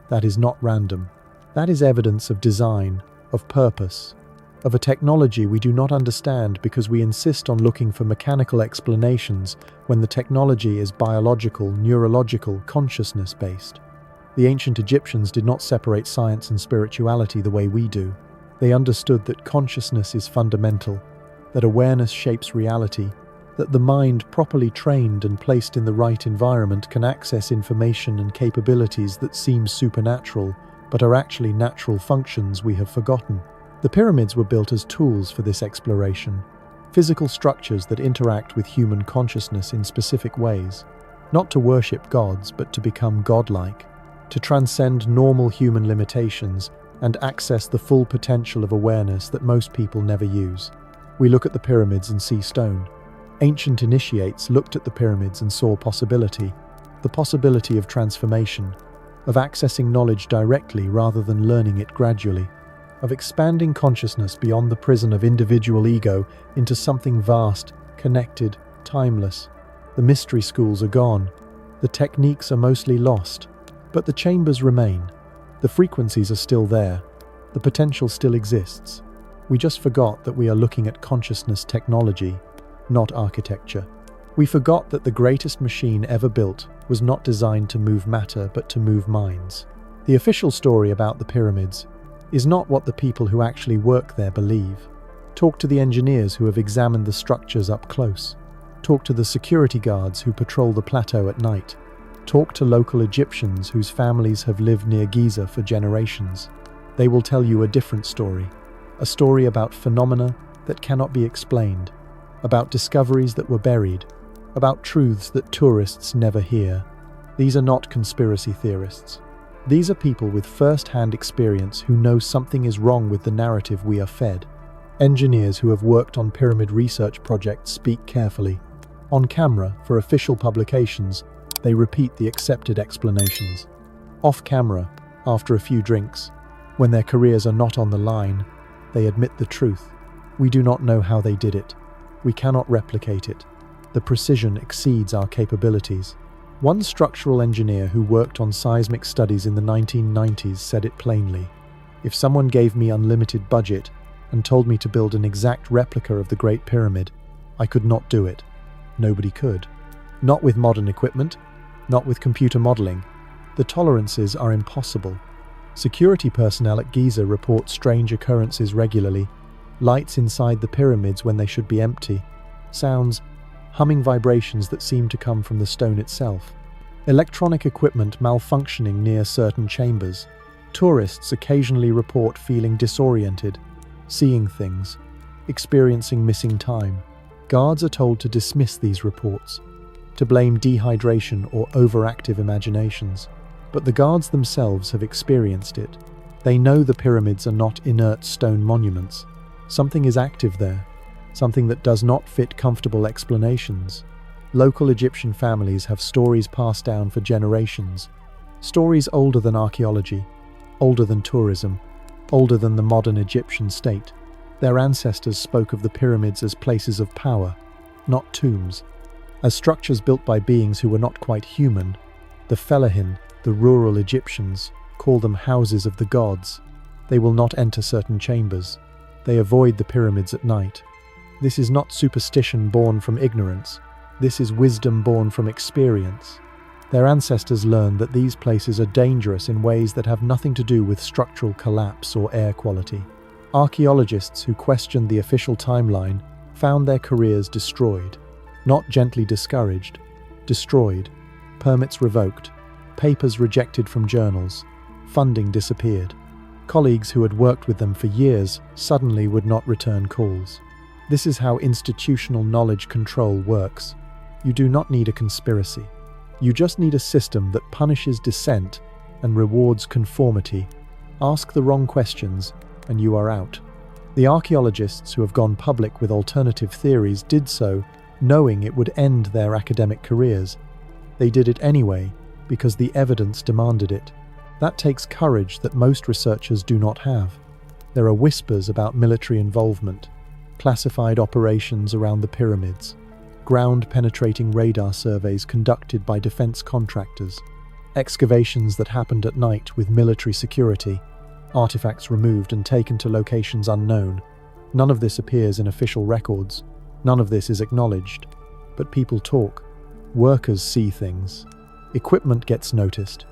That is not random. That is evidence of design, of purpose, of a technology we do not understand because we insist on looking for mechanical explanations when the technology is biological, neurological, consciousness-based. The ancient Egyptians did not separate science and spirituality the way we do. They understood that consciousness is fundamental, that awareness shapes reality, that the mind properly trained and placed in the right environment can access information and capabilities that seem supernatural, but are actually natural functions we have forgotten. The pyramids were built as tools for this exploration, physical structures that interact with human consciousness in specific ways, not to worship gods but to become godlike, to transcend normal human limitations and access the full potential of awareness that most people never use. We look at the pyramids and see stone. Ancient initiates looked at the pyramids and saw possibility, the possibility of transformation, of accessing knowledge directly rather than learning it gradually, of expanding consciousness beyond the prison of individual ego into something vast, connected, timeless. The mystery schools are gone. The techniques are mostly lost. But the chambers remain. The frequencies are still there. The potential still exists. We just forgot that we are looking at consciousness technology, not architecture. We forgot that the greatest machine ever built was not designed to move matter but to move minds. The official story about the pyramids is not what the people who actually work there believe. Talk to the engineers who have examined the structures up close. Talk to the security guards who patrol the plateau at night. Talk to local Egyptians whose families have lived near Giza for generations. They will tell you a different story. A story about phenomena that cannot be explained, about discoveries that were buried, about truths that tourists never hear. These are not conspiracy theorists. These are people with first-hand experience who know something is wrong with the narrative we are fed. Engineers who have worked on pyramid research projects speak carefully. On camera, for official publications, they repeat the accepted explanations. Off camera, after a few drinks, when their careers are not on the line, they admit the truth. We do not know how they did it. We cannot replicate it. The precision exceeds our capabilities. One structural engineer who worked on seismic studies in the 1990s said it plainly. If someone gave me unlimited budget and told me to build an exact replica of the Great Pyramid, I could not do it. Nobody could. Not with modern equipment, not with computer modeling. The tolerances are impossible. Security personnel at Giza report strange occurrences regularly. Lights inside the pyramids when they should be empty. Sounds, humming vibrations that seem to come from the stone itself. Electronic equipment malfunctioning near certain chambers. Tourists occasionally report feeling disoriented, seeing things, experiencing missing time. Guards are told to dismiss these reports, to blame dehydration or overactive imaginations. But the guards themselves have experienced it. They know the pyramids are not inert stone monuments. Something is active there, something that does not fit comfortable explanations. Local Egyptian families have stories passed down for generations. Stories older than archaeology, older than tourism, older than the modern Egyptian state. Their ancestors spoke of the pyramids as places of power, not tombs. As structures built by beings who were not quite human, the Fellahin, the rural Egyptians, call them houses of the gods. They will not enter certain chambers. They avoid the pyramids at night. This is not superstition born from ignorance. This is wisdom born from experience. Their ancestors learned that these places are dangerous in ways that have nothing to do with structural collapse or air quality. Archaeologists who questioned the official timeline found their careers destroyed. Not gently discouraged, destroyed. Permits revoked. Papers rejected from journals. Funding disappeared. Colleagues who had worked with them for years suddenly would not return calls. This is how institutional knowledge control works. You do not need a conspiracy. You just need a system that punishes dissent and rewards conformity. Ask the wrong questions and you are out. The archaeologists who have gone public with alternative theories did so knowing it would end their academic careers. They did it anyway because the evidence demanded it. That takes courage that most researchers do not have. There are whispers about military involvement, classified operations around the pyramids, ground-penetrating radar surveys conducted by defense contractors, excavations that happened at night with military security, artifacts removed and taken to locations unknown. None of this appears in official records. None of this is acknowledged. But people talk. Workers see things. Equipment gets noticed.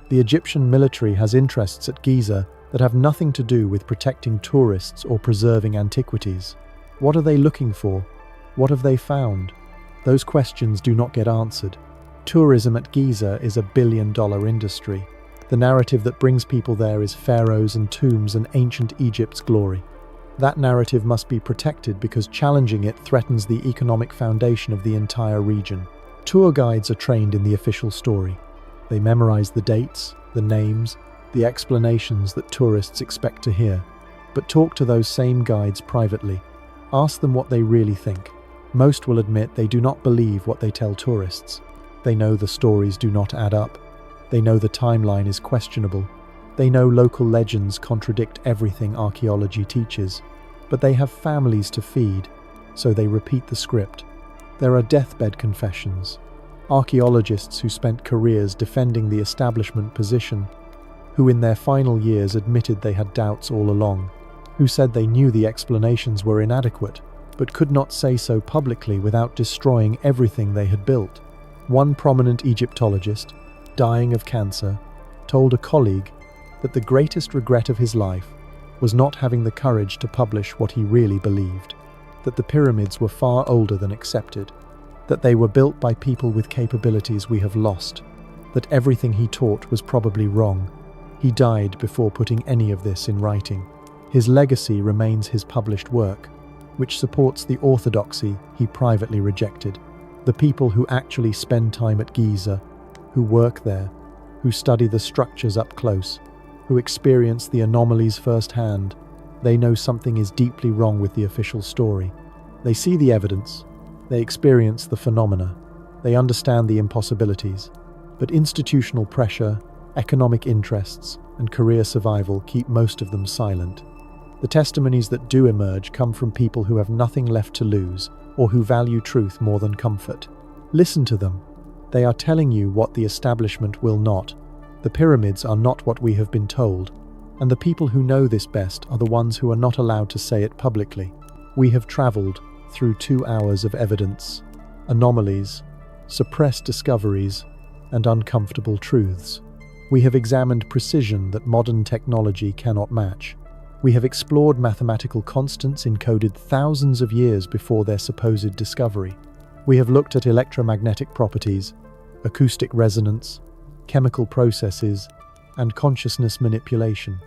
The Egyptian military has interests at Giza that have nothing to do with protecting tourists or preserving antiquities. What are they looking for? What have they found? Those questions do not get answered. Tourism at Giza is a billion-dollar industry. The narrative that brings people there is pharaohs and tombs and ancient Egypt's glory. That narrative must be protected because challenging it threatens the economic foundation of the entire region. Tour guides are trained in the official story. They memorize the dates, the names, the explanations that tourists expect to hear. But talk to those same guides privately. Ask them what they really think. Most will admit they do not believe what they tell tourists. They know the stories do not add up. They know the timeline is questionable. They know local legends contradict everything archaeology teaches. But they have families to feed, so they repeat the script. There are deathbed confessions. Archaeologists who spent careers defending the establishment position, who in their final years admitted they had doubts all along, who said they knew the explanations were inadequate, but could not say so publicly without destroying everything they had built. One prominent Egyptologist, dying of cancer, told a colleague that the greatest regret of his life was not having the courage to publish what he really believed, that the pyramids were far older than accepted, that they were built by people with capabilities we have lost, that everything he taught was probably wrong. He died before putting any of this in writing. His legacy remains his published work, which supports the orthodoxy he privately rejected. The people who actually spend time at Giza, who work there, who study the structures up close, who experience the anomalies firsthand, they know something is deeply wrong with the official story. They see the evidence, they experience the phenomena, they understand the impossibilities, but institutional pressure, economic interests, and career survival keep most of them silent. The testimonies that do emerge come from people who have nothing left to lose or who value truth more than comfort. Listen to them. They are telling you what the establishment will not. The pyramids are not what we have been told, and the people who know this best are the ones who are not allowed to say it publicly. We have traveled through 2 hours of evidence, anomalies, suppressed discoveries, and uncomfortable truths. We have examined precision that modern technology cannot match. We have explored mathematical constants encoded thousands of years before their supposed discovery. We have looked at electromagnetic properties, acoustic resonance, chemical processes, and consciousness manipulation.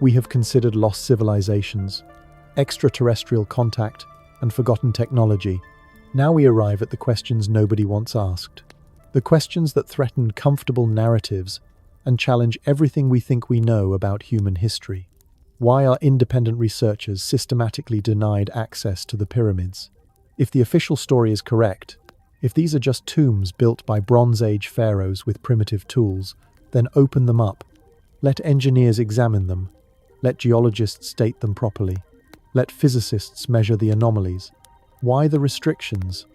We have considered lost civilizations, extraterrestrial contact, and forgotten technology. Now we arrive at the questions nobody wants asked. The questions that threaten comfortable narratives and challenge everything we think we know about human history. Why are independent researchers systematically denied access to the pyramids? If the official story is correct, if these are just tombs built by Bronze Age pharaohs with primitive tools, then open them up. Let engineers examine them. Let geologists date them properly. Let physicists measure the anomalies. Why the restrictions?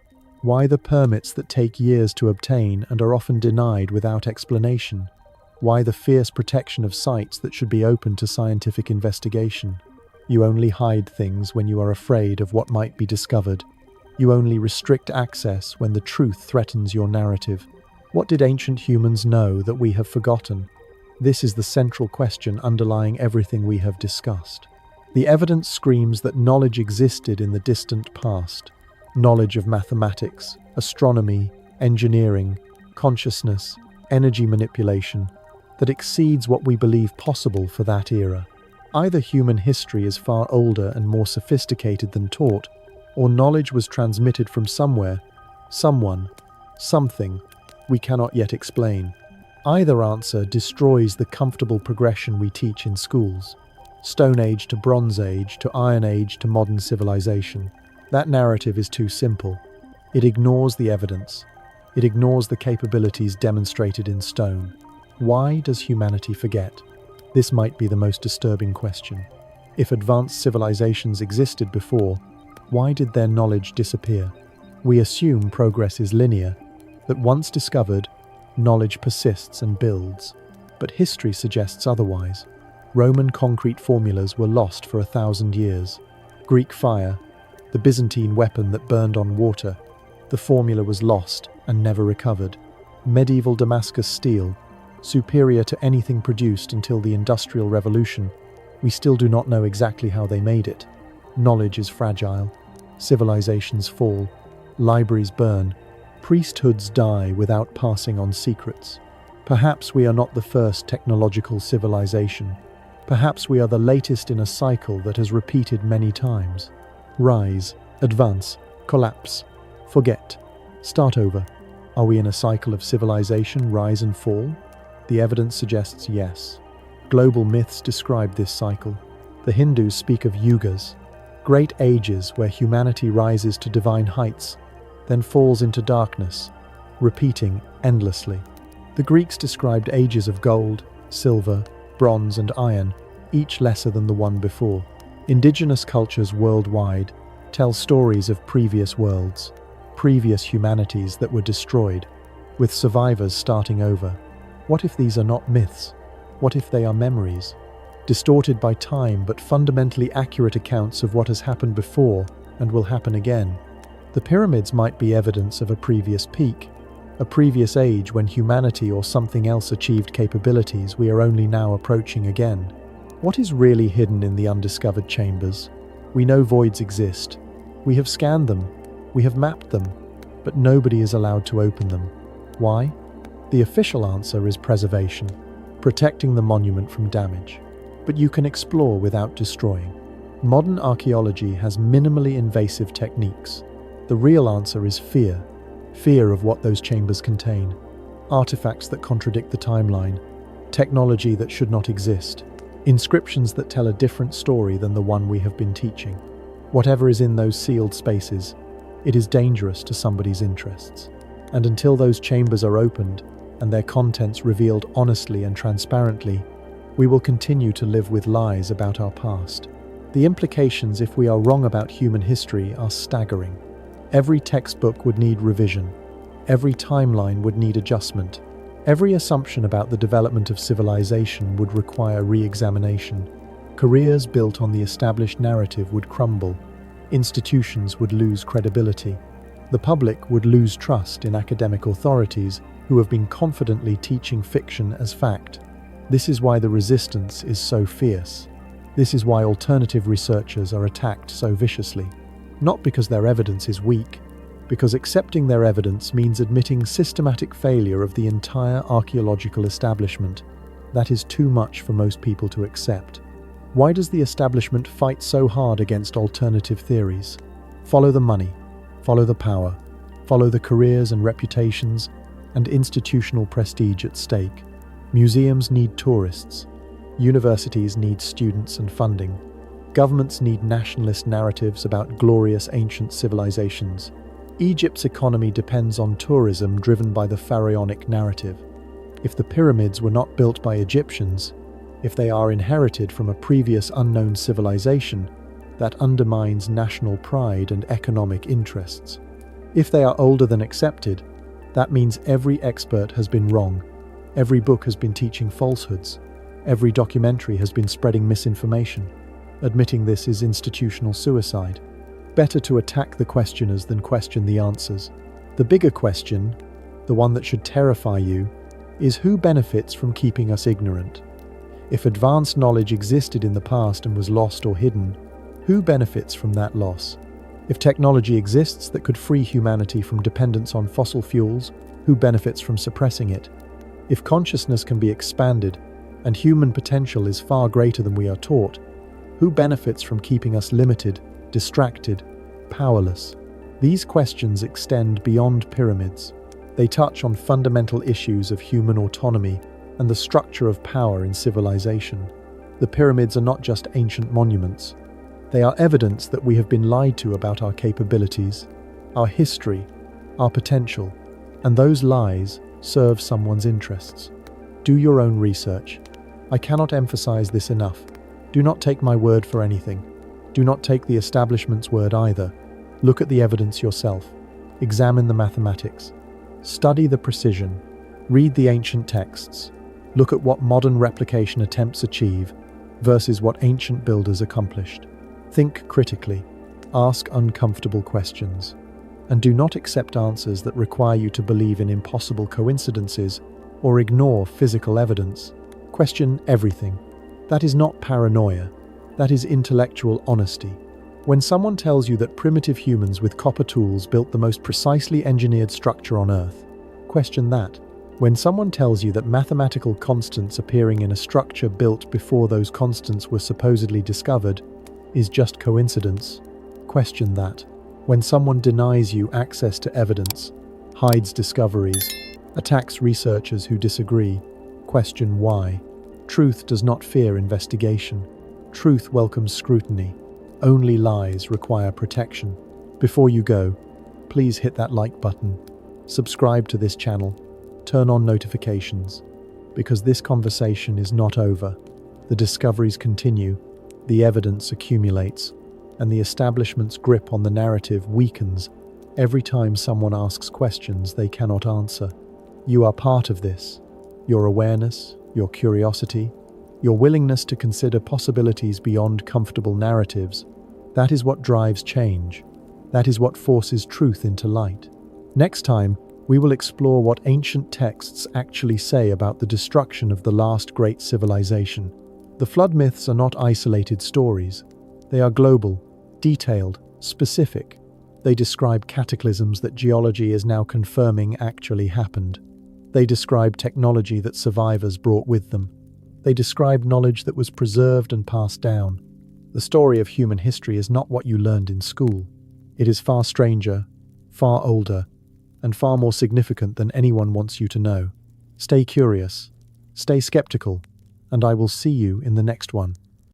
Why the permits that take years to obtain and are often denied without explanation? Why the fierce protection of sites that should be open to scientific investigation? You only hide things when you are afraid of what might be discovered. You only restrict access when the truth threatens your narrative. What did ancient humans know that we have forgotten? This is the central question underlying everything we have discussed. The evidence screams that knowledge existed in the distant past. Knowledge of mathematics, astronomy, engineering, consciousness, energy manipulation, that exceeds what we believe possible for that era. Either human history is far older and more sophisticated than taught, or knowledge was transmitted from somewhere, someone, something we cannot yet explain. Either answer destroys the comfortable progression we teach in schools. Stone Age to Bronze Age to Iron Age to modern civilization. That narrative is too simple. It ignores the evidence. It ignores the capabilities demonstrated in stone. Why does humanity forget? This might be the most disturbing question. If advanced civilizations existed before, why did their knowledge disappear? We assume progress is linear, that once discovered, knowledge persists and builds. But history suggests otherwise. Roman concrete formulas were lost for 1,000 years. Greek fire, the Byzantine weapon that burned on water, the formula was lost and never recovered. Medieval Damascus steel, superior to anything produced until the Industrial Revolution, we still do not know exactly how they made it. Knowledge is fragile. Civilizations fall. Libraries burn. Priesthoods die without passing on secrets. Perhaps we are not the first technological civilization. Perhaps we are the latest in a cycle that has repeated many times. Rise, advance, collapse, forget, start over. Are we in a cycle of civilization, rise and fall? The evidence suggests yes. Global myths describe this cycle. The Hindus speak of yugas, great ages where humanity rises to divine heights, then falls into darkness, repeating endlessly. The Greeks described ages of gold, silver, bronze, and iron, each lesser than the one before. Indigenous cultures worldwide tell stories of previous worlds, previous humanities that were destroyed, with survivors starting over. What if these are not myths? What if they are memories? Distorted by time but fundamentally accurate accounts of what has happened before and will happen again. The pyramids might be evidence of a previous peak, a previous age when humanity or something else achieved capabilities we are only now approaching again. What is really hidden in the undiscovered chambers? We know voids exist. We have scanned them. We have mapped them. But nobody is allowed to open them. Why? The official answer is preservation, protecting the monument from damage. But you can explore without destroying. Modern archaeology has minimally invasive techniques. The real answer is fear. Fear of what those chambers contain. Artifacts that contradict the timeline. Technology that should not exist. Inscriptions that tell a different story than the one we have been teaching. Whatever is in those sealed spaces, it is dangerous to somebody's interests. And until those chambers are opened and their contents revealed honestly and transparently, we will continue to live with lies about our past. The implications if we are wrong about human history are staggering. Every textbook would need revision. Every timeline would need adjustment. Every assumption about the development of civilization would require re-examination. Careers built on the established narrative would crumble. Institutions would lose credibility. The public would lose trust in academic authorities who have been confidently teaching fiction as fact. This is why the resistance is so fierce. This is why alternative researchers are attacked so viciously. Not because their evidence is weak, because accepting their evidence means admitting systematic failure of the entire archaeological establishment. That is too much for most people to accept. Why does the establishment fight so hard against alternative theories? Follow the money, follow the power, follow the careers and reputations and institutional prestige at stake. Museums need tourists. Universities need students and funding. Governments need nationalist narratives about glorious ancient civilizations. Egypt's economy depends on tourism driven by the pharaonic narrative. If the pyramids were not built by Egyptians, if they are inherited from a previous unknown civilization, that undermines national pride and economic interests. If they are older than accepted, that means every expert has been wrong. Every book has been teaching falsehoods. Every documentary has been spreading misinformation. Admitting this is institutional suicide. Better to attack the questioners than question the answers. The bigger question, the one that should terrify you, is who benefits from keeping us ignorant? If advanced knowledge existed in the past and was lost or hidden, who benefits from that loss? If technology exists that could free humanity from dependence on fossil fuels, who benefits from suppressing it? If consciousness can be expanded and human potential is far greater than we are taught, who benefits from keeping us limited, distracted, powerless? These questions extend beyond pyramids. They touch on fundamental issues of human autonomy and the structure of power in civilization. The pyramids are not just ancient monuments. They are evidence that we have been lied to about our capabilities, our history, our potential, and those lies serve someone's interests. Do your own research. I cannot emphasize this enough. Do not take my word for anything. Do not take the establishment's word either. Look at the evidence yourself. Examine the mathematics. Study the precision. Read the ancient texts. Look at what modern replication attempts achieve versus what ancient builders accomplished. Think critically. Ask uncomfortable questions. And do not accept answers that require you to believe in impossible coincidences or ignore physical evidence. Question everything. That is not paranoia. That is intellectual honesty. When someone tells you that primitive humans with copper tools built the most precisely engineered structure on Earth, question that. When someone tells you that mathematical constants appearing in a structure built before those constants were supposedly discovered is just coincidence, question that. When someone denies you access to evidence, hides discoveries, attacks researchers who disagree, question why. Truth does not fear investigation. Truth welcomes scrutiny. Only lies require protection. Before you go, please hit that like button. Subscribe to this channel. Turn on notifications. Because this conversation is not over. The discoveries continue. The evidence accumulates. And the establishment's grip on the narrative weakens every time someone asks questions they cannot answer. You are part of this. Your awareness, your curiosity, your willingness to consider possibilities beyond comfortable narratives, that is what drives change. That is what forces truth into light. Next time, We will explore what ancient texts actually say about the destruction of the last great civilization. The flood myths are not isolated stories. They are global, detailed, specific. They describe cataclysms that geology is now confirming actually happened. They describe technology that survivors brought with them. They describe knowledge that was preserved and passed down. The story of human history is not what you learned in school. It is far stranger, far older, and far more significant than anyone wants you to know. Stay curious, stay skeptical, and I will see you in the next one.